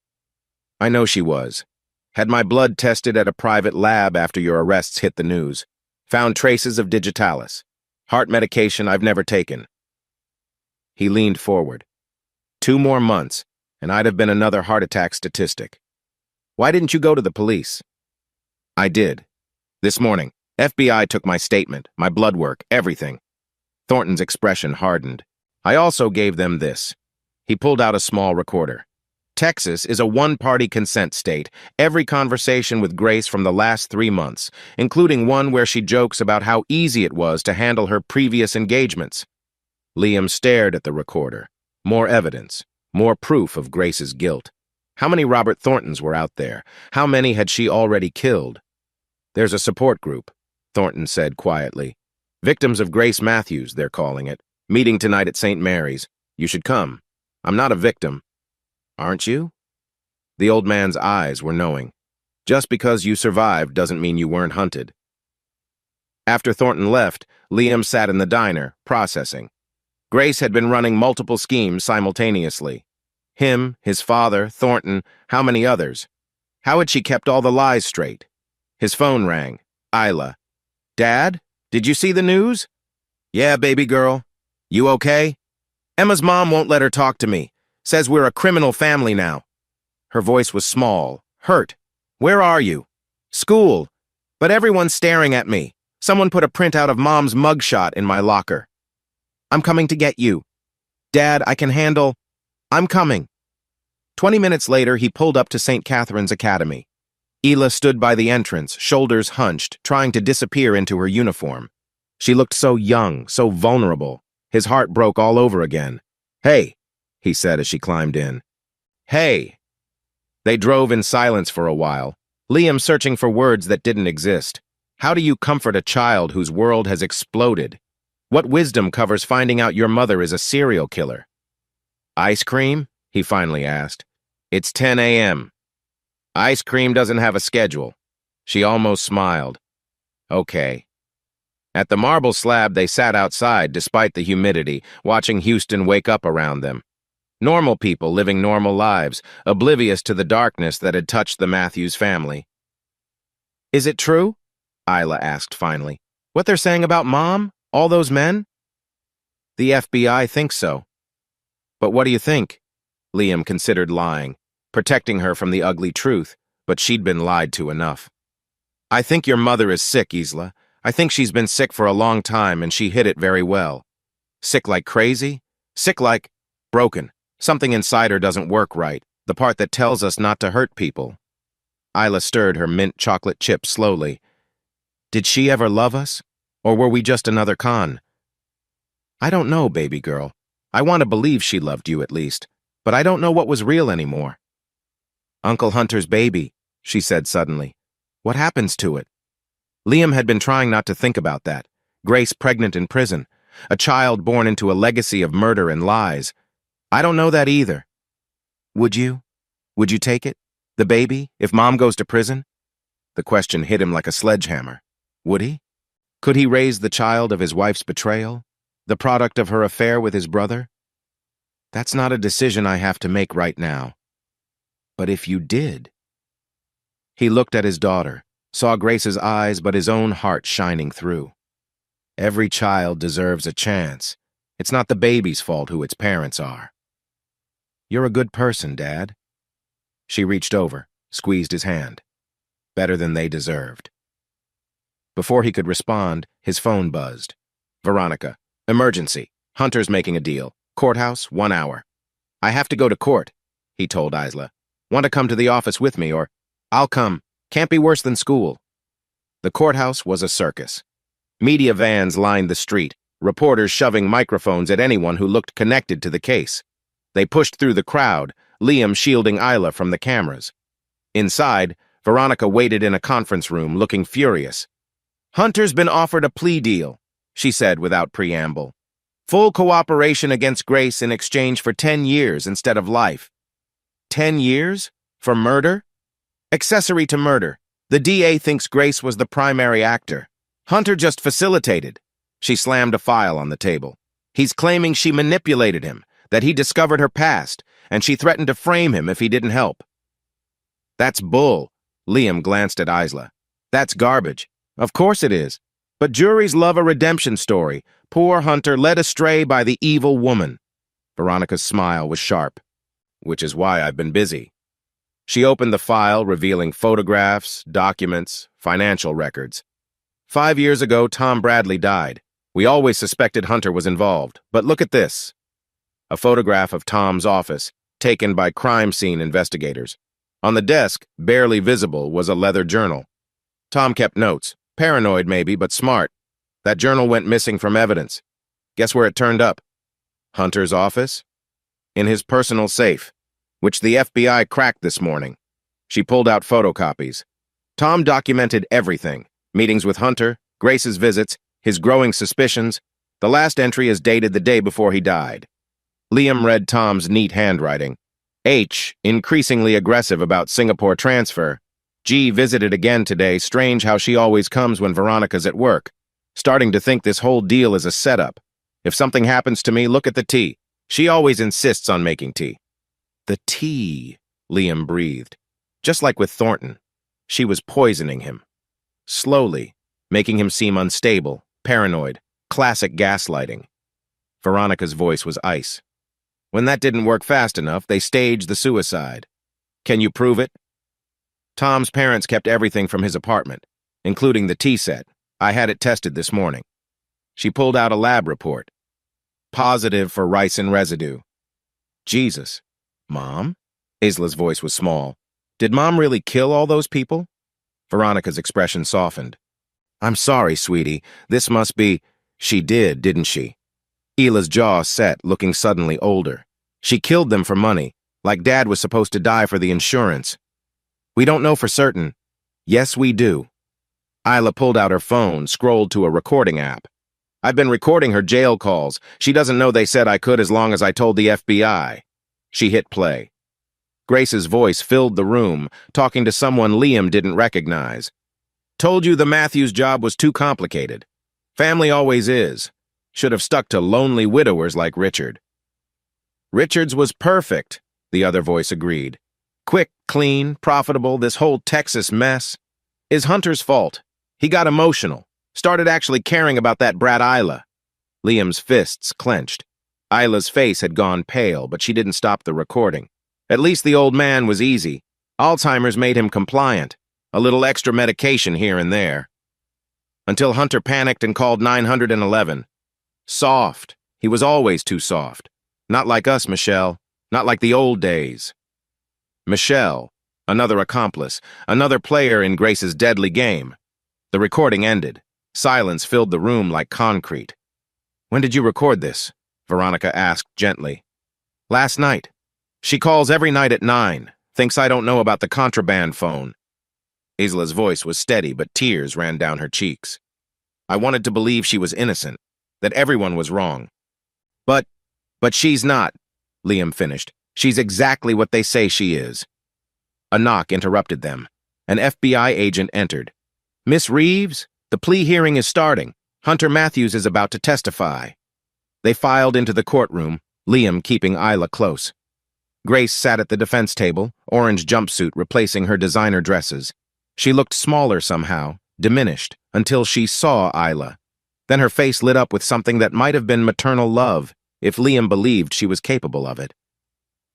I know she was. Had my blood tested at a private lab after your arrests hit the news. Found traces of digitalis. Heart medication I've never taken. He leaned forward. 2 more months, and I'd have been another heart attack statistic. Why didn't you go to the police? I did. This morning, FBI took my statement, my blood work, everything. Thornton's expression hardened. I also gave them this. He pulled out a small recorder. Texas is a one-party consent state. Every conversation with Grace from the last 3 months, including one where she jokes about how easy it was to handle her previous engagements. Liam stared at the recorder. More evidence, more proof of Grace's guilt. How many Robert Thorntons were out there? How many had she already killed? There's a support group, Thornton said quietly. Victims of Grace Matthews, they're calling it. Meeting tonight at St. Mary's. You should come. I'm not a victim. Aren't you? The old man's eyes were knowing. Just because you survived doesn't mean you weren't hunted. After Thornton left, Liam sat in the diner, processing. Grace had been running multiple schemes simultaneously. Him, his father, Thornton, how many others? How had she kept all the lies straight? His phone rang. Isla. Dad, did you see the news? Yeah, baby girl. You okay? Emma's mom won't let her talk to me. Says we're a criminal family now. Her voice was small, hurt. Where are you? School. But everyone's staring at me. Someone put a printout of Mom's mugshot in my locker. I'm coming to get you. Dad, I can handle... I'm coming. 20 minutes later, he pulled up to St. Catherine's Academy. Ela stood by the entrance, shoulders hunched, trying to disappear into her uniform. She looked so young, so vulnerable. His heart broke all over again. Hey, he said as she climbed in. Hey. They drove in silence for a while, Liam searching for words that didn't exist. How do you comfort a child whose world has exploded? What wisdom covers finding out your mother is a serial killer? Ice cream? He finally asked. It's 10 a.m. Ice cream doesn't have a schedule. She almost smiled. Okay. At the marble slab, they sat outside despite the humidity, watching Houston wake up around them. Normal people living normal lives, oblivious to the darkness that had touched the Matthews family. Is it true? Isla asked finally. What they're saying about Mom? All those men? The FBI thinks so. But what do you think? Liam considered lying, protecting her from the ugly truth, but she'd been lied to enough. I think your mother is sick, Isla. I think she's been sick for a long time and she hid it very well. Sick like crazy? Sick like broken. Something inside her doesn't work right, the part that tells us not to hurt people. Isla stirred her mint chocolate chip slowly. Did she ever love us? Or were we just another con? I don't know, baby girl. I want to believe she loved you at least, but I don't know what was real anymore. Uncle Hunter's baby, she said suddenly. What happens to it? Liam had been trying not to think about that. Grace pregnant in prison, a child born into a legacy of murder and lies. I don't know that either. Would you? Would you take it? The baby, if Mom goes to prison? The question hit him like a sledgehammer. Would he? Could he raise the child of his wife's betrayal? The product of her affair with his brother? That's not a decision I have to make right now. But if you did... He looked at his daughter, saw Grace's eyes but his own heart shining through. Every child deserves a chance. It's not the baby's fault who its parents are. You're a good person, Dad. She reached over, squeezed his hand. Better than they deserved. Before he could respond, his phone buzzed. Veronica, emergency. Hunter's making a deal. Courthouse, 1 hour. I have to go to court, he told Isla. Want to come to the office with me or... I'll come. Can't be worse than school. The courthouse was a circus. Media vans lined the street, reporters shoving microphones at anyone who looked connected to the case. They pushed through the crowd, Liam shielding Isla from the cameras. Inside, Veronica waited in a conference room, looking furious. "Hunter's been offered a plea deal," she said without preamble. "Full cooperation against Grace in exchange for 10 years instead of life." 10 years? For murder? Accessory to murder. The DA thinks Grace was the primary actor. Hunter just facilitated. She slammed a file on the table. He's claiming she manipulated him, that he discovered her past, and she threatened to frame him if he didn't help. "That's bull." Liam glanced at Isla. "That's garbage." "Of course it is. But juries love a redemption story. Poor Hunter led astray by the evil woman." Veronica's smile was sharp. "Which is why I've been busy." She opened the file, revealing photographs, documents, financial records. 5 years ago, Tom Bradley died. We always suspected Hunter was involved, but look at this. A photograph of Tom's office, taken by crime scene investigators. On the desk, barely visible, was a leather journal. Tom kept notes. Paranoid maybe, but smart. That journal went missing from evidence. Guess where it turned up? Hunter's office? In his personal safe, which the FBI cracked this morning. She pulled out photocopies. Tom documented everything. Meetings with Hunter, Grace's visits, his growing suspicions. The last entry is dated the day before he died. Liam read Tom's neat handwriting. H, increasingly aggressive about Singapore transfer. G visited again today, strange how she always comes when Veronica's at work. Starting to think this whole deal is a setup. If something happens to me, look at the tea. She always insists on making tea. The tea, Liam breathed. Just like with Thornton. She was poisoning him. Slowly, making him seem unstable, paranoid, classic gaslighting. Veronica's voice was ice. When that didn't work fast enough, they staged the suicide. Can you prove it? Tom's parents kept everything from his apartment, including the tea set. I had it tested this morning. She pulled out a lab report. Positive for ricin residue. Jesus. Mom? Isla's voice was small. Did Mom really kill all those people? Veronica's expression softened. I'm sorry, sweetie. This must be... She did, didn't she? Ila's jaw set, looking suddenly older. She killed them for money, like Dad was supposed to die for the insurance. We don't know for certain. Yes, we do. Isla pulled out her phone, scrolled to a recording app. I've been recording her jail calls. She doesn't know they said I could as long as I told the FBI. She hit play. Grace's voice filled the room, talking to someone Liam didn't recognize. Told you the Matthews job was too complicated. Family always is. Should have stuck to lonely widowers like Richard. Richard's was perfect, the other voice agreed. Quick, clean, profitable, this whole Texas mess. Is Hunter's fault. He got emotional, started actually caring about that brat Isla. Liam's fists clenched. Isla's face had gone pale, but she didn't stop the recording. At least the old man was easy. Alzheimer's made him compliant. A little extra medication here and there. Until Hunter panicked and called 911. Soft. He was always too soft. Not like us, Michelle. Not like the old days. Michelle, another accomplice, another player in Grace's deadly game. The recording ended. Silence filled the room like concrete. When did you record this? Veronica asked gently. Last night. She calls every night at 9. Thinks I don't know about the contraband phone. Isla's voice was steady, but tears ran down her cheeks. I wanted to believe she was innocent, that everyone was wrong. But she's not, Liam finished. She's exactly what they say she is. A knock interrupted them. An FBI agent entered. Miss Reeves, the plea hearing is starting. Hunter Matthews is about to testify. They filed into the courtroom, Liam keeping Isla close. Grace sat at the defense table, orange jumpsuit replacing her designer dresses. She looked smaller somehow, diminished, until she saw Isla. Then her face lit up with something that might have been maternal love, if Liam believed she was capable of it.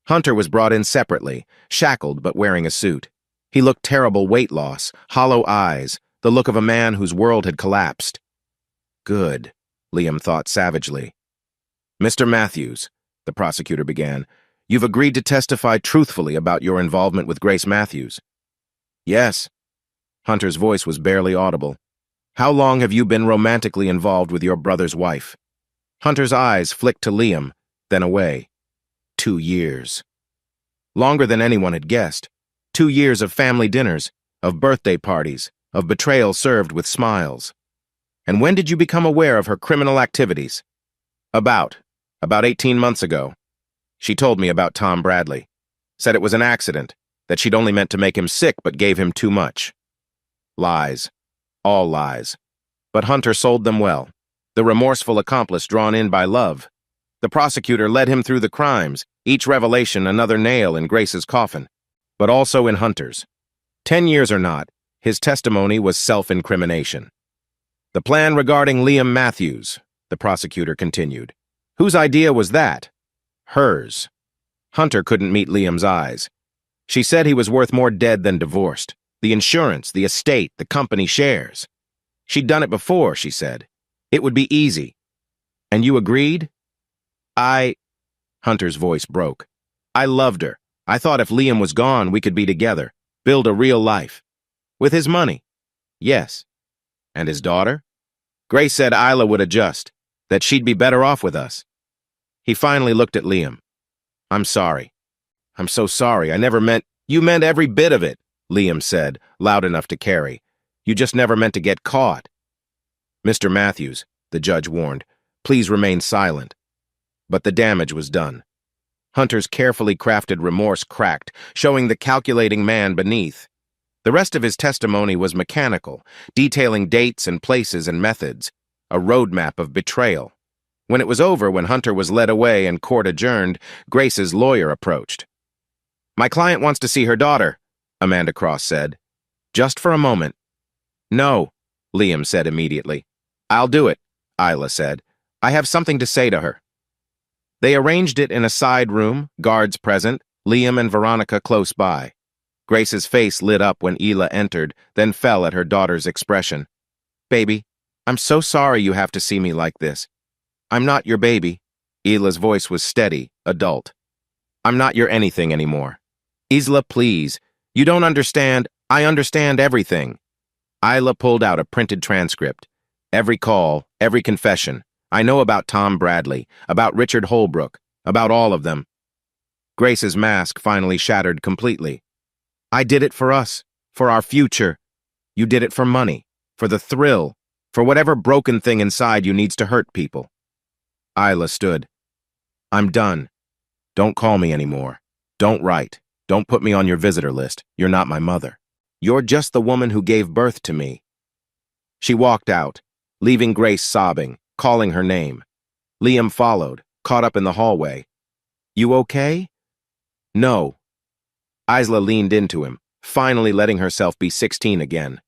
Hunter was brought in separately, shackled but wearing a suit. He looked terrible weight loss, hollow eyes, the look of a man whose world had collapsed. Good, Liam thought savagely. Mr. Matthews, the prosecutor began, you've agreed to testify truthfully about your involvement with Grace Matthews. Yes. Hunter's voice was barely audible. How long have you been romantically involved with your brother's wife? Hunter's eyes flicked to Liam, then away. 2 years. Longer than anyone had guessed. 2 years of family dinners, of birthday parties, of betrayal served with smiles. And when did you become aware of her criminal activities? About 18 months ago. She told me about Tom Bradley. Said it was an accident, that she'd only meant to make him sick but gave him too much. Lies. All lies. But Hunter sold them well. The remorseful accomplice drawn in by love. The prosecutor led him through the crimes, each revelation another nail in Grace's coffin, but also in Hunter's. 10 years or not, his testimony was self-incrimination. The plan regarding Liam Matthews, the prosecutor continued. Whose idea was that? Hers. Hunter couldn't meet Liam's eyes. She said he was worth more dead than divorced. The insurance, the estate, the company shares. She'd done it before, she said. It would be easy. And you agreed? Hunter's voice broke. I loved her. I thought if Liam was gone, we could be together, build a real life. With his money. Yes. And his daughter? Grace said Isla would adjust, that she'd be better off with us. He finally looked at Liam. I'm sorry. I'm so sorry. I never meant— You meant every bit of it, Liam said, loud enough to carry. You just never meant to get caught. Mr. Matthews, the judge warned, please remain silent. But the damage was done. Hunter's carefully crafted remorse cracked, showing the calculating man beneath. The rest of his testimony was mechanical, detailing dates and places and methods, a roadmap of betrayal. When it was over, when Hunter was led away and court adjourned, Grace's lawyer approached. My client wants to see her daughter, Amanda Cross said. Just for a moment. No, Liam said immediately. I'll do it, Isla said. I have something to say to her. They arranged it in a side room, guards present, Liam and Veronica close by. Grace's face lit up when Isla entered, then fell at her daughter's expression. Baby, I'm so sorry you have to see me like this. I'm not your baby. Isla's voice was steady, adult. I'm not your anything anymore. Isla, please. You don't understand. I understand everything. Isla pulled out a printed transcript. Every call, every confession. I know about Tom Bradley, about Richard Holbrook, about all of them. Grace's mask finally shattered completely. I did it for us, for our future. You did it for money, for the thrill, for whatever broken thing inside you needs to hurt people. Isla stood. I'm done. Don't call me anymore. Don't write. Don't put me on your visitor list. You're not my mother. You're just the woman who gave birth to me. She walked out, leaving Grace sobbing, calling her name. Liam followed, caught up in the hallway. You okay? No. Isla leaned into him, finally letting herself be 16 again.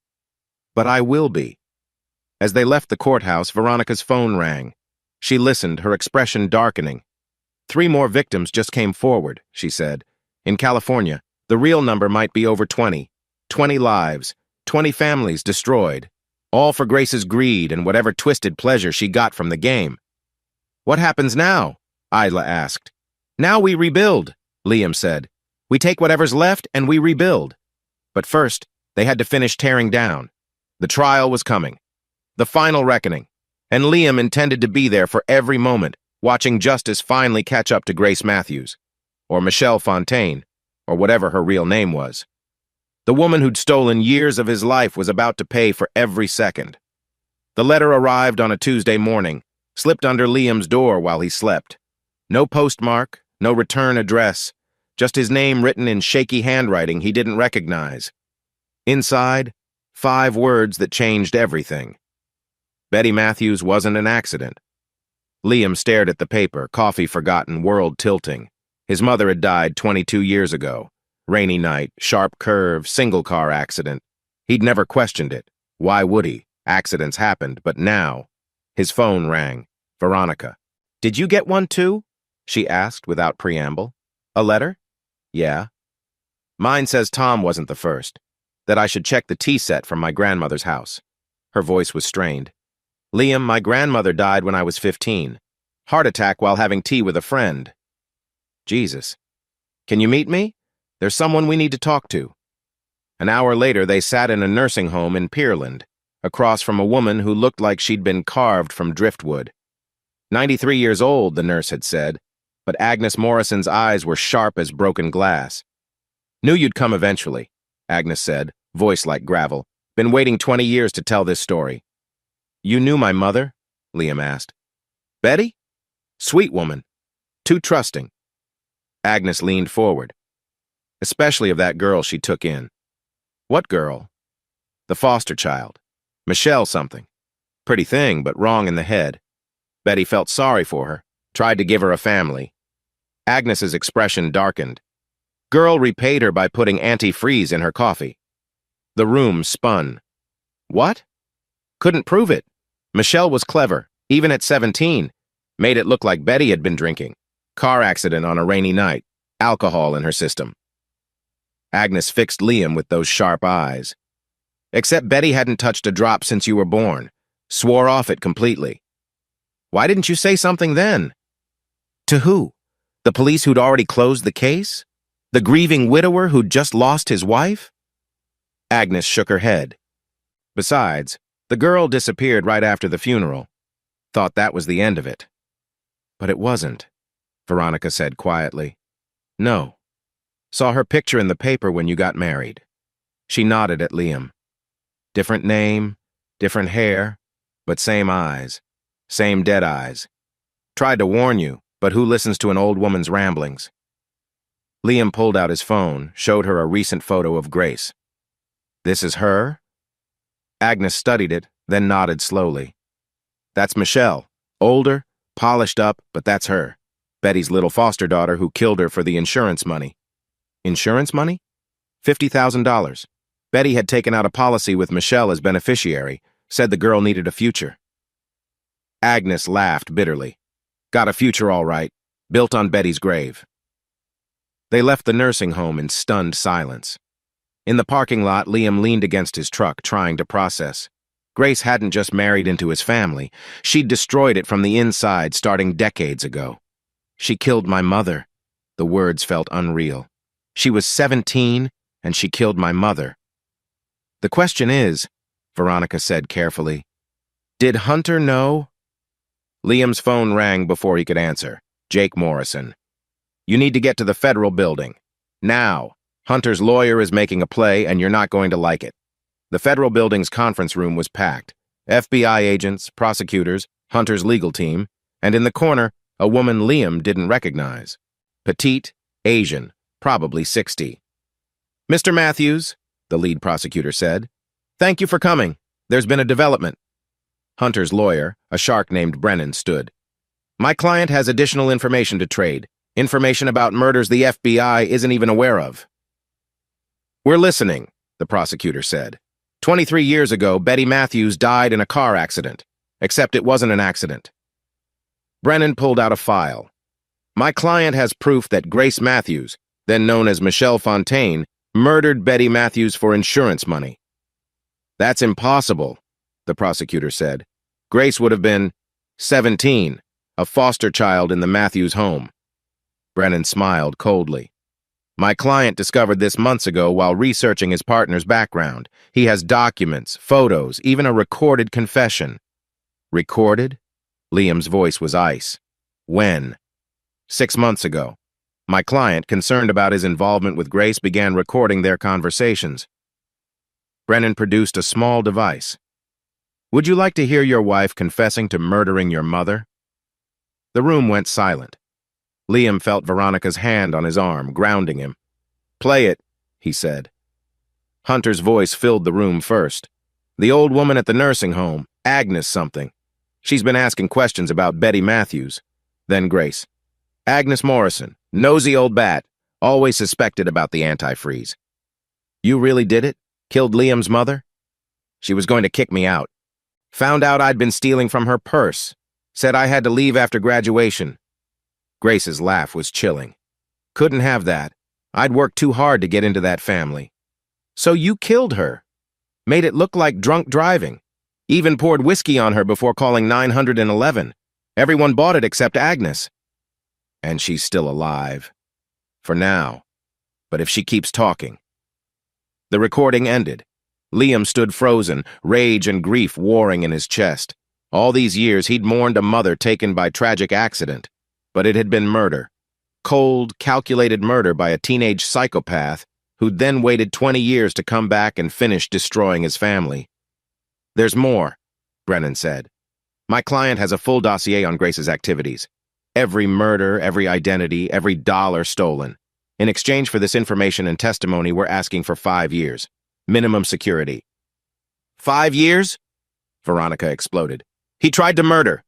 But I will be. As they left the courthouse, Veronica's phone rang. She listened, her expression darkening. 3 more victims just came forward, she said. In California, the real number might be over 20. 20 lives, 20 families destroyed. All for Grace's greed and whatever twisted pleasure she got from the game. What happens now? Isla asked. Now we rebuild, Liam said. We take whatever's left and we rebuild. But first, they had to finish tearing down. The trial was coming. The final reckoning. And Liam intended to be there for every moment, watching justice finally catch up to Grace Matthews, or Michelle Fontaine, or whatever her real name was. The woman who'd stolen years of his life was about to pay for every second. The letter arrived on a Tuesday morning, slipped under Liam's door while he slept. No postmark, no return address, just his name written in shaky handwriting he didn't recognize. Inside, 5 words that changed everything. Betty Matthews wasn't an accident. Liam stared at the paper, coffee forgotten, world tilting. His mother had died 22 years ago. Rainy night, sharp curve, single-car accident. He'd never questioned it. Why would he? Accidents happened, but now— His phone rang. Veronica. Did you get one too? She asked without preamble. A letter? Yeah. Mine says Tom wasn't the first. That I should check the tea set from my grandmother's house. Her voice was strained. Liam, my grandmother died when I was 15. Heart attack while having tea with a friend. Jesus. Can you meet me? There's someone we need to talk to. An hour later, they sat in a nursing home in Pearland, across from a woman who looked like she'd been carved from driftwood. 93 years old, the nurse had said, but Agnes Morrison's eyes were sharp as broken glass. Knew you'd come eventually, Agnes said, voice like gravel. Been waiting 20 years to tell this story. You knew my mother? Liam asked. Betty? Sweet woman. Too trusting. Agnes leaned forward. Especially of that girl she took in. What girl? The foster child. Michelle something. Pretty thing, but wrong in the head. Betty felt sorry for her, tried to give her a family. Agnes's expression darkened. Girl repaid her by putting antifreeze in her coffee. The room spun. What? Couldn't prove it. Michelle was clever, even at 17. Made it look like Betty had been drinking. Car accident on a rainy night. Alcohol in her system. Agnes fixed Liam with those sharp eyes. Except Betty hadn't touched a drop since you were born. Swore off it completely. Why didn't you say something then? To who? The police who'd already closed the case? The grieving widower who'd just lost his wife? Agnes shook her head. Besides, the girl disappeared right after the funeral. Thought that was the end of it. But it wasn't, Veronica said quietly. No. Saw her picture in the paper when you got married. She nodded at Liam. Different name, different hair, but same eyes. Same dead eyes. Tried to warn you, but who listens to an old woman's ramblings? Liam pulled out his phone, showed her a recent photo of Grace. This is her? Agnes studied it, then nodded slowly. That's Michelle. Older, polished up, but that's her. Betty's little foster daughter who killed her for the insurance money. Insurance money? $50,000. Betty had taken out a policy with Michelle as beneficiary, said the girl needed a future. Agnes laughed bitterly. Got a future all right, built on Betty's grave. They left the nursing home in stunned silence. In the parking lot, Liam leaned against his truck, trying to process. Grace hadn't just married into his family. She'd destroyed it from the inside, starting decades ago. She killed my mother. The words felt unreal. She was 17, and she killed my mother. The question is, Veronica said carefully, did Hunter know? Liam's phone rang before he could answer. Jake Morrison. You need to get to the federal building. Now. Hunter's lawyer is making a play, and you're not going to like it. The federal building's conference room was packed. FBI agents, prosecutors, Hunter's legal team, and in the corner, a woman Liam didn't recognize. Petite, Asian, probably 60. Mr. Matthews, the lead prosecutor said, thank you for coming. There's been a development. Hunter's lawyer, a shark named Brennan, stood. My client has additional information to trade. Information about murders the FBI isn't even aware of. We're listening, the prosecutor said. 23 years ago, Betty Matthews died in a car accident, except it wasn't an accident. Brennan pulled out a file. My client has proof that Grace Matthews, then known as Michelle Fontaine, murdered Betty Matthews for insurance money. That's impossible, the prosecutor said. Grace would have been 17, a foster child in the Matthews home. Brennan smiled coldly. My client discovered this months ago while researching his partner's background. He has documents, photos, even a recorded confession. Recorded? Liam's voice was ice. When? 6 months ago. My client, concerned about his involvement with Grace, began recording their conversations. Brennan produced a small device. Would you like to hear your wife confessing to murdering your mother? The room went silent. Liam felt Veronica's hand on his arm, grounding him. Play it, he said. Hunter's voice filled the room first. The old woman at the nursing home, Agnes something. She's been asking questions about Betty Matthews. Then Grace. Agnes Morrison, nosy old bat, always suspected about the antifreeze. You really did it? Killed Liam's mother? She was going to kick me out. Found out I'd been stealing from her purse. Said I had to leave after graduation. Grace's laugh was chilling. Couldn't have that. I'd worked too hard to get into that family. So you killed her. Made it look like drunk driving. Even poured whiskey on her before calling 911. Everyone bought it except Agnes. And she's still alive. For now. But if she keeps talking. The recording ended. Liam stood frozen, rage and grief warring in his chest. All these years he'd mourned a mother taken by tragic accident, but it had been murder. Cold, calculated murder by a teenage psychopath who'd then waited 20 years to come back and finish destroying his family. "There's more," Brennan said. "My client has a full dossier on Grace's activities. Every murder, every identity, every dollar stolen. In exchange for this information and testimony, we're asking for 5 years. Minimum security." 5 years? Veronica exploded. "He tried to murder.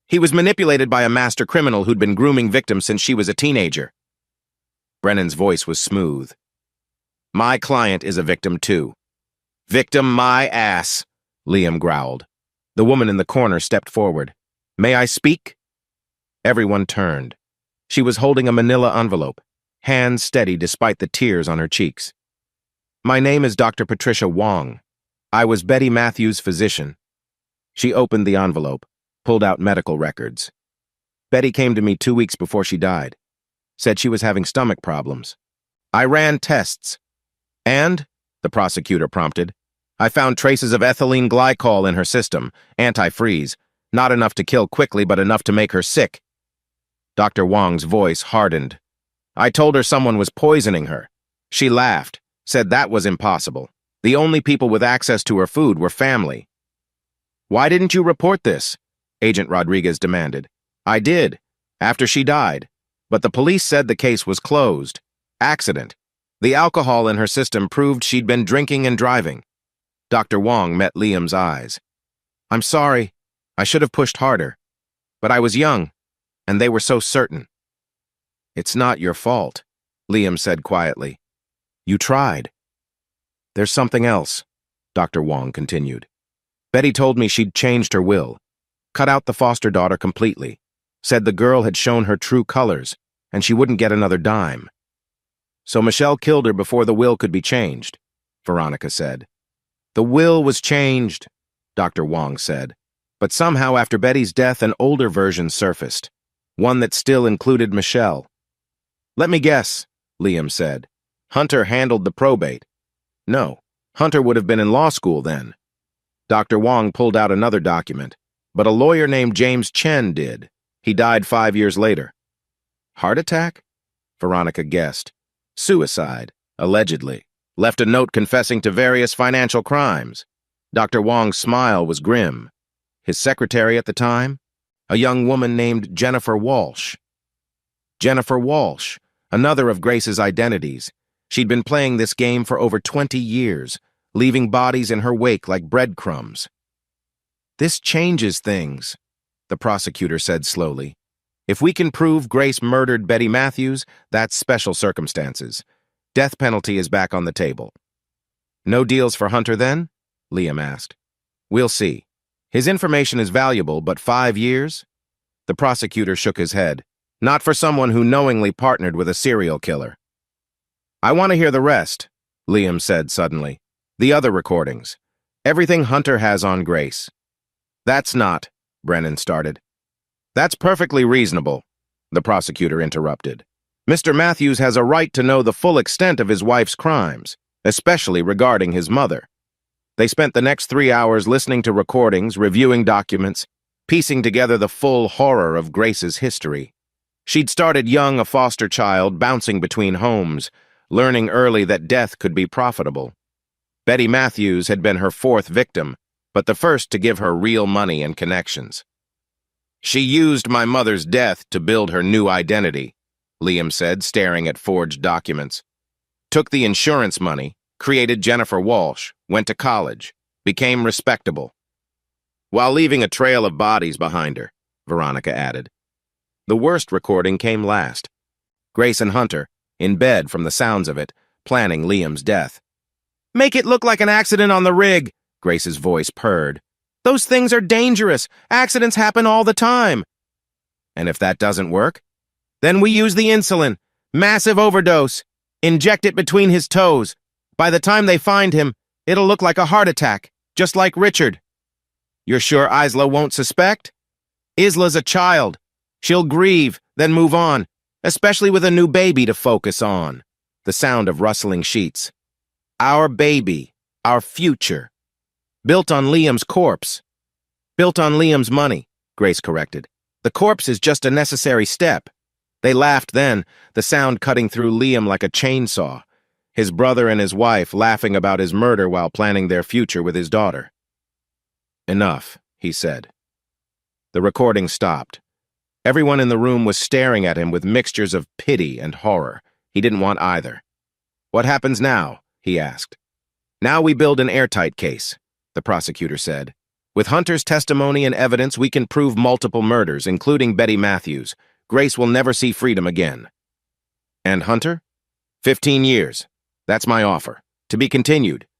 He was manipulated by a master criminal who'd been grooming victims since she was a teenager." Brennan's voice was smooth. "My client is a victim too." "Victim my ass," Liam growled. The woman in the corner stepped forward. "May I speak?" Everyone turned. She was holding a manila envelope, hands steady despite the tears on her cheeks. "My name is Dr. Patricia Wong. I was Betty Matthews' physician." She opened the envelope, pulled out medical records. "Betty came to me 2 weeks before she died. Said she was having stomach problems. I ran tests. And," the prosecutor prompted, "I found traces of ethylene glycol in her system, antifreeze, not enough to kill quickly but enough to make her sick." Dr. Wong's voice hardened. "I told her someone was poisoning her. She laughed, said that was impossible. The only people with access to her food were family." "Why didn't you report this?" Agent Rodriguez demanded. "I did, after she died. But the police said the case was closed. Accident. The alcohol in her system proved she'd been drinking and driving." Dr. Wong met Liam's eyes. "I'm sorry. I should have pushed harder. But I was young, and they were so certain." "It's not your fault," Liam said quietly. "You tried." "There's something else," Dr. Wong continued. "Betty told me she'd changed her will, cut out the foster daughter completely, said the girl had shown her true colors, and she wouldn't get another dime. So Michelle killed her before the will could be changed," Veronica said. "The will was changed," Dr. Wong said. "But somehow after Betty's death an older version surfaced, one that still included Michelle." "Let me guess," Liam said. "Hunter handled the probate." "No, Hunter would have been in law school then." Dr. Wong pulled out another document, but a lawyer named James Chen did. He died 5 years later. "Heart attack?" Veronica guessed. "Suicide, allegedly. Left a note confessing to various financial crimes." Dr. Wong's smile was grim. "His secretary at the time? A young woman named Jennifer Walsh." Jennifer Walsh, another of Grace's identities. She'd been playing this game for over 20 years, leaving bodies in her wake like breadcrumbs. "This changes things," the prosecutor said slowly. "If we can prove Grace murdered Betty Matthews, that's special circumstances. Death penalty is back on the table." "No deals for Hunter then?" Liam asked. "We'll see. His information is valuable, but 5 years?" The prosecutor shook his head. "Not for someone who knowingly partnered with a serial killer." "I want to hear the rest," Liam said suddenly. "The other recordings. Everything Hunter has on Grace." "That's not," Brennan started. "That's perfectly reasonable," the prosecutor interrupted. "Mr. Matthews has a right to know the full extent of his wife's crimes, especially regarding his mother." They spent the next 3 hours listening to recordings, reviewing documents, piecing together the full horror of Grace's history. She'd started young, a foster child, bouncing between homes, learning early that death could be profitable. Betty Matthews had been her 4th victim, but the first to give her real money and connections. "She used my mother's death to build her new identity," Liam said, staring at forged documents. "Took the insurance money, created Jennifer Walsh, went to college, became respectable. While leaving a trail of bodies behind her," Veronica added. The worst recording came last. Grace and Hunter, in bed from the sounds of it, planning Liam's death. "Make it look like an accident on the rig," Grace's voice purred. "Those things are dangerous. Accidents happen all the time." "And if that doesn't work?" "Then we use the insulin. Massive overdose. Inject it between his toes. By the time they find him, it'll look like a heart attack, just like Richard." "You're sure Isla won't suspect?" "Isla's a child. She'll grieve, then move on, especially with a new baby to focus on." The sound of rustling sheets. Our baby. Our future. Built on Liam's corpse. Built on Liam's money, Grace corrected. The corpse is just a necessary step. They laughed then, the sound cutting through Liam like a chainsaw. His brother and his wife laughing about his murder while planning their future with his daughter. Enough, he said. The recording stopped. Everyone in the room was staring at him with mixtures of pity and horror. He didn't want either. What happens now? He asked. Now we build an airtight case, the prosecutor said. With Hunter's testimony and evidence, we can prove multiple murders, including Betty Matthews. Grace will never see freedom again. And Hunter? 15 years. That's my offer. To be continued,